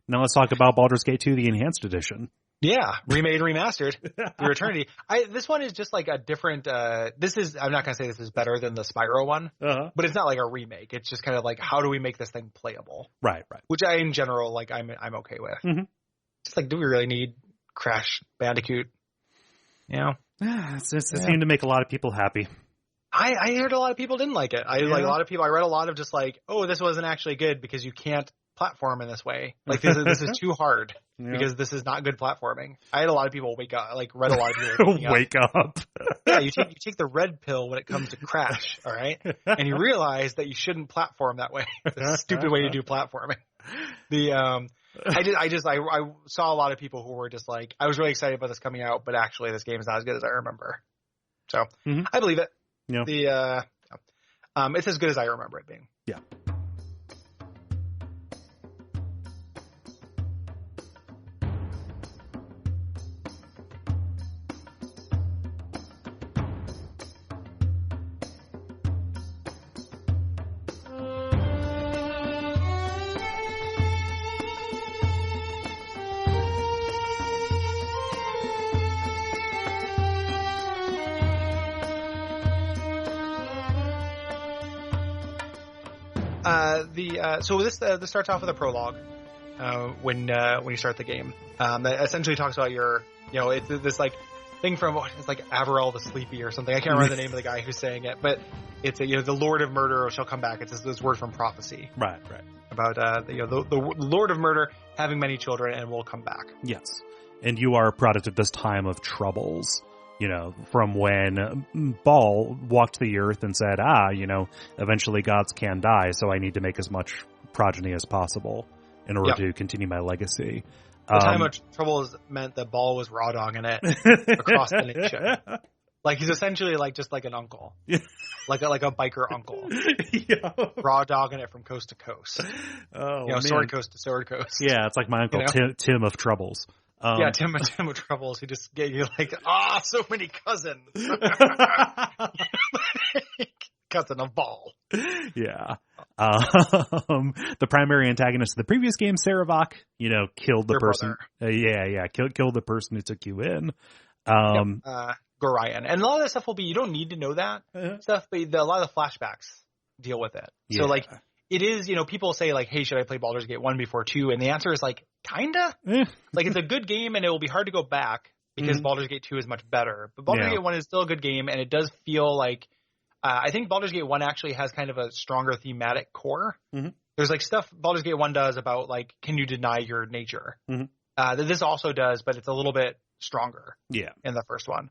Now let's talk about Baldur's Gate 2, the Enhanced Edition. Yeah, remade, remastered for eternity. This one is just like a different. I'm not gonna say this is better than the Spyro one, but it's not like a remake. It's just kind of like, how do we make this thing playable? Right. Which in general, like I'm okay with. Mm-hmm. Just like, do we really need Crash Bandicoot? You know, it seemed to make a lot of people happy. I heard a lot of people didn't like it. I read a lot of just like, oh, this wasn't actually good because you can't platform in this way. Like this is too hard because this is not good platforming. I had a lot of people read a lot of people wake up. Yeah, you take the red pill when it comes to Crash, all right? And you realize that you shouldn't platform that way. It's a stupid way to do platforming. I saw a lot of people who were just like, I was really excited about this coming out, but actually this game is not as good as I remember. So I believe it. Yeah. It's as good as I remember it being. Yeah. So this starts off with a prologue when you start the game. That essentially talks about it's this like thing from it's like Averell the Sleepy or something. I can't remember the name of the guy who's saying it, but it's the Lord of Murder shall come back. It's this word from prophecy. Right. About the Lord of Murder having many children and will come back. Yes, and you are a product of this time of troubles. You know, from when Baal walked the earth and said, eventually gods can die, so I need to make as much progeny as possible in order to continue my legacy. The time of troubles meant that Baal was raw dogging it across the nation. Like he's essentially just like an uncle, like a biker uncle, raw dogging it from coast to coast. Sword coast to sword coast. Yeah, it's like my uncle Tim of Troubles. Tim of Troubles, who just gave you so many cousins. Cousin of Baal. Yeah. The primary antagonist of the previous game, Saravok, killed the person. Killed the person who took you in. Gorion. And a lot of that stuff will be, you don't need to know that stuff, but a lot of the flashbacks deal with it. So it is, people say hey, should I play Baldur's Gate 1 before 2? And the answer is kinda. It's a good game and it will be hard to go back because Baldur's Gate 2 is much better. But Baldur's Gate 1 is still a good game and it does feel like, I think Baldur's Gate 1 actually has kind of a stronger thematic core. Mm-hmm. There's stuff Baldur's Gate 1 does about can you deny your nature? Mm-hmm. That this also does, but it's a little bit stronger in the first one.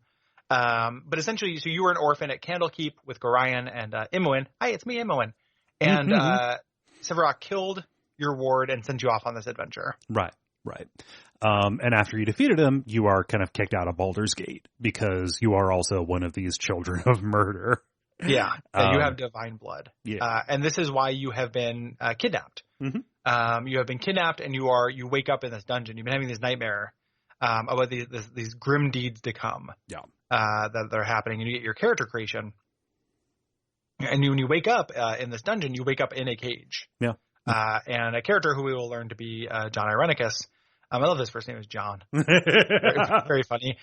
But essentially, so you were an orphan at Candlekeep with Gorion and Imoen. Hi, it's me, Imoen. And Sevarok killed your ward and sent you off on this adventure. Right. And after you defeated him, you are kind of kicked out of Baldur's Gate because you are also one of these children of murder. Yeah, you have divine blood. Yeah. And this is why you have been kidnapped. Mm-hmm. You have been kidnapped and you wake up in this dungeon. You've been having this nightmare about these grim deeds to come. Yeah. That are happening, and you get your character creation. And when you wake up in this dungeon, you wake up in a cage. Yeah. And a character who we will learn to be John Irenicus. I love his first name is John. very, very funny.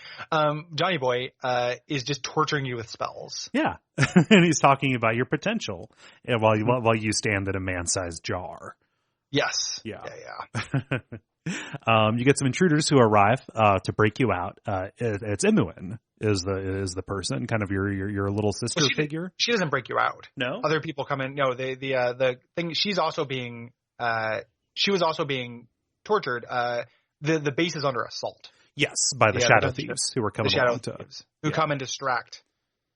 Johnny Boy is just torturing you with spells. Yeah. And he's talking about your potential while you stand in a man-sized jar. Yes. Yeah. Yeah. You get some intruders who arrive to break you out. It's Imoen is the person, kind of your little sister figure. She doesn't break you out. No, other people come in. No, the thing. She was also being tortured. The base is under assault. Yes, by the Shadow Thieves who are coming along who come and distract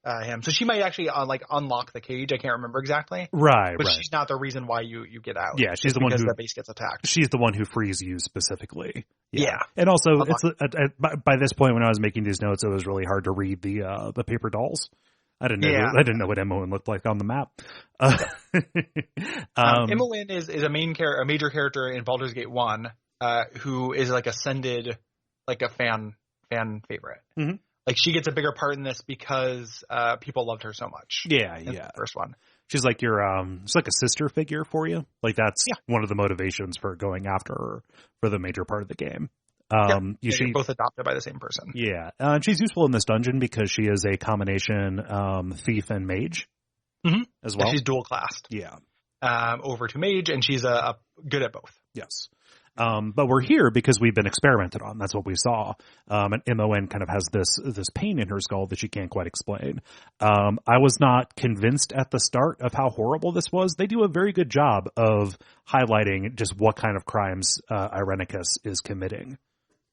him. So she might actually unlock the cage. I can't remember exactly. Right, but she's not the reason why you get out. Yeah, she's the one who the base gets attacked. She's the one who frees you specifically. Yeah. And also, it's by this point when I was making these notes, it was really hard to read the paper dolls. I didn't know what Imoen looked like on the map. Imoen is a major character in Baldur's Gate 1, who is like ascended, like a fan favorite. Mm-hmm. Like she gets a bigger part in this because people loved her so much. Yeah, in the first one. She's like she's like a sister figure for you. Like that's one of the motivations for going after her for the major part of the game. You're both adopted by the same person. Yeah. She's useful in this dungeon because she is a combination thief and mage as well. Yeah, she's dual classed. Yeah. Over to mage, and she's good at both. Yes. But we're here because we've been experimented on. That's what we saw. And Imoen kind of has this pain in her skull that she can't quite explain. I was not convinced at the start of how horrible this was. They do a very good job of highlighting just what kind of crimes Irenicus is committing.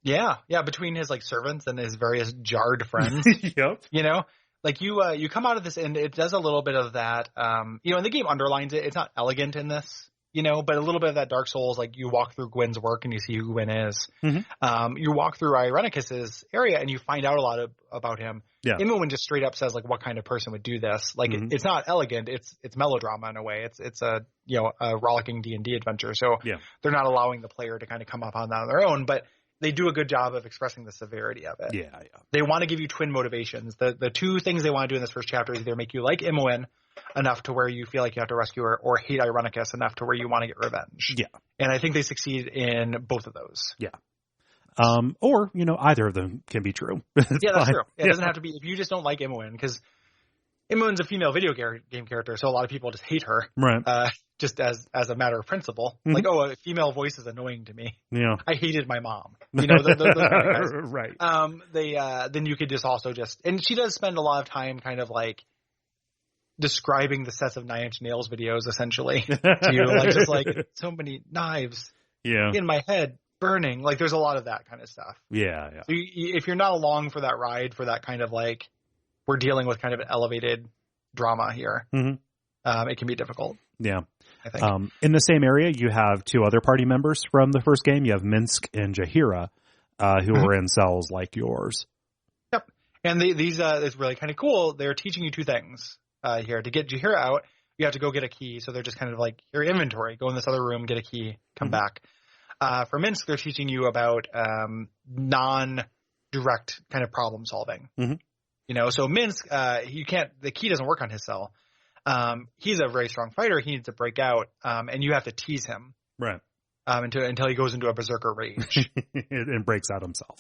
Yeah. Between his like servants and his various jarred friends. Yep. You know, like you come out of this and it does a little bit of that. And the game underlines it. It's not elegant in this. But a little bit of that Dark Souls, like you walk through Gwyn's work and you see who Gwyn is. Mm-hmm. You walk through Irenicus's area and you find out a lot about him. Yeah. Imoen just straight up says like what kind of person would do this. Like it's not elegant. It's melodrama in a way. It's a rollicking D&D adventure. So they're not allowing the player to kind of come up on that on their own, but they do a good job of expressing the severity of it. Yeah. They want to give you twin motivations. The two things they want to do in this first chapter is either make you like Imoen enough to where you feel like you have to rescue her, or hate Irenicus enough to where you want to get revenge. Yeah. And I think they succeed in both of those. Yeah. Or, either of them can be true. That's true. It doesn't have to be, if you just don't like Imoen, because Imoen's a female video game character, so a lot of people just hate her. Right. Just as a matter of principle. Mm-hmm. Like, a female voice is annoying to me. Yeah. I hated my mom. Those kind of guys. Right. Then you could just also and she does spend a lot of time kind of like describing the sets of Nine Inch Nails videos essentially to you, like so many knives in my head burning. Like there's a lot of that kind of stuff. Yeah. So if you're not along for that ride, for that kind of like, we're dealing with kind of an elevated drama here, it can be difficult. Yeah. I think. In the same area, you have two other party members from the first game. You have Minsk and Jaheira, who are in cells like yours. Yep. And these is really kind of cool. They're teaching you two things. Here to get Jaheira out, you have to go get a key. So they're just kind of like your inventory. Go in this other room, get a key, come back. For Minsk, they're teaching you about non-direct kind of problem solving. So Minsk, the key doesn't work on his cell. He's a very strong fighter. He needs to break out, and you have to tease him, right? Until he goes into a berserker rage and breaks out himself.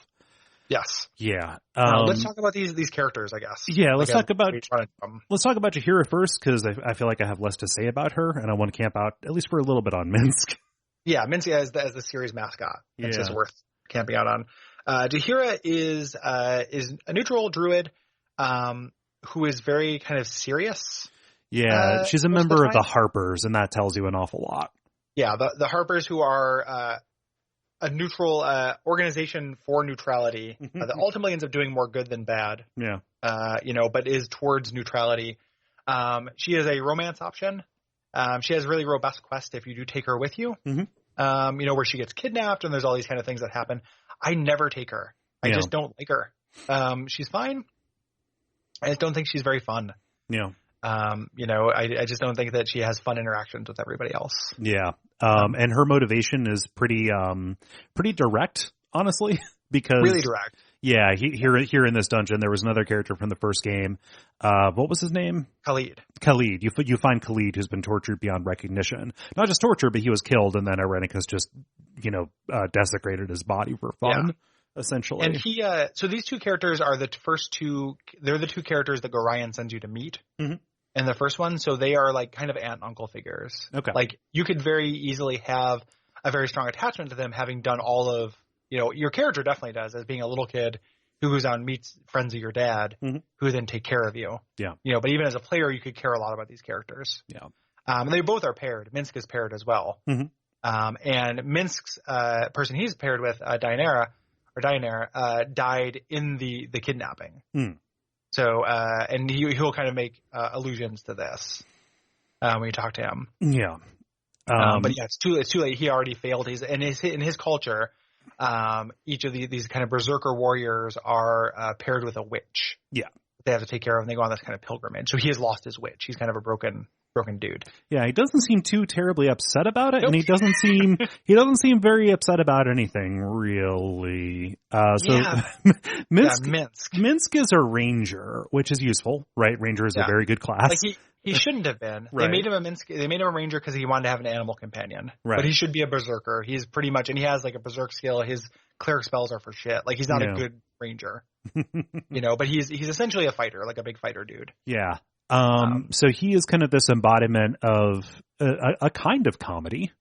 Yes. Yeah. Let's talk about these characters, I guess. Yeah. Let's talk about Jaheira first, because I feel like I have less to say about her, and I want to camp out at least for a little bit on Minsk. Yeah, Minsk as the series mascot. It's just worth camping out on. Jaheira is a neutral druid, who is very kind of serious. Yeah, she's a member of the Harpers, and that tells you an awful lot. Yeah, the Harpers, who are a neutral organization for neutrality that ultimately ends up doing more good than bad. Yeah. But is towards neutrality. She is a romance option. She has a really robust quest if you do take her with you. Where she gets kidnapped and there's all these kind of things that happen. I never take her. I just don't like her. She's fine. I just don't think she's very fun. Yeah. I just don't think that she has fun interactions with everybody else. Yeah. And her motivation is pretty direct, honestly, because really direct. Yeah. Here in this dungeon, there was another character from the first game. What was his name? Khalid. You find Khalid, who's been tortured beyond recognition. Not just tortured, but he was killed, and then Irenicus just, desecrated his body for fun. Yeah. Essentially. And so these two characters are the first two, they're the two characters that Gorion sends you to meet in the first one. So they are like kind of aunt and uncle figures. Okay. Like you could very easily have a very strong attachment to them, having done all of, your character definitely does, as being a little kid who goes out and meets friends of your dad who then take care of you. Yeah. But even as a player, you could care a lot about these characters. Yeah. And they both are paired. Minsk is paired as well. And Minsk's person he's paired with, Dianera, died in the kidnapping. So, and he'll kind of make allusions to this when you talk to him. Yeah. But yeah, it's too late. He already failed. He's in his culture. Each of these kind of berserker warriors are paired with a witch. Yeah. they have to take care of, and they go on this kind of pilgrimage. So he has lost his witch. He's kind of a broken dude. Yeah, he doesn't seem too terribly upset about it, Nope. and he doesn't seem very upset about anything really. Minsk is a ranger, which is useful, right? Ranger is a very good class. Like he shouldn't have been. Right. They made him a ranger because he wanted to have an animal companion. Right. But he should be a berserker. He's pretty much, and he has like a berserk skill. His cleric spells are for shit. Like he's not a good ranger, but he's essentially a fighter, like a big fighter dude. Yeah. So he is kind of this embodiment of a kind of comedy.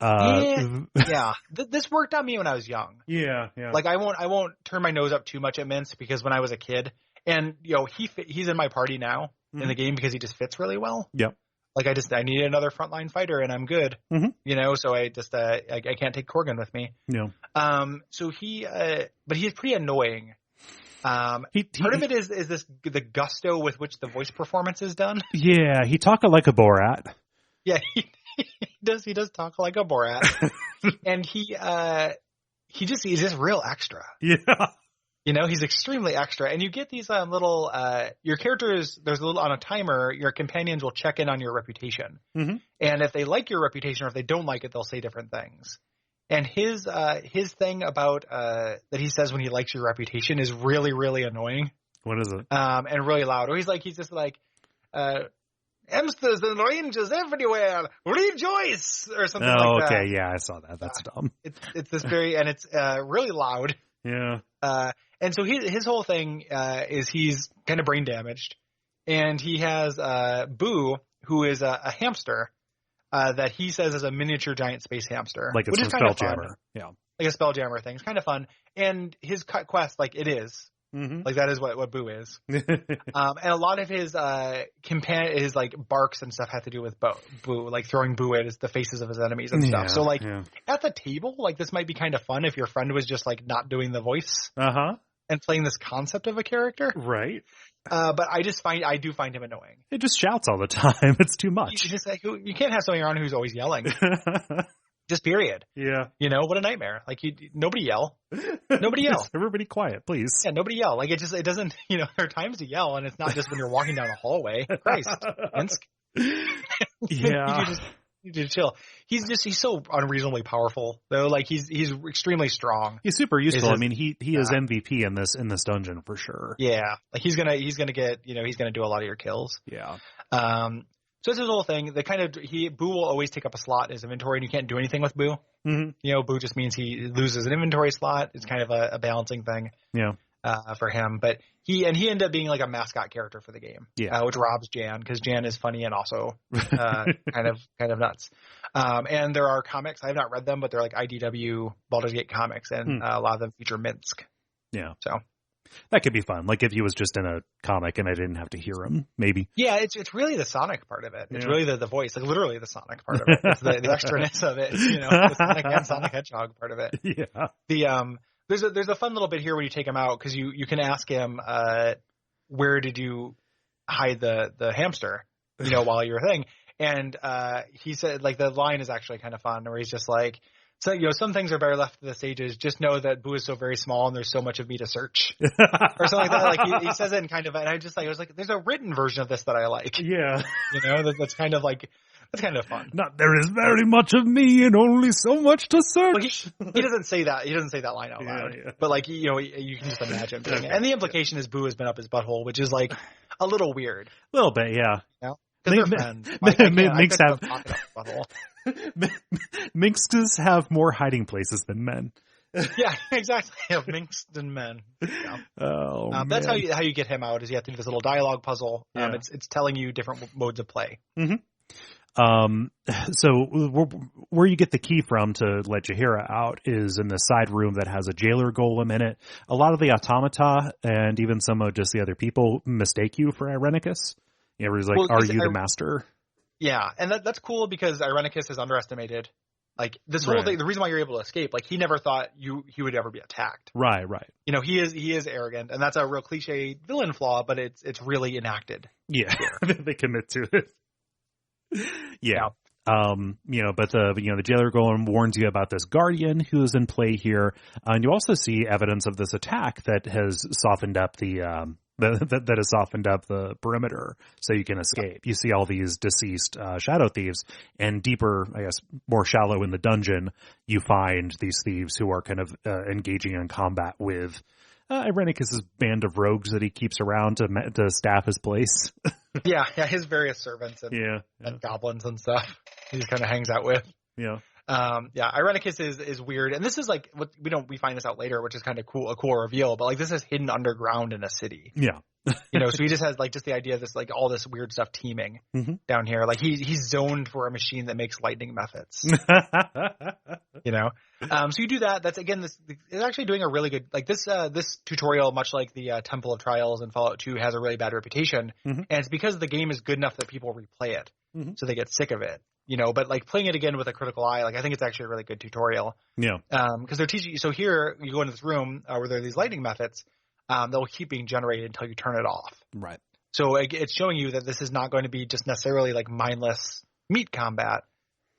This worked on me when I was young. Yeah. Like I won't turn my nose up too much at Minsk because when I was a kid, and he's in my party now in the game because he just fits really well. Yep. Like I need another frontline fighter and I'm good. Mm-hmm. So I just I can't take Corgan with me. No. So but he's pretty annoying. Part of it is the gusto with which the voice performance is done. Yeah, he talks like a Borat. Yeah, he does talk like a Borat, and he's just real extra. Yeah, he's extremely extra, and you get these little your characters. There's a little on a timer. Your companions will check in on your reputation, and if they like your reputation or if they don't like it, they'll say different things. And his thing about that he says when he likes your reputation is really, really annoying. What is it? And really loud. Or he's just like, Emsters and Rangers everywhere, rejoice, or something like that. Okay, yeah, I saw that. That's dumb. It's this and it's really loud. Yeah. And so his whole thing is he's kind of brain damaged, and he has Boo, who is a hamster. That he says is a miniature giant space hamster. Like it's a Spelljammer. Yeah. Like a Spelljammer thing. It's kind of fun. And his cut quest, like it is. Mm-hmm. Like that is what Boo is. And a lot of his his like barks and stuff have to do with Boo, like throwing Boo at the faces of his enemies and stuff. So like at the table, like this might be kind of fun if your friend was just like not doing the voice. And playing this concept of a character. Right. But I do find him annoying. It just shouts all the time. It's too much. You can't have somebody around who's always yelling. Just period. Yeah. What a nightmare. Like nobody yell. Nobody yell. Everybody quiet, please. Yeah, nobody yell. Like it doesn't, there are times to yell, and it's not just when you're walking down a hallway. Christ. Minsk. Yeah. You need to chill. He's so unreasonably powerful though. Like he's extremely strong. He's super useful. I mean, he is MVP in this dungeon for sure. Yeah. Like he's gonna get, he's gonna do a lot of your kills. Yeah. So it's his whole thing. Boo will always take up a slot in his inventory, and you can't do anything with Boo. Mm-hmm. Boo just means he loses an inventory slot. It's kind of a balancing thing. Yeah. For him, but he ended up being like a mascot character for the game. Yeah. Which robs Jan because Jan is funny and also kind of nuts. And there are comics. I have not read them, but they're like IDW Baldur's Gate comics, and a lot of them feature Minsk. Yeah. So. That could be fun. Like if he was just in a comic and I didn't have to hear him, maybe. Yeah, it's really the Sonic part of it. It's really the voice, like literally the Sonic part of it. It's the extraness of it. The Sonic and Sonic Hedgehog part of it. Yeah. There's a fun little bit here when you take him out because you can ask him, where did you hide the hamster? While you were thing, and he said like the line is actually kind of fun where he's just like. So, some things are better left to the sages. Just know that Boo is so very small and there's so much of me to search. Or something like that. Like he says it in kind of, and I was like, there's a written version of this that I like. Yeah. That's kind of like, that's kind of fun. Not there is very much of me and only so much to search. Well, he doesn't say that. He doesn't say that line out loud. Yeah. But like, you can just imagine doing it. And the implication is Boo has been up his butthole, which is like a little weird. A little bit, yeah. Because they're friends. Minks have more hiding places than men. Yeah, exactly. Minks than men. Yeah. Oh, that's how you get him out. Is you have to do this little dialogue puzzle. It's telling you different modes of play. Mm-hmm. So where you get the key from to let Jaheira out is in the side room that has a jailer golem in it. A lot of the automata and even some of just the other people mistake you for Irenicus. Everybody's like, are you the master? Yeah, and that's cool because Irenicus is underestimated. Like this whole thing, the reason why you're able to escape, like he never thought he would ever be attacked. Right. He is arrogant, and that's a real cliche villain flaw, but it's really enacted. Yeah, they commit to it. Yeah. But the jailer golem warns you about this guardian who is in play here, and you also see evidence of this attack that has softened up the that has softened up the perimeter so you can escape. You see all these deceased shadow thieves, and deeper, I guess, more shallow in the dungeon, you find these thieves who are kind of engaging in combat with Irenicus's band of rogues that he keeps around to staff his place. yeah, his various servants and goblins and stuff he just kind of hangs out with. Yeah. Irenicus is weird, and this is like what we find this out later, which is kind of cool, a cool reveal. But like this is hidden underground in a city. Yeah. So he just has like just the idea of this like all this weird stuff teeming down here. Like he's zoned for a machine that makes lightning methods. So you do that. That's again it's actually doing a really good like this tutorial, much like the Temple of Trials in Fallout 2, has a really bad reputation, and it's because the game is good enough that people replay it, so they get sick of it. But like playing it again with a critical eye, like I think it's actually a really good tutorial. Yeah. Because they're teaching you. So here you go into this room where there are these lightning methods. They'll keep being generated until you turn it off. Right. So it's showing you that this is not going to be just necessarily like mindless meat combat.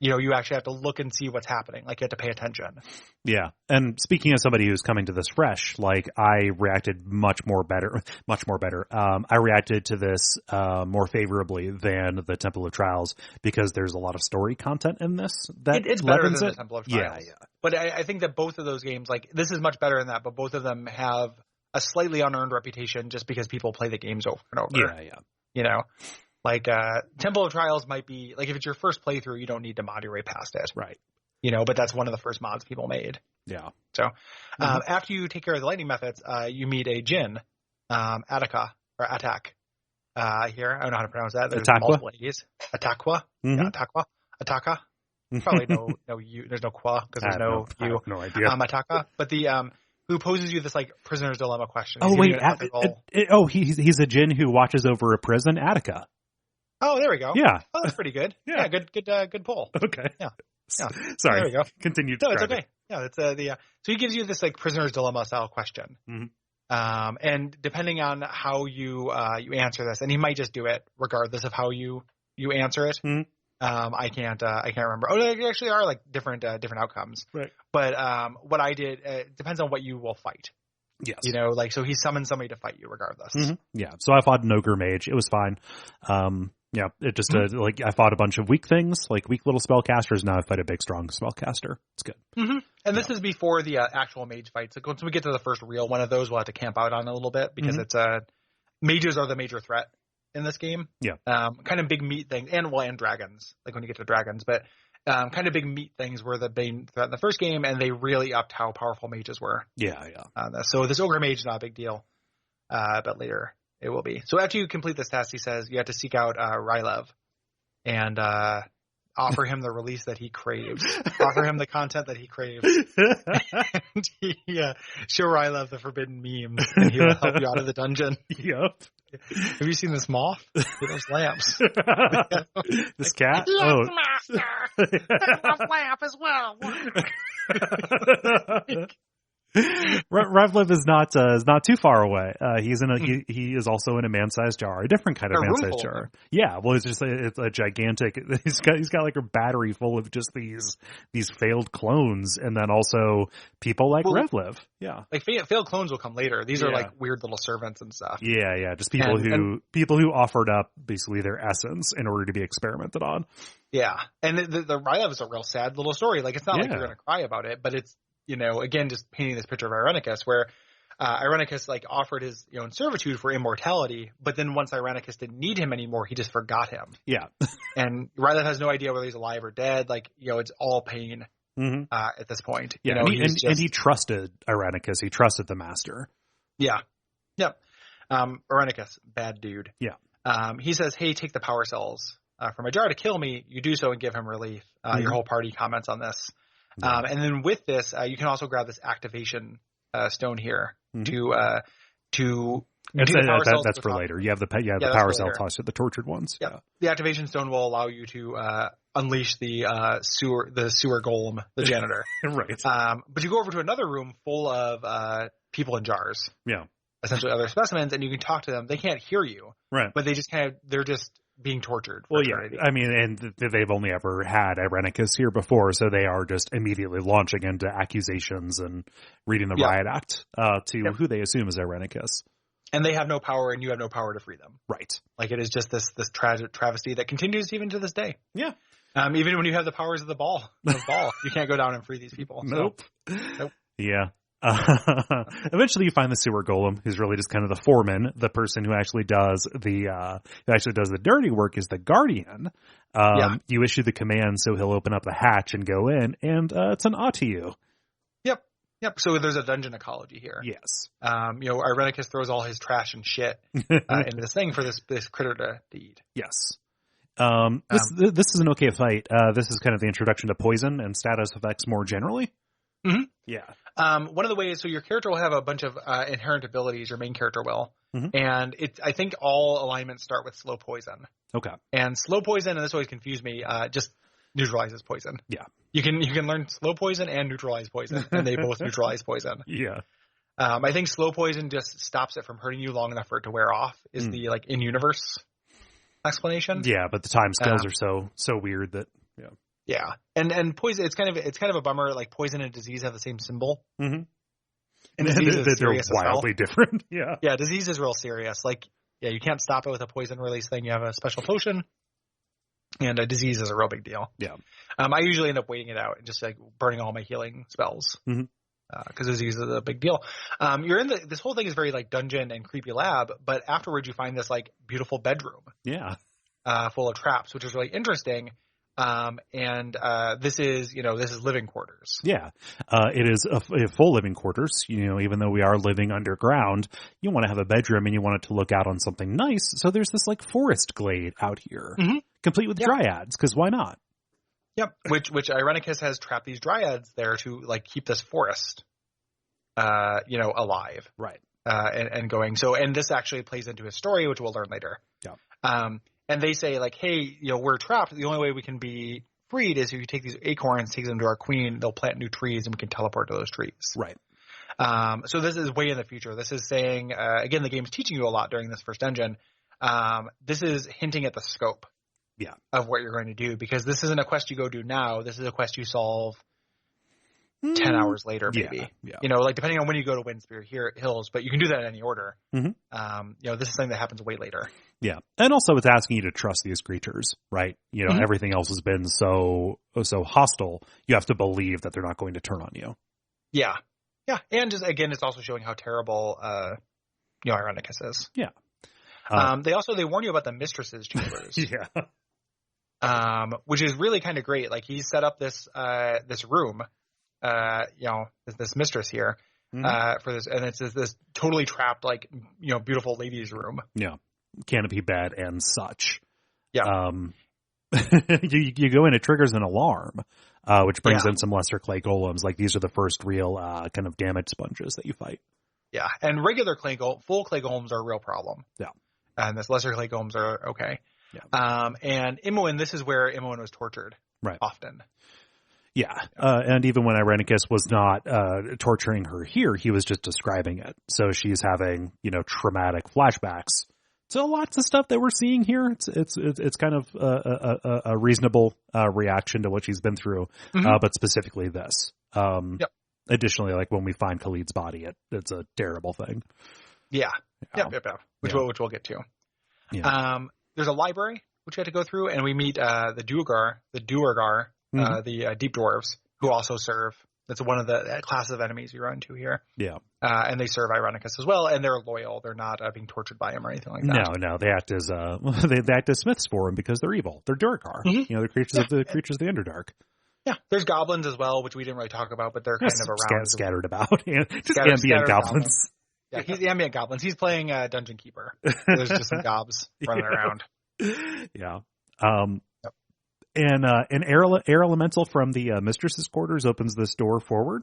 You actually have to look and see what's happening. Like you have to pay attention. Yeah. And speaking of somebody who's coming to this fresh, like I reacted much more better. I reacted to this more favorably than the Temple of Trials because there's a lot of story content in this. It's better than the Temple of Trials. Yeah. But I think that both of those games, like this is much better than that, but both of them have a slightly unearned reputation just because people play the games over and over. Yeah. Like Temple of Trials might be like if it's your first playthrough, you don't need to mod your way past it. Right. But that's one of the first mods people made. Yeah. So after you take care of the lightning methods, you meet a Jinn, Attica or Attack. Here, I don't know how to pronounce that. There's multiple A's. Attaqua. Yeah, Attaka. Probably no U. There's no qua because there's no U. I have no idea. Attaka. But the who poses you this like prisoner's dilemma question. Oh wait, he's a Jinn who watches over a prison, Attica. Oh, there we go. Yeah. Oh, that's pretty good. Yeah, good pull. Okay. Yeah. Sorry. There we go. Continue. No, it's okay. Yeah, it's so he gives you this like prisoner's dilemma style question. And depending on how you answer this, and he might just do it regardless of how you answer it. I can't remember. Oh, there actually are like different outcomes. Right. But what I did depends on what you will fight. Yes. Like so he summons somebody to fight you regardless. Yeah. So I fought an ogre mage. It was fine. Yeah. It just like I fought a bunch of weak things, like weak little spellcasters. Now I fight a big strong spellcaster. It's good. And this is before the actual mage fights. So once we get to the first real one of those, we'll have to camp out on a little bit because it's mages are the major threat in this game. Yeah. Kind of big meat things and dragons, like when you get to dragons, but kind of big meat things were the main threat in the first game, and they really upped how powerful mages were. Yeah. So this ogre mage is not a big deal, but later it will be. So after you complete this task, he says you have to seek out Rylev and offer him the release that he craves. Offer him the content that he craves. And show Rylev the forbidden memes, and he will help you out of the dungeon. Yep. Have you seen this moth? Those lamps. This cat? Yes, master. I love lamp as well. Revlev is not too far away. He's in he is also in a man-sized jar, a different kind of man-sized jar. Yeah, well, it's a gigantic. He's got like a battery full of just these failed clones, and then also people like Revlev. Yeah, like failed clones will come later. These are like weird little servants and stuff. Yeah, just people who offered up basically their essence in order to be experimented on. Yeah, and the Rylev is a real sad little story. Like it's not like you're gonna cry about it, but it's. Again, just painting this picture of Irenicus, where Irenicus like offered his own servitude for immortality, but then once Irenicus didn't need him anymore, he just forgot him. Yeah, and Rylev has no idea whether he's alive or dead. Like it's all pain at this point. Yeah, and he trusted Irenicus. He trusted the master. Yeah, yep. Irenicus, bad dude. Yeah. He says, "Hey, take the power cells from a jar to kill me. You do so and give him relief." Your whole party comments on this. And then with this, you can also grab this activation stone here to that's for later. You have the power cell tossed at the tortured ones. Yeah. The activation stone will allow you to unleash the sewer golem, the janitor. Right. But you go over to another room full of people in jars. Yeah. Essentially other specimens, and you can talk to them. They can't hear you. Right. But they just they're just being tortured. Well, eternity. I mean, and they've only ever had Irenicus here before, so they are just immediately launching into accusations and reading the riot act to who they assume is Irenicus. And they have no power, and you have no power to free them. Right. Like, it is just this travesty that continues even to this day. Yeah. Even when you have the powers of the ball, you can't go down and free these people. Nope. So, nope. Yeah. Eventually you find the sewer golem, who's really just kind of the foreman. The person who actually does the dirty work is the guardian. You issue the command, so he'll open up the hatch and go in, and it's an Atu. Yep. So there's a dungeon ecology here. Yes. Irenicus throws all his trash and shit into this thing for this critter to eat. Yes. This is an okay fight. This is kind of the introduction to poison and status effects more generally. Mm-hmm. Yeah. One of the ways, so your character will have a bunch of inherent abilities, your main character will. Mm-hmm. And I think all alignments start with slow poison. Okay. And slow poison, and this always confused me, just neutralizes poison. Yeah. You can learn slow poison and neutralize poison, and they both neutralize poison. Yeah. I think slow poison just stops it from hurting you long enough for it to wear off is the in-universe explanation. Yeah, but the time scales are so weird that Yeah. And poison, it's kind of a bummer, like poison and disease have the same symbol. Mm-hmm. And disease is serious they're wildly different. Yeah. Yeah, disease is real serious. Like, yeah, you can't stop it with a poison release thing. You have a special potion. And a disease is a real big deal. Yeah. I usually end up waiting it out and just like burning all my healing spells. Mm-hmm. Because disease is a big deal. You're in this whole thing is very like dungeon and creepy lab, but afterwards you find this like beautiful bedroom. Yeah. Full of traps, which is really interesting. This is living quarters. Yeah. It is a full living quarters. Even though we are living underground, you want to have a bedroom and you want it to look out on something nice. So there's this like forest glade out here, complete with dryads. Because why not? Yep. Which Irenicus has trapped these dryads there to like keep this forest, alive. Right. And going. So, and this actually plays into his story, which we'll learn later. Yeah. And they say like, hey, we're trapped. The only way we can be freed is if you take these acorns, take them to our queen. They'll plant new trees, and we can teleport to those trees. Right. So this is way in the future. This is saying, again, the game's teaching you a lot during this first dungeon. This is hinting at the scope. Yeah. Of what you're going to do, because this isn't a quest you go do now. This is a quest you solve 10 hours later, maybe. Yeah. Like depending on when you go to Windspear Hills, but you can do that in any order. Mm-hmm. This is something that happens way later. Yeah. And also it's asking you to trust these creatures, right? Everything else has been so hostile. You have to believe that they're not going to turn on you. Yeah. Yeah. And just, again, it's also showing how terrible, Irenicus is. Yeah. They warn you about the mistress's chambers. Yeah. Which is really kind of great. Like he set up this room, this mistress here, for this, and it's this totally trapped, like, beautiful ladies' room. Yeah. Canopy bed and such. Yeah. You go in, it triggers an alarm, which brings in some lesser clay golems. Like these are the first real, kind of damage sponges that you fight. Yeah. And regular full clay golems are a real problem. Yeah. And this lesser clay golems are okay. Yeah. And Imoen, this is where Imoen was tortured. Right. Often. Yeah. And even when Irenicus was not torturing her here, he was just describing it. So she's having, traumatic flashbacks to lots of stuff that we're seeing here. It's kind of a reasonable reaction to what she's been through, but specifically this. Yep. Additionally, like when we find Khalid's body, it's a terrible thing. Yeah. Yep. Which we'll get to. Yeah. There's a library which we had to go through, and we meet the Duergar, the deep dwarves, who also serve. That's one of the classes of enemies you run into here. Yeah. And they serve Irenicus as well, and they're loyal. They're not being tortured by him or anything like that. No, they act as they act as smiths for him because they're evil. They're Duergar. They're creatures of the Underdark. Yeah, there's goblins as well, which we didn't really talk about, but they're kind of around. Scattered about. Just ambient goblins. Yeah, he's the ambient goblins. He's playing Dungeon Keeper. There's just some gobs running around. Yeah. And an air elemental from the mistress's quarters opens this door forward.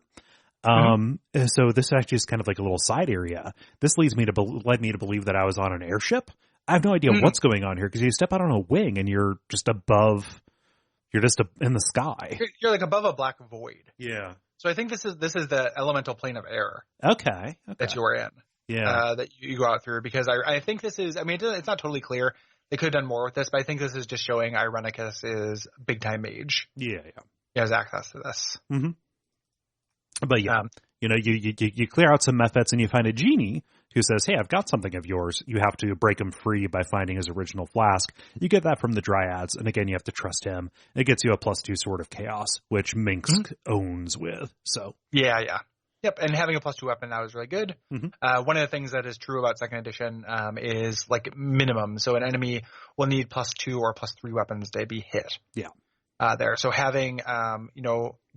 So this actually is kind of like a little side area. This led me to believe that I was on an airship. I have no idea what's going on here because you step out on a wing and you're just above. You're just in the sky. You're like above a black void. Yeah. So I think this is the elemental plane of air. Okay. That you are in. Yeah. That you go out through, because I think this is. I mean, it's not totally clear. They could have done more with this, but I think this is just showing Irenicus is big time mage. Yeah. He has access to this. Mm-hmm. But yeah, you clear out some methods and you find a genie who says, hey, I've got something of yours. You have to break him free by finding his original flask. You get that from the Dryads, and again, you have to trust him. It gets you a +2 Sword of Chaos, which Minsk owns with. So Yeah. Yep, and having a +2 weapon now is really good. One of the things that is true about second edition is like minimum. So an enemy will need +2 or +3 weapons to be hit. Yeah. There. So having,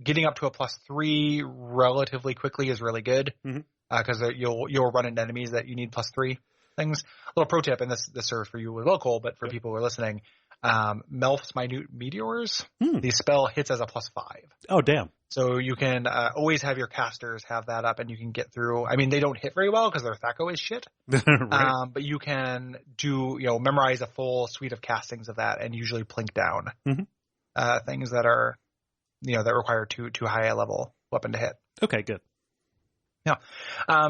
getting up to a +3 relatively quickly is really good because you'll run into enemies that you need +3 things. A little pro tip, and this serves for you as well, Cole, but for people who are listening, Melf's Minute Meteors, the spell hits as a +5. Oh, damn. So you can always have your casters have that up, and you can get through. I mean, they don't hit very well because their Thaco is shit. Right. But you can memorize a full suite of castings of that, and usually plink down things that are, that require too high a level weapon to hit. Okay, good. Yeah.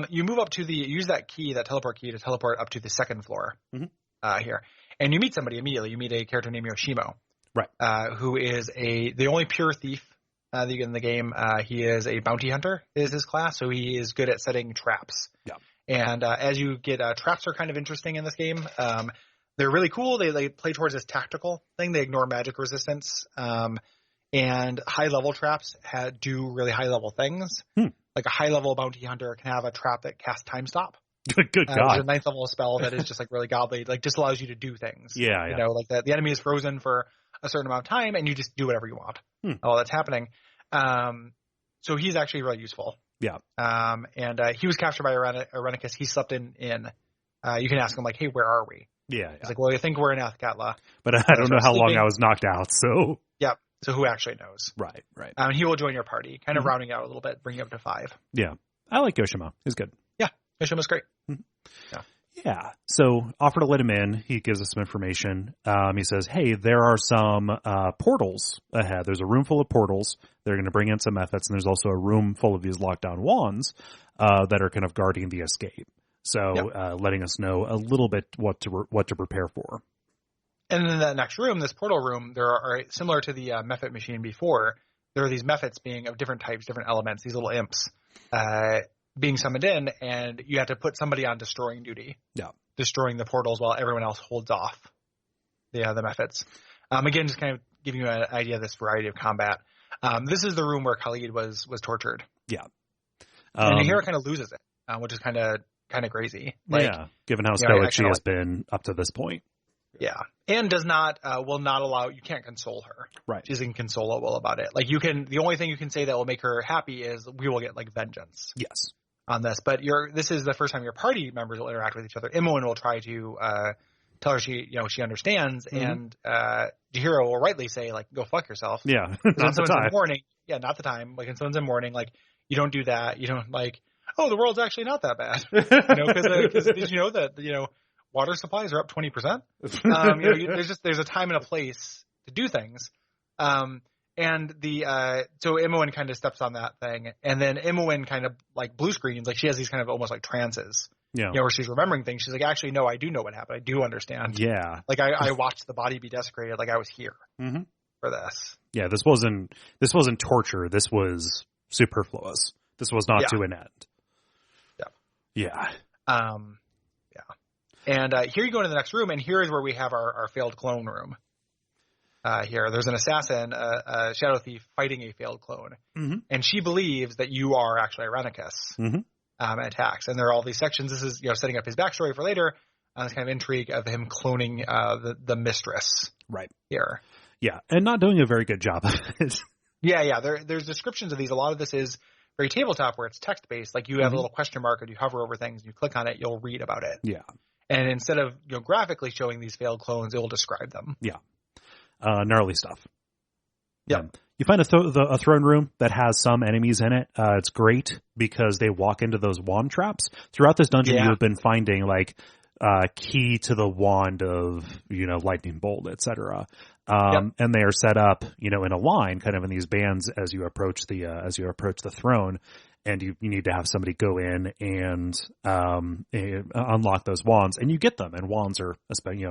You move up to use that teleport key to teleport up to the second floor here, and you meet somebody immediately. You meet a character named Yoshimo, right? Who is the only pure thief that you get in the game. He is a bounty hunter, is his class, so he is good at setting traps. Yeah. And as you get traps are kind of interesting in this game. They're really cool. They play towards this tactical thing. They ignore magic resistance. And high level traps do really high level things. Like a high level bounty hunter can have a trap that casts time stop. Good God. It's a 9th level spell that is just like really godly. Like just allows you to do things. Yeah. Like the enemy is frozen for a certain amount of time, and you just do whatever you want while that's happening. So he's actually really useful. Yeah. And he was captured by Irenicus. He slept in. You can ask him like, hey, where are we? Yeah. He's like, well, I think we're in Athkatla. But I don't know how long I was knocked out, so. Yep. So who actually knows? Right. He will join your party, kind of rounding out a little bit, bringing you up to 5. Yeah. I like Yoshimo. He's good. Yeah. Yoshima's great. Yeah. So offer to let him in. He gives us some information. He says, hey, there are some portals ahead. There's a room full of portals. They're going to bring in some methods, and there's also a room full of these lockdown wands that are kind of guarding the escape. So letting us know a little bit what to prepare for. And in that next room, this portal room, there are similar to the Mephit machine before. There are these Mephits being of different types, different elements, these little imps being summoned in, and you have to put somebody on destroying duty. Yeah, destroying the portals while everyone else holds off the Mephits. Again, just kind of giving you an idea of this variety of combat. This is the room where Khalid was tortured. Yeah, and Nahira kind of loses it, which is kind of crazy. Given how stoic she has been up to this point. Yeah, and will not allow, you can't console her. Right. She's inconsolable about it. Like the only thing you can say that will make her happy is we will get like vengeance. Yes. On this, but this is the first time your party members will interact with each other. Imoen will try to tell her she understands, and Jihiro will rightly say like, go fuck yourself. Yeah. Not the time. In mourning, not the time. Like when someone's in mourning, like you don't do that. You don't like, oh, the world's actually not that bad. Because did you know that water supplies are up 20%. There's a time and a place to do things. And so Imoen kind of steps on that thing, and then Imoen kind of like blue screens, like she has these kind of almost like trances. Yeah. Where she's remembering things. She's like, actually, no, I do know what happened. I do understand. Yeah. Like I watched the body be desecrated. Like I was here for this. Yeah. This wasn't torture. This was superfluous. This was not to an end. Yeah. Yeah. And here you go into the next room, and here is where we have our failed clone room. Here, there's an assassin, a shadow thief, fighting a failed clone, and she believes that you are actually Irenicus. Attacks, and there are all these sections. This is setting up his backstory for later. This kind of intrigue of him cloning the mistress. Right here. Yeah, and not doing a very good job of it. Yeah. There's descriptions of these. A lot of this is very tabletop, where it's text based. Like you have a little question mark, and you hover over things, and you click on it, you'll read about it. Yeah. And instead of graphically showing these failed clones, it will describe them. Yeah. Gnarly stuff. Yeah. You find a throne room that has some enemies in it. It's great because they walk into those wand traps. Throughout this dungeon, you have been finding like key to the wand of lightning bolt, etc. And they are set up in a line, kind of in these bands as you approach the throne. And you need to have somebody go in and unlock those wands, and you get them. And wands are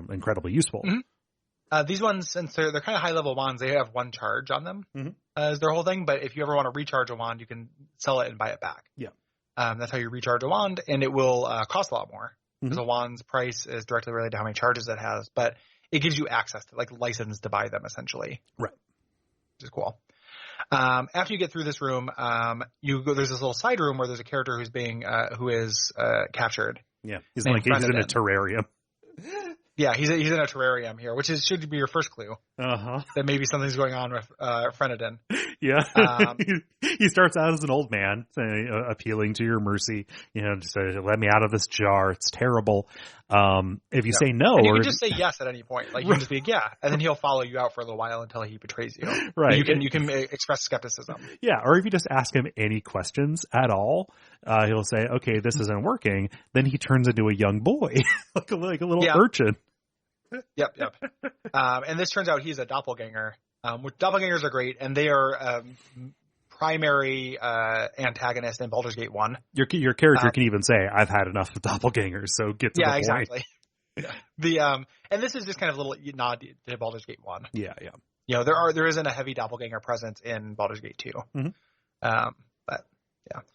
incredibly useful. These ones, since they're kind of high level wands, they have one charge on them as their whole thing. But if you ever want to recharge a wand, you can sell it and buy it back. Yeah. That's how you recharge a wand, and it will cost a lot more because a wand's price is directly related to how many charges it has. But it gives you access to like license to buy them essentially. Right. Which is cool. After you get through this room, there's this little side room where there's a character who is captured. Yeah. He's in a terrarium. Yeah, he's in a terrarium here, which should be your first clue. That maybe something's going on with Frenadin. Yeah. He starts out as an old man, appealing to your mercy. Just let me out of this jar. It's terrible. If you say no, and you can just say yes at any point. Like you can just be yeah, and then he'll follow you out for a little while until he betrays you. Right. You can express skepticism. Yeah, or if you just ask him any questions at all, he'll say, "Okay, this isn't working." Then he turns into a young boy, like a little urchin. Yep. And this turns out he's a doppelganger. Which doppelgangers are great, and they are primary antagonist in Baldur's Gate 1. Your character can even say, "I've had enough of doppelgangers," so get to the point. Exactly. Yeah. And this is just kind of a little nod to Baldur's Gate 1. Yeah. There isn't a heavy doppelganger presence in Baldur's Gate 2. But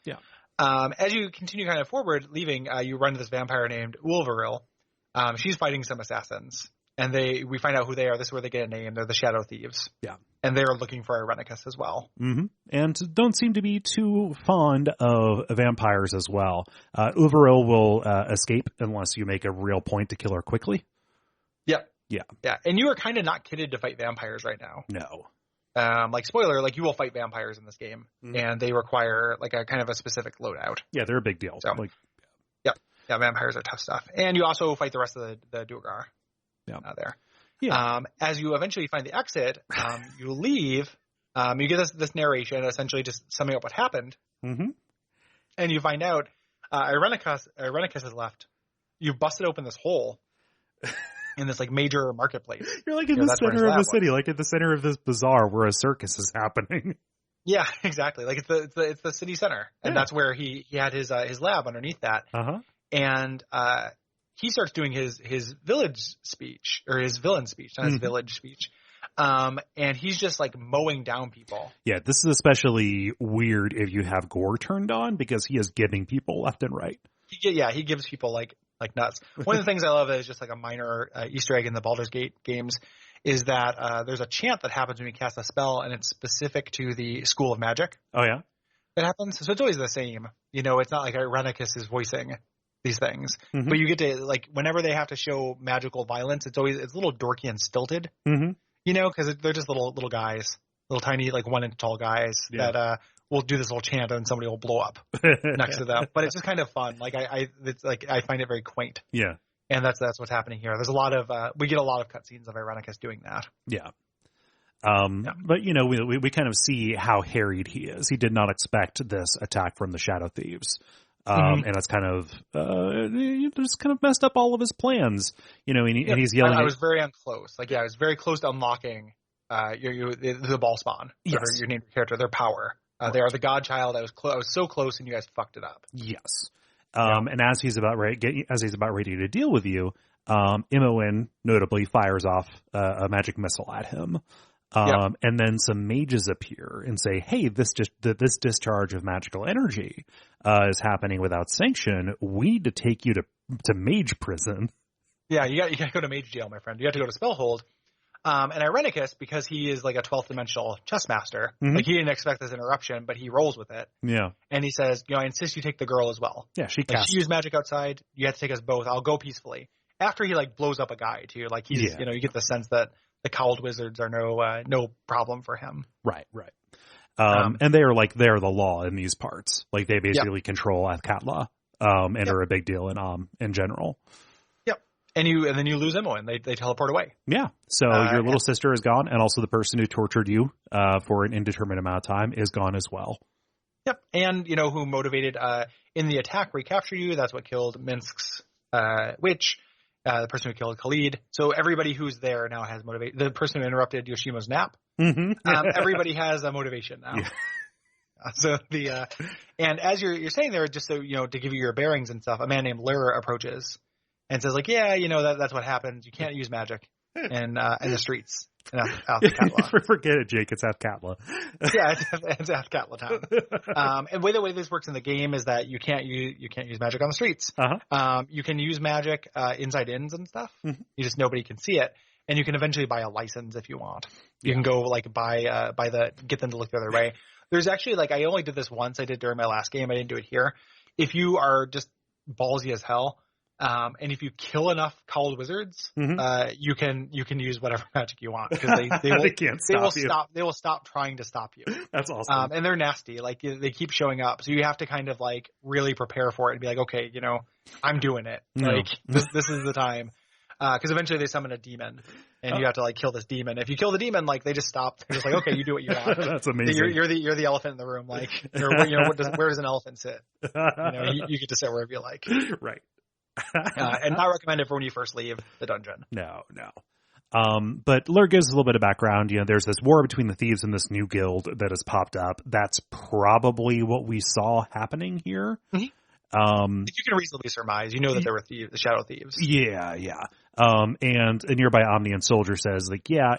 yeah. As you continue kind of forward, leaving, you run into this vampire named Ulvaril. She's fighting some assassins, and we find out who they are. This is where they get a name. They're the Shadow Thieves. Yeah. And they're looking for Irenicus as well. And don't seem to be too fond of vampires as well. Ulvaril will escape unless you make a real point to kill her quickly. Yep. Yeah. And you are kind of not kitted to fight vampires right now. No. Like spoiler, like you will fight vampires in this game, and they require like a kind of a specific loadout. Yeah, they're a big deal. So, yeah, vampires are tough stuff. And you also fight the rest of the Duergar there. Yeah. As you eventually find the exit, you leave. You get this narration, essentially just summing up what happened. And you find out Irenicus has left. You've busted open this hole in this like major marketplace. You're like in the center of the city, like at the center of this bazaar where a circus is happening. Yeah, exactly. Like it's the city center, and that's where he had his lab underneath that. And he starts doing his village speech, or his villain speech, not his village speech. And he's just like mowing down people. Yeah, this is especially weird if you have gore turned on, because he is giving people left and right. He gives people like nuts. One of the things I love is just like a minor Easter egg in the Baldur's Gate games is that there's a chant that happens when you cast a spell, and it's specific to the School of Magic. Oh, yeah? It happens. So it's always the same. It's not like Irenicus is voicing these things, but you get to like whenever they have to show magical violence, it's a little dorky and stilted, because they're just little guys, little tiny like 1 inch tall guys that will do this little chant and somebody will blow up next to them. But it's just kind of fun. Like I find it very quaint. Yeah, and that's what's happening here. There's a lot of we get a lot of cutscenes of Irenicus doing that. Yeah. But we kind of see how harried he is. He did not expect this attack from the Shadow Thieves. And it's kind of just kind of messed up all of his plans, and he's yelling. I was very unclose. I was very close to unlocking the ball spawn. Yes. Your named character, their power. They are the godchild. I was so close, and you guys fucked it up. Yes. And as he's about ready to deal with you, Imoen notably fires off a magic missile at him. And then some mages appear and say, "Hey, this discharge of magical energy is happening without sanction. We need to take you to mage prison." Yeah, you got to go to mage jail, my friend. You have to go to Spellhold. And Irenicus, because he is like a 12th dimensional chess master, like he didn't expect this interruption, but he rolls with it. Yeah. And he says, I insist you take the girl as well. Yeah, she used magic outside. You have to take us both. I'll go peacefully. After he like blows up a guy too, like he's you get the sense that the cowled wizards are no problem for him. Right. And they're the law in these parts. Like they basically control Athkatla, and are a big deal in general. Yep. And then you lose Imoen. They teleport away. Yeah. So your little sister is gone, and also the person who tortured you for an indeterminate amount of time is gone as well. Yep. And who motivated in the attack recapture you. That's what killed Minsk's witch. The person who killed Khalid. So everybody who's there now has motivation. The person who interrupted Yoshima's nap. Everybody has a motivation now. Yeah. So and as you're saying there, just so to give you your bearings and stuff, a man named Lyra approaches and says like, that's what happens. You can't use magic in the streets. in Athkatla. Forget it, Jake. It's Athkatla. Yeah, it's Athkatla town. And the way this works in the game is that you can't use magic on the streets. You can use magic inside inns and stuff. Mm-hmm. Nobody can see it, and you can eventually buy a license if you want. You can go like get them to look the other way. There's actually I only did this once. I did during my last game. I didn't do it here. If you are just ballsy as hell. And if you kill enough cowled wizards, you can use whatever magic you want because they will stop trying to stop you. That's awesome. And they're nasty. They keep showing up. So you have to kind of really prepare for it and be like, okay, I'm doing it. This is the time. Cause eventually they summon a demon and you have to kill this demon. If you kill the demon, they just stop. They're just okay, you do what you want. That's amazing. You're the elephant in the room. Where does an elephant sit? You get to sit wherever you like. Right. And not recommended for when you first leave the dungeon. No. But Lur gives a little bit of background. There's this war between the thieves and this new guild that has popped up. That's probably what we saw happening here. Mm-hmm. You can reasonably surmise, that there were the shadow thieves. Yeah. And a nearby Omnian soldier says,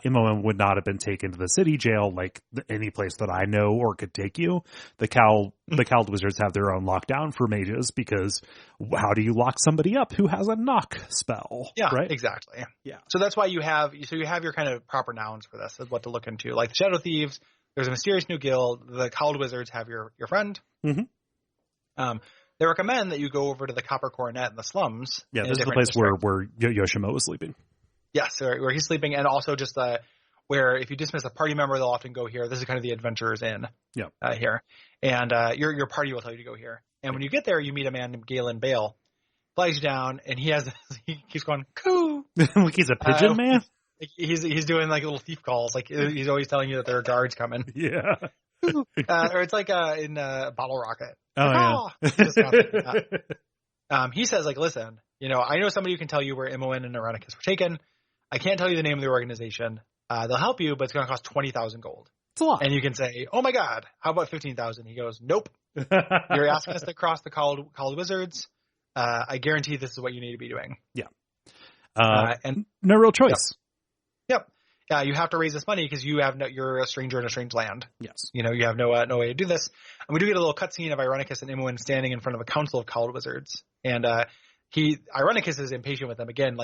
MOM would not have been taken to the city jail like any place that I know or could take you. The Cowled Wizards have their own lockdown for mages because how do you lock somebody up who has a knock spell? Yeah, right? Exactly. Yeah. So that's why you have your kind of proper nouns for this, is what to look into. Like the shadow thieves, there's a mysterious new guild. The Cowled Wizards have your friend. Mm-hmm. They recommend that you go over to the Copper Coronet in the slums. Yeah, this is the place where Yoshimo was sleeping. Yes, where he's sleeping, and also just where if you dismiss a party member, they'll often go here. This is kind of the Adventurers Inn here. And your party will tell you to go here. And when you get there, you meet a man named Galen Bale. Flags you down, and he keeps going, coo! Like he's a pigeon man? He's doing little thief calls. He's always telling you that there are guards coming. Yeah. Or it's in Bottle Rocket. Oh, yeah. He says, listen, I know somebody who can tell you where Imoen and Irenicus were taken. I can't tell you the name of the organization. They'll help you, but it's going to cost 20,000 gold. It's a lot. And you can say, oh my God, how about 15,000? He goes, nope. You're asking us to cross the called Wizards. I guarantee this is what you need to be doing. Yeah. And no real choice. Yep. You have to raise this money because you're a stranger in a strange land. Yes. You have no way to do this. And we do get a little cutscene of Irenicus and Imoen standing in front of a council of cowled wizards. And Irenicus is impatient with them again.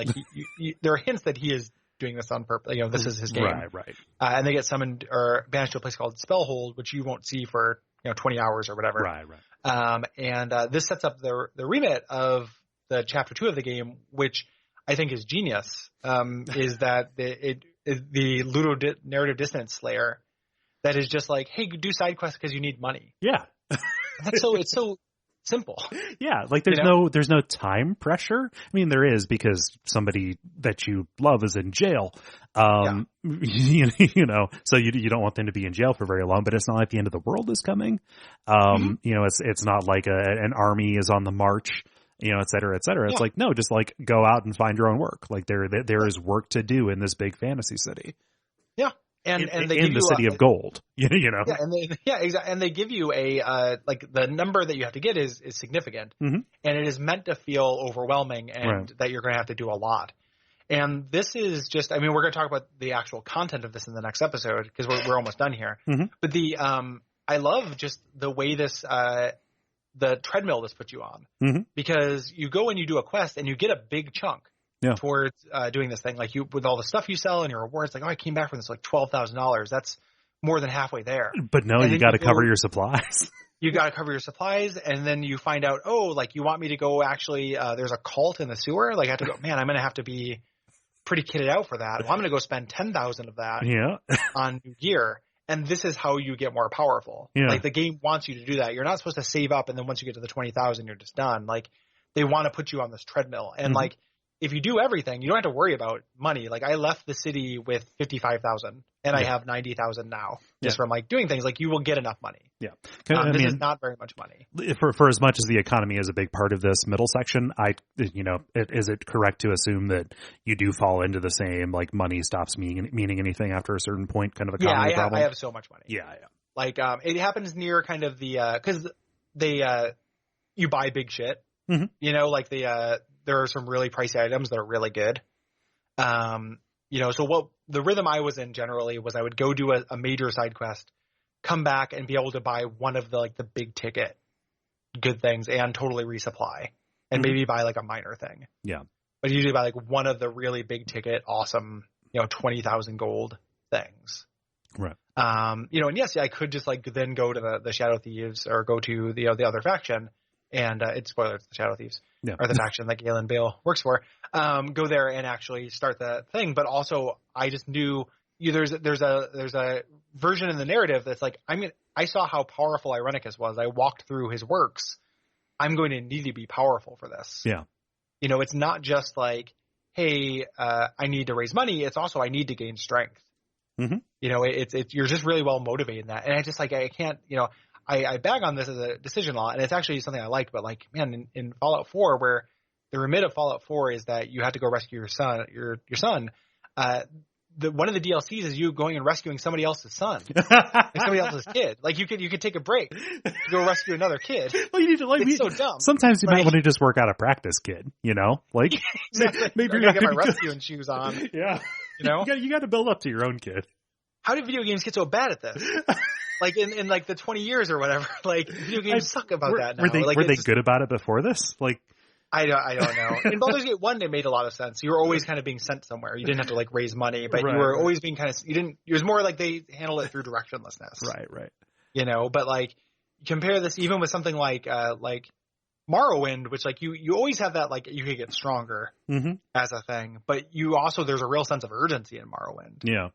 There are hints that he is doing this on purpose. This is his game. Right. And they get summoned or banished to a place called Spellhold, which you won't see for 20 hours or whatever. Right. And this sets up the remit of the chapter 2 of the game, which I think is genius. Is that the Ludo narrative dissonance slayer that is just hey, do side quests because you need money. Yeah. It's so simple. Yeah. There's no time pressure. I mean, there is because somebody that you love is in jail. So you don't want them to be in jail for very long, but it's not like the end of the world is coming. It's not like an army is on the march. Et cetera, et cetera. It's no, just go out and find your own work. There is work to do in this big fantasy city. Yeah. And they in give the city of gold, Yeah. Exactly. And they give you the number that you have to get is significant, mm-hmm. and it is meant to feel overwhelming and that you're going to have to do a lot. And this is just, we're going to talk about the actual content of this in the next episode because we're almost done here. Mm-hmm. But I love just the way this, the treadmill this puts you on, mm-hmm. because you go and you do a quest and you get a big chunk towards doing this thing. With all the stuff you sell and your rewards, I came back from this $12,000. That's more than halfway there. But no, you got to cover your supplies. You got to cover your supplies, and then you find out, you want me to go actually, there's a cult in the sewer. I have to go, man, I'm going to have to be pretty kitted out for that. Well, I'm going to go spend 10,000 of that on new gear. And this is how you get more powerful. Yeah. The game wants you to do that. You're not supposed to save up and then once you get to the 20,000, you're just done. They want to put you on this treadmill. And mm-hmm. If you do everything, you don't have to worry about money. I left the city with 55,000 and I have 90,000 now just from doing things. You will get enough money. Yeah. This is not very much money. For as much as the economy is a big part of this middle section, is it correct to assume that you do fall into the same, money stops meaning anything after a certain point kind of economy problem? I have so much money. Yeah. It happens near kind of the, cause you buy big shit, mm-hmm. there are some really pricey items that are really good. so what the rhythm I was in generally was I would go do a major side quest, come back and be able to buy one of the the big ticket good things and totally resupply and maybe buy a minor thing. Yeah. But usually buy one of the really big ticket, awesome, 20,000 gold things. Right. And yes, I could just then go to the Shadow Thieves or go to the other faction and it's spoilers, the Shadow Thieves or the faction that Galen Bale works for. Go there and actually start the thing. But also I just knew there's a version in the narrative that's I saw how powerful Irenicus was. I walked through his works. I'm going to need to be powerful for this. Yeah. It's not just hey, I need to raise money. It's also I need to gain strength. Mm-hmm. You're just really well motivated in that. And I just I can't, I bag on this as a decision law, and it's actually something I like. But man, in Fallout 4, where the remit of Fallout 4 is that you have to go rescue your son. One of the DLCs is you going and rescuing somebody else's son, somebody else's kid. You could take a break to go rescue another kid. Well, you need to it's so dumb. Sometimes you might want to just work out a practice, kid. Exactly. Maybe you're not get my rescuing shoes on. Yeah, you got to build up to your own kid. How did video games get so bad at this? In the 20 years or whatever, video games suck about that now. Were they good about it before this? I don't know. In Baldur's Gate 1, it made a lot of sense. You were always kind of being sent somewhere. You didn't have to raise money, but you were always being it was more they handled it through directionlessness. Right. But compare this even with something like Morrowind, which you always have that you could get stronger as a thing, but you also there's a real sense of urgency in Morrowind. Yeah.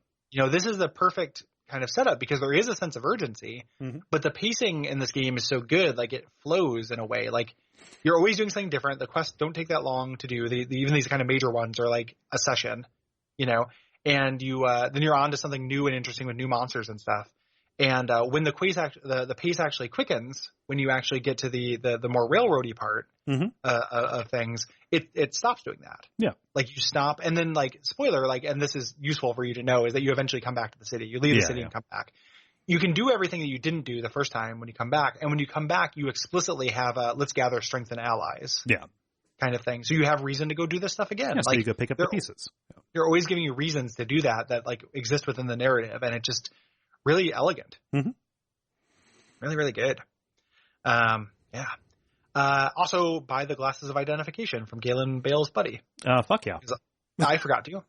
This is the perfect kind of setup because there is a sense of urgency, but the pacing in this game is so good, it flows in a way. You're always doing something different. The quests don't take that long to do. Even these kind of major ones are a session, and you then you're on to something new and interesting with new monsters and stuff. And when the pace actually quickens, when you actually get to the more railroady part of things, it stops doing that. Yeah. You stop and then spoiler, and this is useful for you to know, is that you eventually come back to the city. You leave the city and come back. You can do everything that you didn't do the first time when you come back. And when you come back, you explicitly have a let's gather strength and allies. Yeah. Kind of thing. So you have reason to go do this stuff again. Yeah, so you go pick up the pieces. Yeah. They're always giving you reasons to do that exist within the narrative. And it just really elegant. Mm-hmm. Really, really good. Yeah. Also buy the glasses of identification from Galen Bale's buddy. Fuck yeah. I forgot to,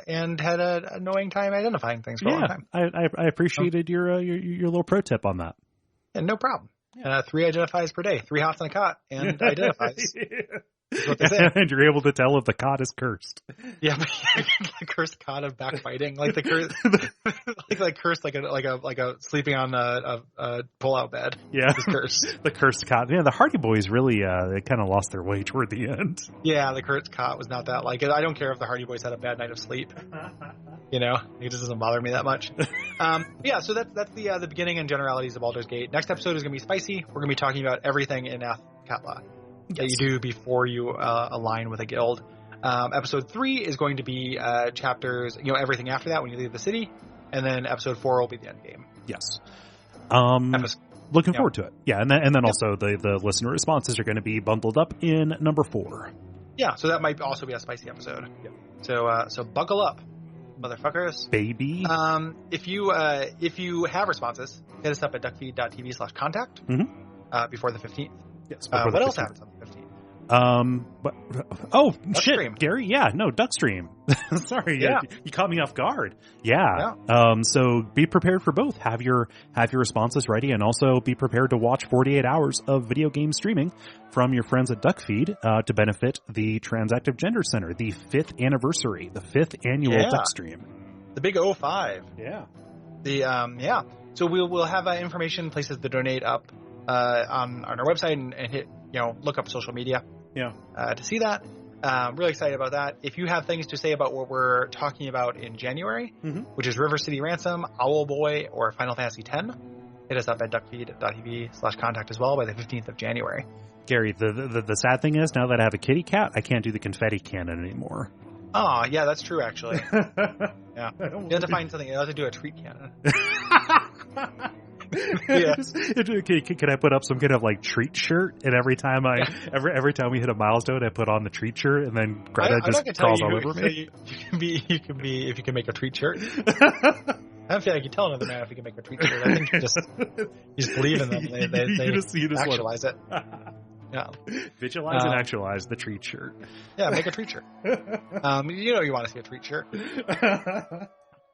and had an annoying time identifying things for a long time. I appreciated your little pro tip on that. And no problem. 3 identifies per day, 3 hots on a cot, and identifies. Is what they say. And you're able to tell if the cot is cursed. Yeah, the cursed cot of backbiting, the curse, cursed, like a sleeping on a pull-out bed. Yeah, is cursed. The cursed cot. Yeah, the Hardy Boys really they kind of lost their way toward the end. Yeah, the cursed cot was not that I don't care if the Hardy Boys had a bad night of sleep. It just doesn't bother me that much. Yeah, so that's the beginning and generalities of Baldur's Gate. Next episode is going to be spicy. We're going to be talking about everything in Athkatla that you do before you align with a guild. Episode 3 is going to be chapters, everything after that when you leave the city, and then episode 4 will be the end game. Yes. Looking forward to it. Yeah, and then also the listener responses are going to be bundled up in number 4. Yeah, so that might also be a spicy episode. Yeah. So buckle up, motherfuckers. Baby. If you have responses, hit us up at duckfeed.tv/contact before the 15th. Yes. What else happens on the 15th? Shit, Gary. Yeah, no, Duckstream. Sorry, you caught me off guard. Yeah. So be prepared for both. Have your responses ready, and also be prepared to watch 48 hours of video game streaming from your friends at Duckfeed to benefit the Transactive Gender Center, the 5th anniversary, the 5th annual Duckstream. The big 05. Yeah. So we'll have information, places to donate up on our website and hit, look up social media to see that. Really excited about that. If you have things to say about what we're talking about in January, which is River City Ransom, Owlboy, or Final Fantasy X, hit us up at duckfeed.tv/contact as well by the 15th of January. Gary, the sad thing is, now that I have a kitty cat, I can't do the confetti cannon anymore. Oh, yeah, that's true, actually. Yeah. You have to find something. You have to do a treat cannon. Yeah. Can I put up some kind of like treat shirt? And every time every time we hit a milestone, I put on the treat shirt, and then Greta just crawls all over me. You can be if you can make a treat shirt. I don't feel like you tell another man if he can make a treat shirt. I think you just believe in them. They just actualize it. Yeah. Visualize and actualize the treat shirt. Yeah, make a treat shirt. You want to see a treat shirt.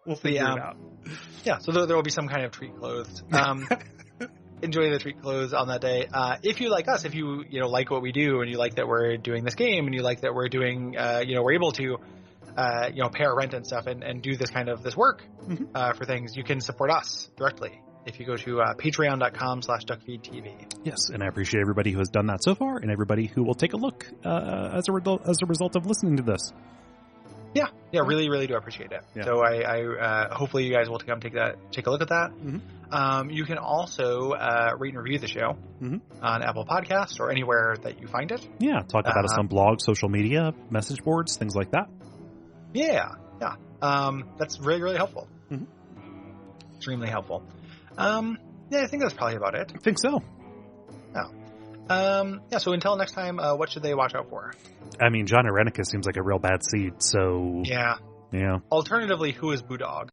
We'll figure it out. Yeah, so there will be some kind of treat clothes. Enjoy the treat clothes on that day. If you like us, if you like what we do, and you like that we're doing this game, and you like that we're doing, we're able to, pay our rent and stuff, and do this kind of this work for things, you can support us directly if you go to patreon.com/Duckfeed.tv. Yes, and I appreciate everybody who has done that so far, and everybody who will take a look as a result of listening to this. Yeah, really, really do appreciate it. Yeah. So I hopefully you guys will take a look at that. Mm-hmm. You can also rate and review the show on Apple Podcasts or anywhere that you find it. Yeah, talk about us on blogs, social media, message boards, things like that. Yeah. That's really, really helpful. Mm-hmm. Extremely helpful. I think that's probably about it. I think so. So until next time, what should they watch out for? I mean, John Arenica seems like a real bad seed, so... Yeah. Alternatively, who is Boodog?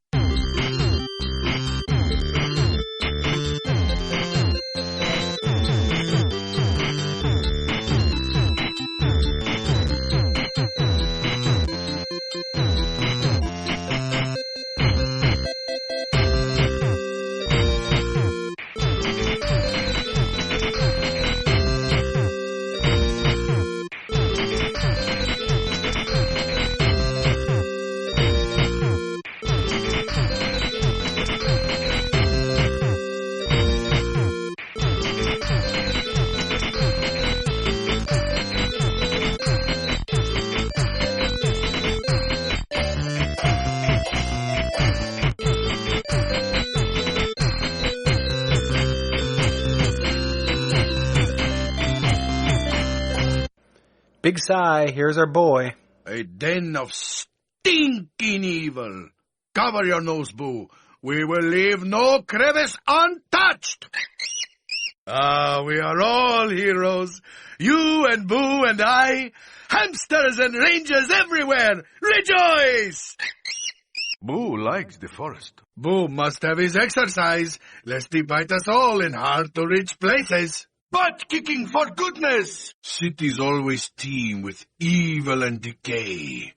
Big sigh, here's our boy. A den of stinking evil. Cover your nose, Boo. We will leave no crevice untouched. We are all heroes. You and Boo and I. Hamsters and rangers everywhere. Rejoice! Boo likes the forest. Boo must have his exercise, lest he bite us all in hard-to-reach places. Butt kicking for goodness! Cities always teem with evil and decay.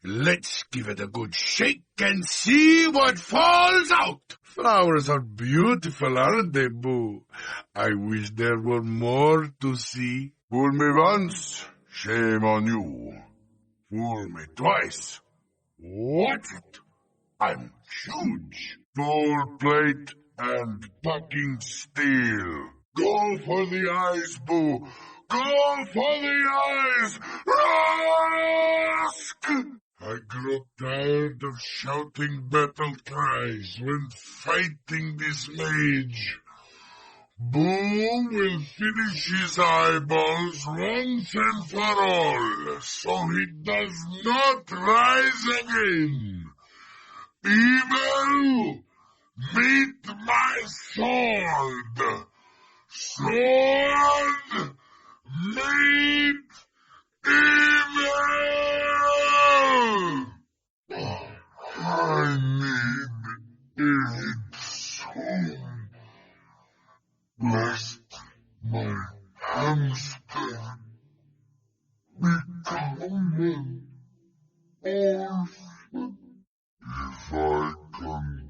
Let's give it a good shake and see what falls out. Flowers are beautiful, aren't they, Boo? I wish there were more to see. Fool me once, shame on you. Fool me twice. What's it? I'm huge. Gold plate and bucking steel. Go for the eyes, Boo. Go for the eyes. Rusk! I grow tired of shouting battle cries when fighting this mage. Boo will finish his eyeballs once and for all, so he does not rise again. Evil, meet my sword. Sword, meet evil! I need it soon. Lest my hamster become an orphan. If I can